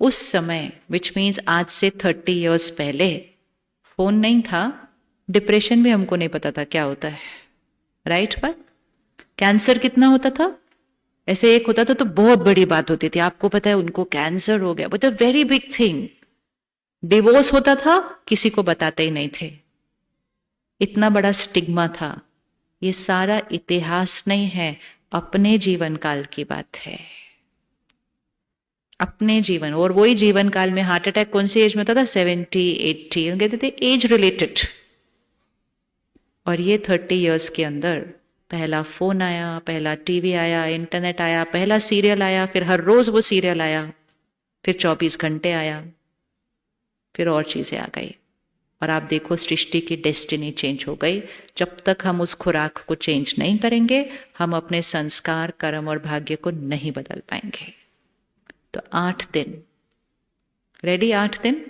उस समय, विच मीन्स आज से 30 इयर्स पहले, फोन नहीं था, डिप्रेशन भी हमको नहीं पता था क्या होता है, राइट? पर कैंसर कितना होता था? ऐसे एक होता था तो बहुत बड़ी बात होती थी, आपको पता है उनको कैंसर हो गया, but a very big thing. Divorce होता था, किसी को बताते ही नहीं थे, इतना बड़ा स्टिग्मा था। ये सारा इतिहास नहीं है, अपने जीवन काल की बात है, अपने जीवन। और वही जीवन काल में हार्ट अटैक कौन सी एज में होता था? 70, 80, कहते थे एज रिलेटेड। और ये 30 इयर्स के अंदर पहला फोन आया, पहला टीवी आया, इंटरनेट आया, पहला सीरियल आया, फिर हर रोज वो सीरियल आया, फिर 24 घंटे आया, फिर और चीजें आ गई। और आप देखो सृष्टि की डेस्टिनी चेंज हो गई। जब तक हम उस खुराक को चेंज नहीं करेंगे, हम अपने संस्कार, कर्म और भाग्य को नहीं बदल पाएंगे। तो 8 दिन रेडी, 8 दिन,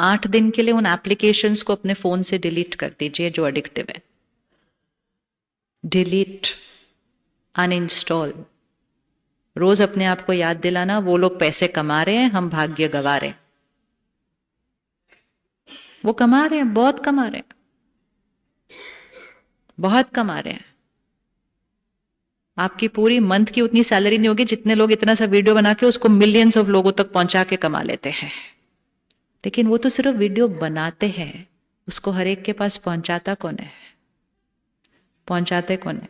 8 दिन के लिए उन एप्लीकेशंस को अपने फोन से डिलीट कर दीजिए जो एडिक्टिव है। Delete, uninstall. रोज अपने आप को याद दिलाना, वो लोग पैसे कमा रहे हैं, हम भाग्य गवा रहे हैं। वो कमा रहे हैं, बहुत कमा रहे हैं, बहुत कमा रहे हैं। आपकी पूरी मंथ की उतनी सैलरी नहीं होगी जितने लोग इतना सा वीडियो बना के उसको मिलियंस ऑफ लोगों तक पहुंचा के कमा लेते हैं। लेकिन वो तो सिर्फ वीडियो बनाते हैं, उसको हर एक के पास पहुंचाता कौन है? पहुंचाते कौन है?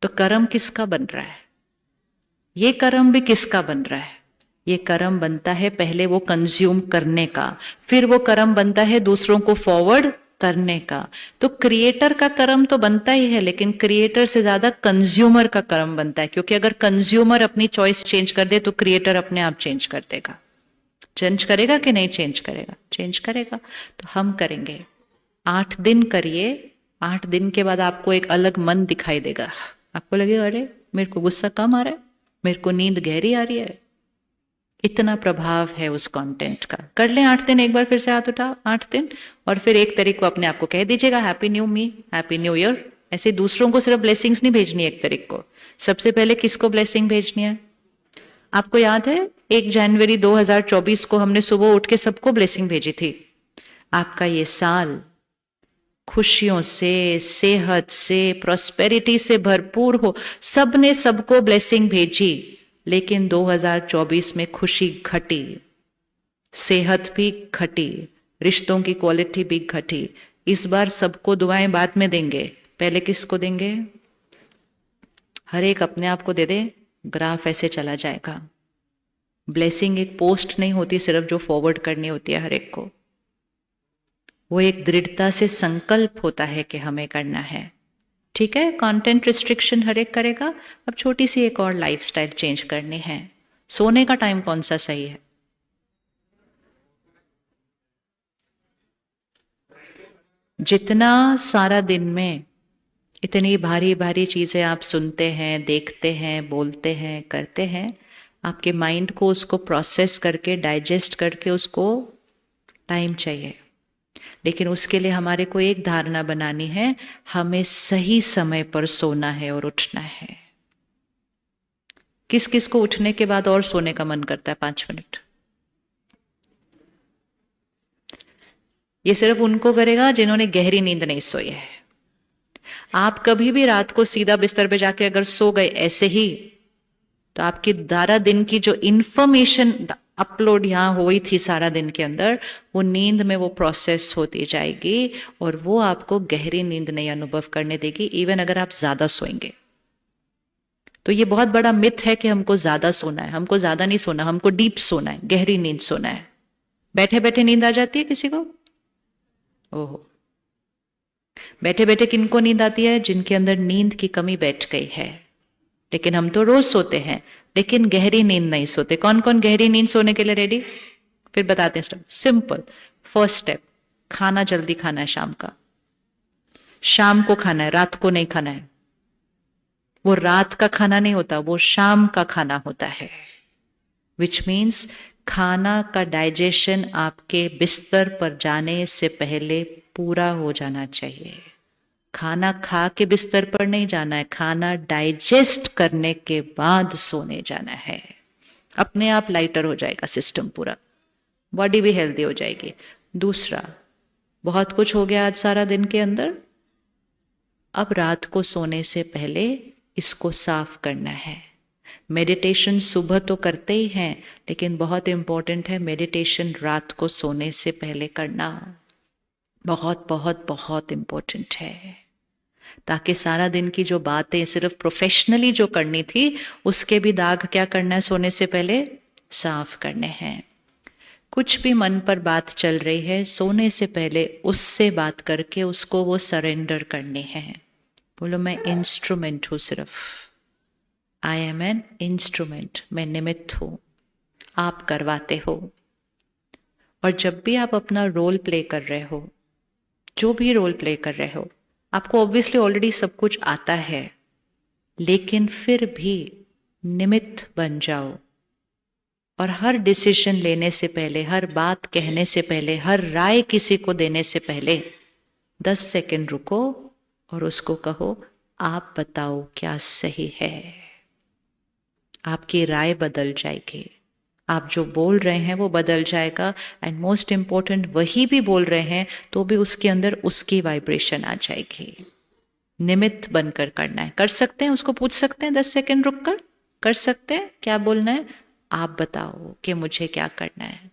तो कर्म किसका बन रहा है? ये कर्म भी किसका बन रहा है? ये कर्म बनता है पहले वो कंज्यूम करने का, फिर वो कर्म बनता है दूसरों को फॉरवर्ड करने का। तो क्रिएटर का कर्म तो बनता ही है, लेकिन क्रिएटर से ज्यादा कंज्यूमर का कर्म बनता है, क्योंकि अगर कंज्यूमर अपनी चॉइस चेंज कर दे तो क्रिएटर अपने आप चेंज कर देगा। चेंज करेगा कि नहीं चेंज करेगा? चेंज करेगा। तो हम करेंगे, 8 दिन करिए। 8 दिन के बाद आपको एक अलग मन दिखाई देगा। आपको लगेगा अरे मेरे को गुस्सा कम आ रहा है, मेरे को नींद गहरी आ रही है। इतना प्रभाव है उस कंटेंट का। कर लें 8 दिन, एक बार फिर से हाथ उठा 8 दिन, और फिर 1 तारीख को अपने आप को कह दीजिएगा हैप्पी न्यू मी, हैप्पी न्यू ईयर। ऐसे दूसरों को सिर्फ ब्लेसिंग्स नहीं भेजनी 1 तारीख को, सबसे पहले किसको ब्लेसिंग भेजनी है? आपको याद है 1 जनवरी 2024 को हमने सुबह उठ के सबको ब्लेसिंग भेजी थी। आपका ये साल खुशियों से, सेहत से, प्रॉस्पेरिटी से भरपूर हो। सबने सबको ब्लेसिंग भेजी, लेकिन 2024 में खुशी घटी, सेहत भी घटी, रिश्तों की क्वालिटी भी घटी। इस बार सबको दुआएं बाद में देंगे, पहले किसको देंगे? हर एक अपने आप को दे दे, ग्राफ ऐसे चला जाएगा। ब्लेसिंग एक पोस्ट नहीं होती सिर्फ जो फॉरवर्ड करनी होती है हर एक को, वो एक दृढ़ता से संकल्प होता है कि हमें करना है। ठीक है, कंटेंट रिस्ट्रिक्शन हर एक करेगा। अब छोटी सी एक और लाइफस्टाइल चेंज करनी है। सोने का टाइम कौन सा सही है? जितना सारा दिन में इतनी भारी भारी चीजें आप सुनते हैं, देखते हैं, बोलते हैं, करते हैं, आपके माइंड को उसको प्रोसेस करके, डाइजेस्ट करके उसको टाइम चाहिए। लेकिन उसके लिए हमारे को एक धारणा बनानी है, हमें सही समय पर सोना है और उठना है। किस किस को उठने के बाद और सोने का मन करता है? 5 मिनट। ये सिर्फ उनको करेगा जिन्होंने गहरी नींद नहीं सोई है। आप कभी भी रात को सीधा बिस्तर पे जाके अगर सो गए ऐसे ही, तो आपकी 12 दिन की जो इंफॉर्मेशन अपलोड यहां हुई थी सारा दिन के अंदर, वो नींद में वो प्रोसेस होती जाएगी और वो आपको गहरी नींद नहीं अनुभव करने देगी, इवन अगर आप ज्यादा सोएंगे। तो ये बहुत बड़ा मिथ है कि हमको ज्यादा सोना है। हमको ज्यादा नहीं सोना, हमको डीप सोना है, गहरी नींद सोना है। बैठे बैठे नींद आ जाती है किसी को? ओहो, बैठे बैठे किनको नींद आती है? जिनके अंदर नींद की कमी बैठ गई है। लेकिन हम तो रोज सोते हैं, लेकिन गहरी नींद नहीं सोते। कौन कौन गहरी नींद सोने के लिए रेडी? फिर बताते हैं स्टेप। सिंपल, फर्स्ट स्टेप, खाना जल्दी खाना है शाम का। शाम को खाना है, रात को नहीं खाना है। वो रात का खाना नहीं होता, वो शाम का खाना होता है। विच मीन्स खाना का डाइजेशन आपके बिस्तर पर जाने से पहले पूरा हो जाना चाहिए। खाना खा के बिस्तर पर नहीं जाना है, खाना डाइजेस्ट करने के बाद सोने जाना है। अपने आप लाइटर हो जाएगा सिस्टम पूरा, बॉडी भी हेल्दी हो जाएगी। दूसरा, बहुत कुछ हो गया आज सारा दिन के अंदर, अब रात को सोने से पहले इसको साफ करना है। मेडिटेशन सुबह तो करते ही हैं, लेकिन बहुत इंपॉर्टेंट है मेडिटेशन रात को सोने से पहले करना। बहुत बहुत बहुत इंपॉर्टेंट है, ताकि सारा दिन की जो बातें सिर्फ प्रोफेशनली जो करनी थी उसके भी दाग क्या करना है, सोने से पहले साफ करने हैं। कुछ भी मन पर बात चल रही है, सोने से पहले उससे बात करके उसको वो सरेंडर करनी है। बोलो मैं इंस्ट्रूमेंट हूं, सिर्फ आई एम एन इंस्ट्रूमेंट, मैं निमित्त हूं, आप करवाते हो। और जब भी आप अपना रोल प्ले कर रहे हो, जो भी रोल प्ले कर रहे हो, आपको ऑब्वियसली ऑलरेडी सब कुछ आता है, लेकिन फिर भी निमित्त बन जाओ। और हर डिसीजन लेने से पहले, हर बात कहने से पहले, हर राय किसी को देने से पहले 10 सेकंड रुको और उसको कहो आप बताओ क्या सही है। आपकी राय बदल जाएगी, आप जो बोल रहे हैं वो बदल जाएगा। एंड मोस्ट इंपॉर्टेंट, वही भी बोल रहे हैं तो भी उसके अंदर उसकी वाइब्रेशन आ जाएगी। निमित्त बनकर करना है। कर सकते हैं, उसको पूछ सकते हैं 10 सेकंड रुक कर सकते हैं क्या बोलना है। आप बताओ कि मुझे क्या करना है,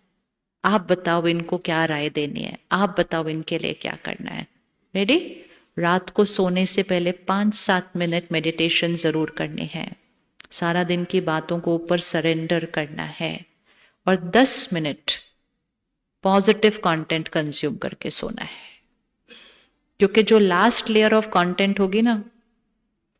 आप बताओ इनको क्या राय देनी है, आप बताओ इनके लिए क्या करना है। रेडी? रात को सोने से पहले 5-7 मिनट मेडिटेशन जरूर करनी है। सारा दिन की बातों को ऊपर सरेंडर करना है और 10 मिनट पॉजिटिव कंटेंट कंज्यूम करके सोना है। क्योंकि जो लास्ट लेयर ऑफ कंटेंट होगी ना,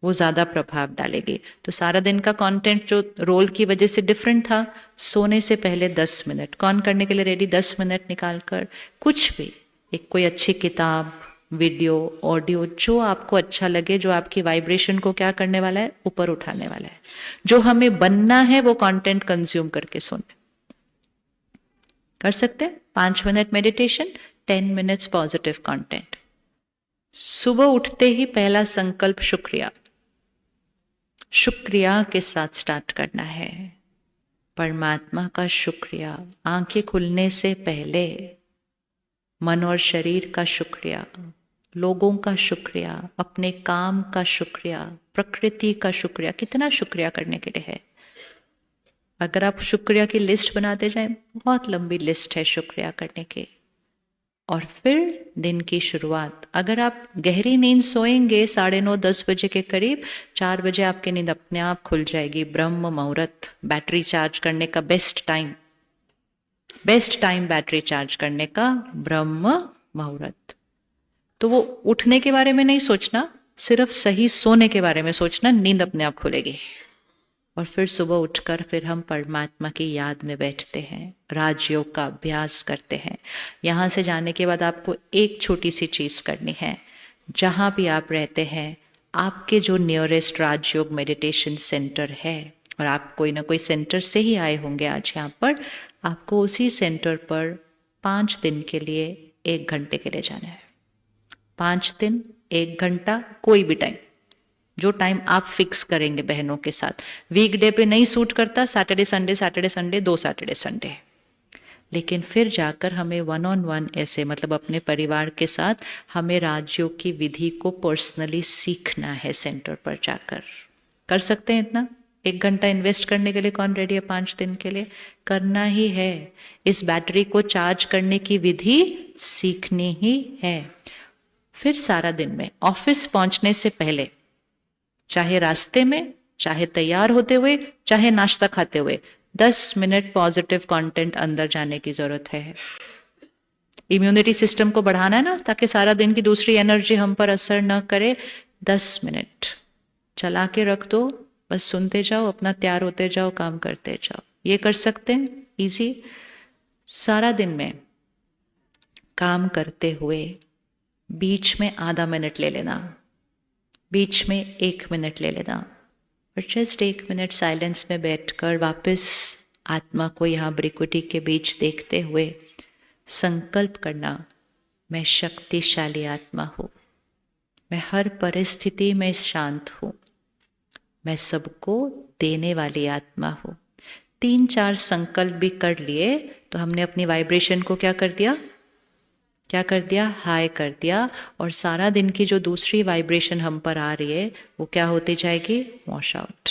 वो ज्यादा प्रभाव डालेगी। तो सारा दिन का कंटेंट जो रोल की वजह से डिफरेंट था, सोने से पहले 10 मिनट कौन करने के लिए रेडी? 10 मिनट निकाल कर कुछ भी, एक कोई अच्छी किताब, वीडियो, ऑडियो, जो आपको अच्छा लगे, जो आपकी वाइब्रेशन को क्या करने वाला है, ऊपर उठाने वाला है, जो हमें बनना है, वो कंटेंट कंज्यूम करके सोने कर सकते हैं। 5 minute meditation, 10 minutes positive content. सुबह उठते ही पहला संकल्प शुक्रिया, शुक्रिया के साथ स्टार्ट करना है। परमात्मा का शुक्रिया, आंखें खुलने से पहले मन और शरीर का शुक्रिया, लोगों का शुक्रिया, अपने काम का शुक्रिया, प्रकृति का शुक्रिया। कितना शुक्रिया करने के लिए है? अगर आप शुक्रिया की लिस्ट बनाते जाएं, बहुत लंबी लिस्ट है शुक्रिया करने की। और फिर दिन की शुरुआत, अगर आप गहरी नींद सोएंगे 9:30-10 बजे के करीब, 4 बजे आपकी नींद अपने आप खुल जाएगी। ब्रह्म मुहूर्त, बैटरी चार्ज करने का best time, best time battery charge करने का ब्रह्म मुहूर्त। तो वो उठने के बारे में नहीं सोचना, सिर्फ सही सोने के बारे में सोचना, नींद अपने आप खुलेगी। और फिर सुबह उठकर फिर हम परमात्मा की याद में बैठते हैं, राजयोग का अभ्यास करते हैं। यहाँ से जाने के बाद आपको एक छोटी सी चीज करनी है। जहाँ भी आप रहते हैं, आपके जो नियरेस्ट राजयोग मेडिटेशन सेंटर है, और आप कोई ना कोई सेंटर से ही आए होंगे आज यहाँ पर, आपको उसी सेंटर पर 5 दिन के लिए 1 घंटे के लिए जाना है। 5 दिन 1 घंटा, कोई भी टाइम, जो टाइम आप फिक्स करेंगे बहनों के साथ। वीकडे पे नहीं सूट करता, Saturday Sunday, Saturday Sunday, 2 Saturday Sunday. लेकिन फिर जाकर हमें 1-on-1 ऐसे, मतलब अपने परिवार के साथ, हमें राजयोग की विधि को पर्सनली सीखना है सेंटर पर जाकर। कर सकते हैं इतना? 1 घंटा इन्वेस्ट करने के लिए कौन रेडी है? 5 दिन के लिए करना ही है। इस बैटरी को चार्ज करने की विधि सीखनी ही है। फिर सारा दिन में ऑफिस पहुंचने से पहले, चाहे रास्ते में, चाहे तैयार होते हुए, चाहे नाश्ता खाते हुए, 10 मिनट पॉजिटिव कंटेंट अंदर जाने की जरूरत है। इम्यूनिटी सिस्टम को बढ़ाना है ना, ताकि सारा दिन की दूसरी एनर्जी हम पर असर न करे। 10 मिनट चला के रख दो, बस सुनते जाओ, अपना तैयार होते जाओ, काम करते जाओ। ये कर सकते हैं, इजी। सारा दिन में काम करते हुए बीच में आधा मिनट ले लेना, बीच में 1 मिनट ले लेना, और जस्ट 1 मिनट साइलेंस में बैठकर वापस आत्मा को यहाँ भ्रिकुटी के बीच देखते हुए संकल्प करना, मैं शक्तिशाली आत्मा हूँ, मैं हर परिस्थिति में शांत हूँ, मैं सबको देने वाली आत्मा हूँ। 3-4 संकल्प भी कर लिए तो हमने अपनी वाइब्रेशन को क्या कर दिया, हाई कर दिया, और सारा दिन की जो दूसरी वाइब्रेशन हम पर आ रही है वो क्या होती जाएगी, वॉश आउट।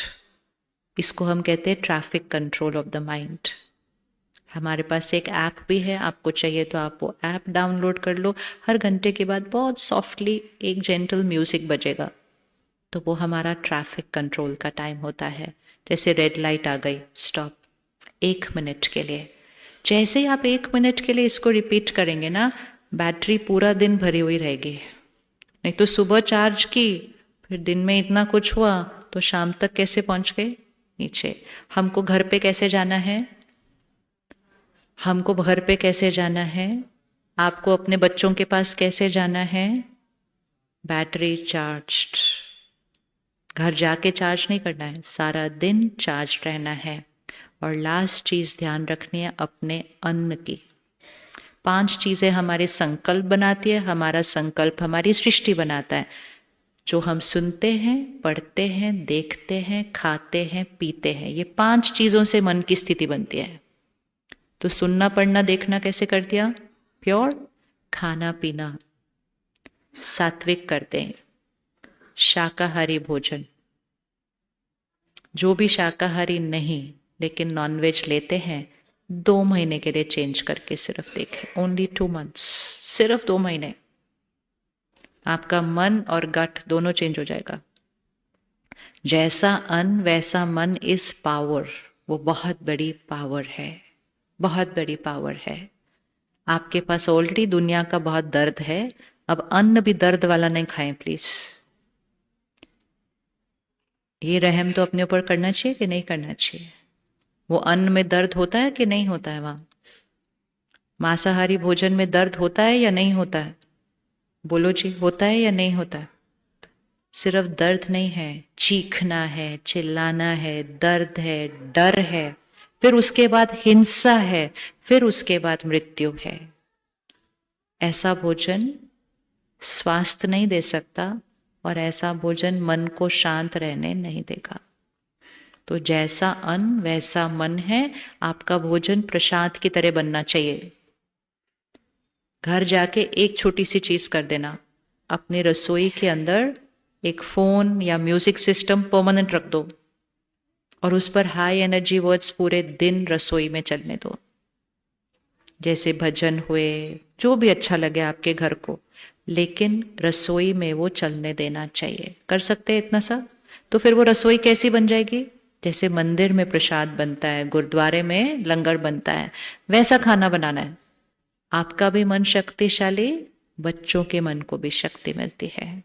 इसको हम कहते हैं traffic control of the mind. हमारे पास एक ऐप भी है, आपको चाहिए तो आप वो ऐप डाउनलोड कर लो। हर घंटे के बाद बहुत सॉफ्टली एक जेंटल म्यूजिक बजेगा, तो वो हमारा ट्रैफिक कंट्रोल का टाइम होता है। जैसे रेड लाइट आ गई, स्टॉप 1 मिनट के लिए। जैसे ही आप 1 मिनट के लिए इसको रिपीट करेंगे ना, बैटरी पूरा दिन भरी हुई रहेगी। नहीं तो सुबह चार्ज की, फिर दिन में इतना कुछ हुआ, तो शाम तक कैसे पहुंच गए, नीचे। हमको घर पे कैसे जाना है, आपको अपने बच्चों के पास कैसे जाना है, बैटरी चार्ज्ड। घर जाके चार्ज नहीं करना है, सारा दिन चार्ज रहना है। और लास्ट चीज ध्यान रखनी है अपने अन्न की। 5 चीजें हमारे संकल्प बनाती है, हमारा संकल्प हमारी सृष्टि बनाता है। जो हम सुनते हैं, पढ़ते हैं, देखते हैं, खाते हैं, पीते हैं, ये 5 चीजों से मन की स्थिति बनती है। तो सुनना, पढ़ना, देखना कैसे कर दिया, प्योर। खाना पीना सात्विक करते हैं, शाकाहारी भोजन। जो भी शाकाहारी नहीं लेकिन नॉनवेज लेते हैं, 2 महीने के लिए चेंज करके सिर्फ देखें, ओनली 2 months, सिर्फ 2 महीने, आपका मन और गट दोनों चेंज हो जाएगा। जैसा अन्न वैसा मन इज पावर, वो बहुत बड़ी पावर है, बहुत बड़ी पावर है। आपके पास ऑलरेडी दुनिया का बहुत दर्द है, अब अन्न भी दर्द वाला नहीं खाएं प्लीज। ये रहम तो अपने ऊपर करना चाहिए कि नहीं करना चाहिए। वो अन्न में दर्द होता है कि नहीं होता है, वहां मांसाहारी भोजन में दर्द होता है या नहीं होता है, बोलो जी, होता है या नहीं होता है। सिर्फ दर्द नहीं है, चीखना है, चिल्लाना है, दर्द है, डर है, फिर उसके बाद हिंसा है, फिर उसके बाद मृत्यु है। ऐसा भोजन स्वास्थ्य नहीं दे सकता और ऐसा भोजन मन को शांत रहने नहीं देगा। तो जैसा अन्न वैसा मन है, आपका भोजन प्रसाद की तरह बनना चाहिए। घर जाके एक छोटी सी चीज कर देना, अपनी रसोई के अंदर एक फोन या म्यूजिक सिस्टम परमानेंट रख दो और उस पर हाई एनर्जी वर्ड्स पूरे दिन रसोई में चलने दो। जैसे भजन हुए, जो भी अच्छा लगे आपके घर को, लेकिन रसोई में वो चलने देना चाहिए। कर सकते हैं इतना सा? तो फिर वो रसोई कैसी बन जाएगी? जैसे मंदिर में प्रसाद बनता है, गुरुद्वारे में लंगर बनता है, वैसा खाना बनाना है। आपका भी मन शक्तिशाली, बच्चों के मन को भी शक्ति मिलती है।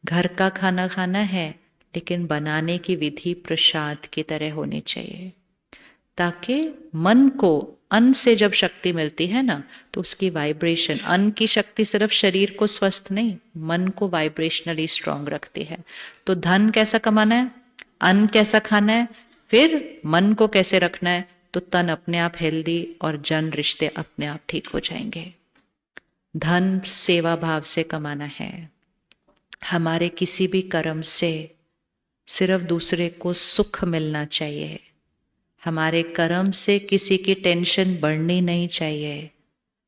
घर का खाना खाना है, लेकिन बनाने की विधि प्रसाद की तरह होनी चाहिए, ताकि मन को अन्न से जब शक्ति मिलती है ना, तो उसकी वाइब्रेशन, अन्न की शक्ति सिर्फ शरीर को स्वस्थ नहीं, मन को वाइब्रेशनली स्ट्रांग रखती है। तो धन कैसा कमाना है, अन्न कैसा खाना है, फिर मन को कैसे रखना है, तो तन अपने आप हेल्दी और जन रिश्ते अपने आप ठीक हो जाएंगे। धन सेवा भाव से कमाना है। हमारे किसी भी कर्म से सिर्फ दूसरे को सुख मिलना चाहिए। हमारे कर्म से किसी की टेंशन बढ़नी नहीं चाहिए।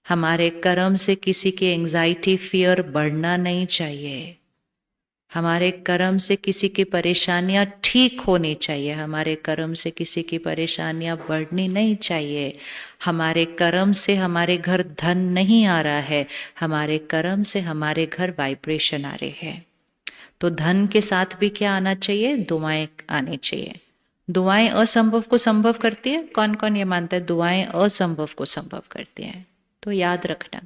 हमारे कर्म से किसी की एंजाइटी, फियर बढ़ना नहीं चाहिए। हमारे कर्म से किसी की परेशानियां ठीक होनी चाहिए। हमारे कर्म से किसी की परेशानियां बढ़नी नहीं चाहिए। हमारे कर्म से हमारे घर धन नहीं आ रहा है, हमारे कर्म से हमारे घर वाइब्रेशन आ रही है। तो धन के साथ भी क्या आना चाहिए? दुआएं आनी चाहिए। दुआएं असंभव को संभव करती है। कौन कौन ये मानता है दुआएं असंभव को संभव करती हैं? तो याद रखना,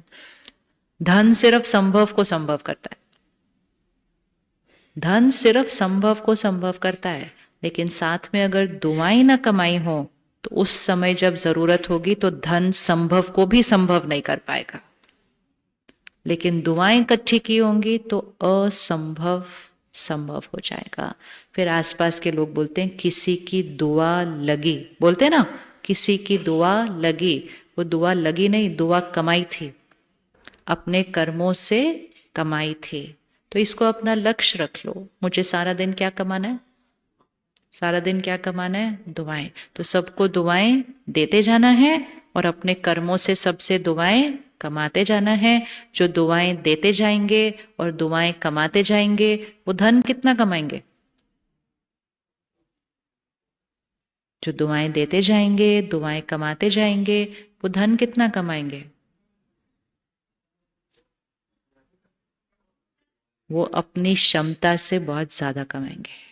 धन सिर्फ संभव को संभव करता है। धन सिर्फ संभव को संभव करता है, लेकिन साथ में अगर दुआएं ना कमाई हो, तो उस समय जब जरूरत होगी तो धन संभव को भी संभव नहीं कर पाएगा। लेकिन दुआएं इकट्ठी की होंगी तो असंभव संभव हो जाएगा। फिर आसपास के लोग बोलते हैं किसी की दुआ लगी, बोलते हैं ना, किसी की दुआ लगी। वो दुआ लगी नहीं, दुआ कमाई थी, अपने कर्मों से कमाई थी। तो इसको अपना लक्ष्य रख लो, मुझे सारा दिन क्या कमाना है, सारा दिन क्या कमाना है, दुआएं। तो सबको दुआएं देते जाना है और अपने कर्मों से सबसे दुआएं कमाते जाना है। जो दुआएं देते जाएंगे और दुआएं कमाते जाएंगे, वो धन कितना कमाएंगे? जो दुआएं देते जाएंगे, दुआएं कमाते जाएंगे, वो धन कितना कमाएंगे? वो अपनी क्षमता से बहुत ज्यादा कमाएंगे।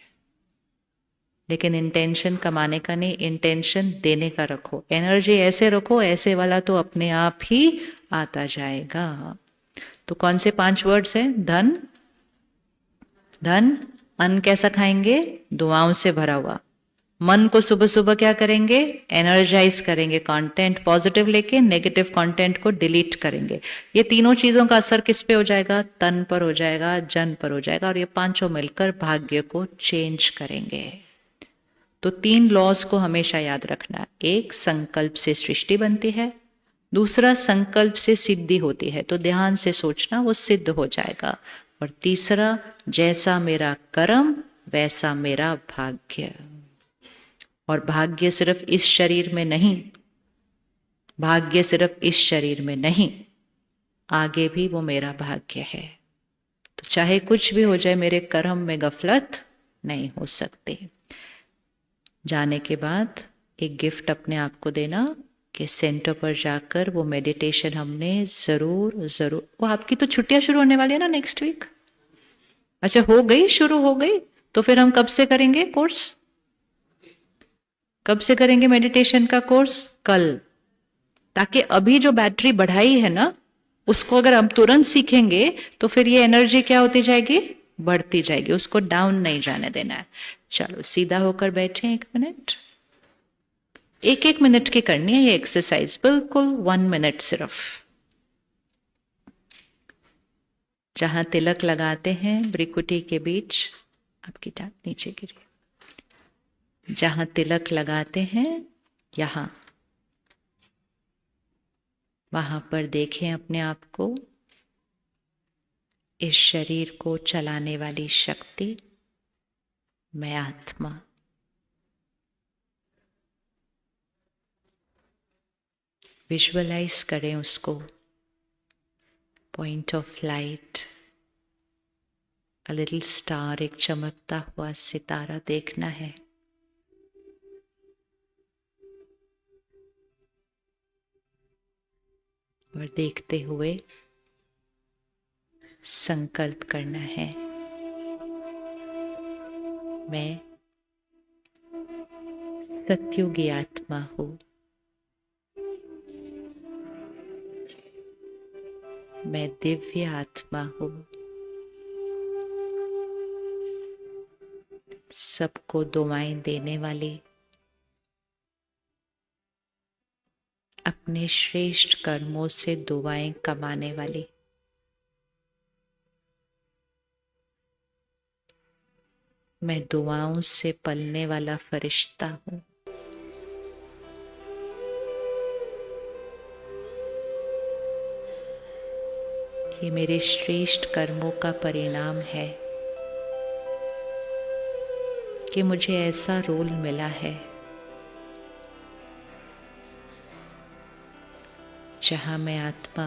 लेकिन इंटेंशन कमाने का नहीं, इंटेंशन देने का रखो। एनर्जी ऐसे रखो, ऐसे वाला तो अपने आप ही आता जाएगा। तो कौन से 5 वर्ड्स हैं? धन, धन, अन्न कैसा खाएंगे? दुआओं से भरा हुआ। मन को सुबह सुबह क्या करेंगे? एनर्जाइज करेंगे, कंटेंट पॉजिटिव लेके नेगेटिव कंटेंट को डिलीट करेंगे। ये तीनों चीजों का असर किस पे हो जाएगा? तन पर हो जाएगा, जन पर हो जाएगा, और ये पांचों मिलकर भाग्य को चेंज करेंगे। तो 3 लॉज को हमेशा याद रखना। एक, संकल्प से सृष्टि बनती है। दूसरा, संकल्प से सिद्धि होती है, तो ध्यान से सोचना, वो सिद्ध हो जाएगा। और तीसरा, जैसा मेरा कर्म वैसा मेरा भाग्य। और भाग्य सिर्फ इस शरीर में नहीं, भाग्य सिर्फ इस शरीर में नहीं, आगे भी वो मेरा भाग्य है। तो चाहे कुछ भी हो जाए, मेरे कर्म में गफलत नहीं हो सकती। जाने के बाद एक गिफ्ट अपने आप को देना कि सेंटर पर जाकर वो मेडिटेशन हमने जरूर जरूर, वो आपकी तो छुट्टियां शुरू होने वाली है ना नेक्स्ट वीक? अच्छा, हो गई, शुरू हो गई। तो फिर हम कब से करेंगे कोर्स? कब से करेंगे मेडिटेशन का कोर्स? कल। ताकि अभी जो बैटरी बढ़ाई है ना, उसको अगर हम तुरंत सीखेंगे तो फिर ये एनर्जी क्या होती जाएगी? बढ़ती जाएगी। उसको डाउन नहीं जाने देना है। चलो सीधा होकर बैठे 1 मिनट। 1-1 मिनट की करनी है ये एक्सरसाइज, बिल्कुल 1 मिनट सिर्फ। जहां तिलक लगाते हैं भ्रिकुटी के बीच, आपकी टांग नीचे गिरी, जहां तिलक लगाते हैं यहां, वहां पर देखें अपने आप को, इस शरीर को चलाने वाली शक्ति मैं आत्मा। विजुअलाइज करें उसको, point of light, a little star, एक चमकता हुआ सितारा देखना है। और देखते हुए संकल्प करना है, मैं सत्युगी आत्मा हूं, मैं दिव्य आत्मा हूं, सबको दुआएं देने वाली, अपने श्रेष्ठ कर्मों से दुआएं कमाने वाली, मैं दुआओं से पलने वाला फरिश्ता हूं। ये मेरे श्रेष्ठ कर्मों का परिणाम है कि मुझे ऐसा रोल मिला है जहां मैं आत्मा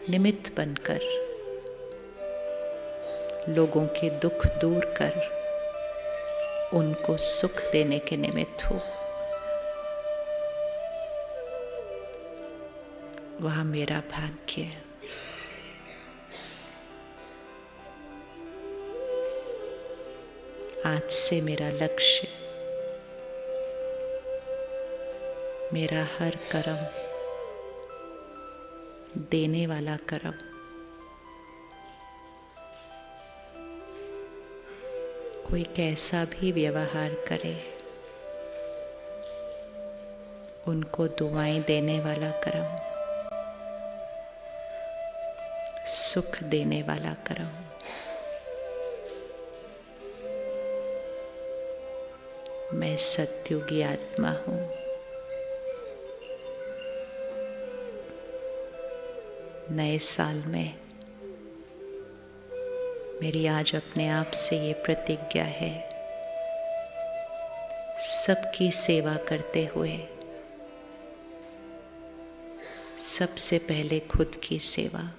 निमित्त बनकर लोगों के दुख दूर कर उनको सुख देने के निमित्त हूं। वह मेरा भाग्य है। आज से मेरा लक्ष्य, मेरा हर कर्म देने वाला कर्म, कोई कैसा भी व्यवहार करे उनको दुआएं देने वाला कर्म, सुख देने वाला कर्म, मैं सत्युगी आत्मा हूँ। नए साल में मेरी आज अपने आप से ये प्रतिज्ञा है, सबकी सेवा करते हुए सबसे पहले खुद की सेवा,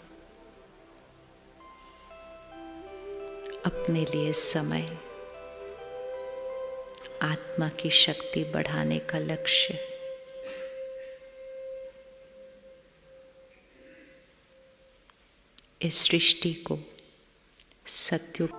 अपने लिए समय, आत्मा की शक्ति बढ़ाने का लक्ष्य। इस सृष्टि को सत्युग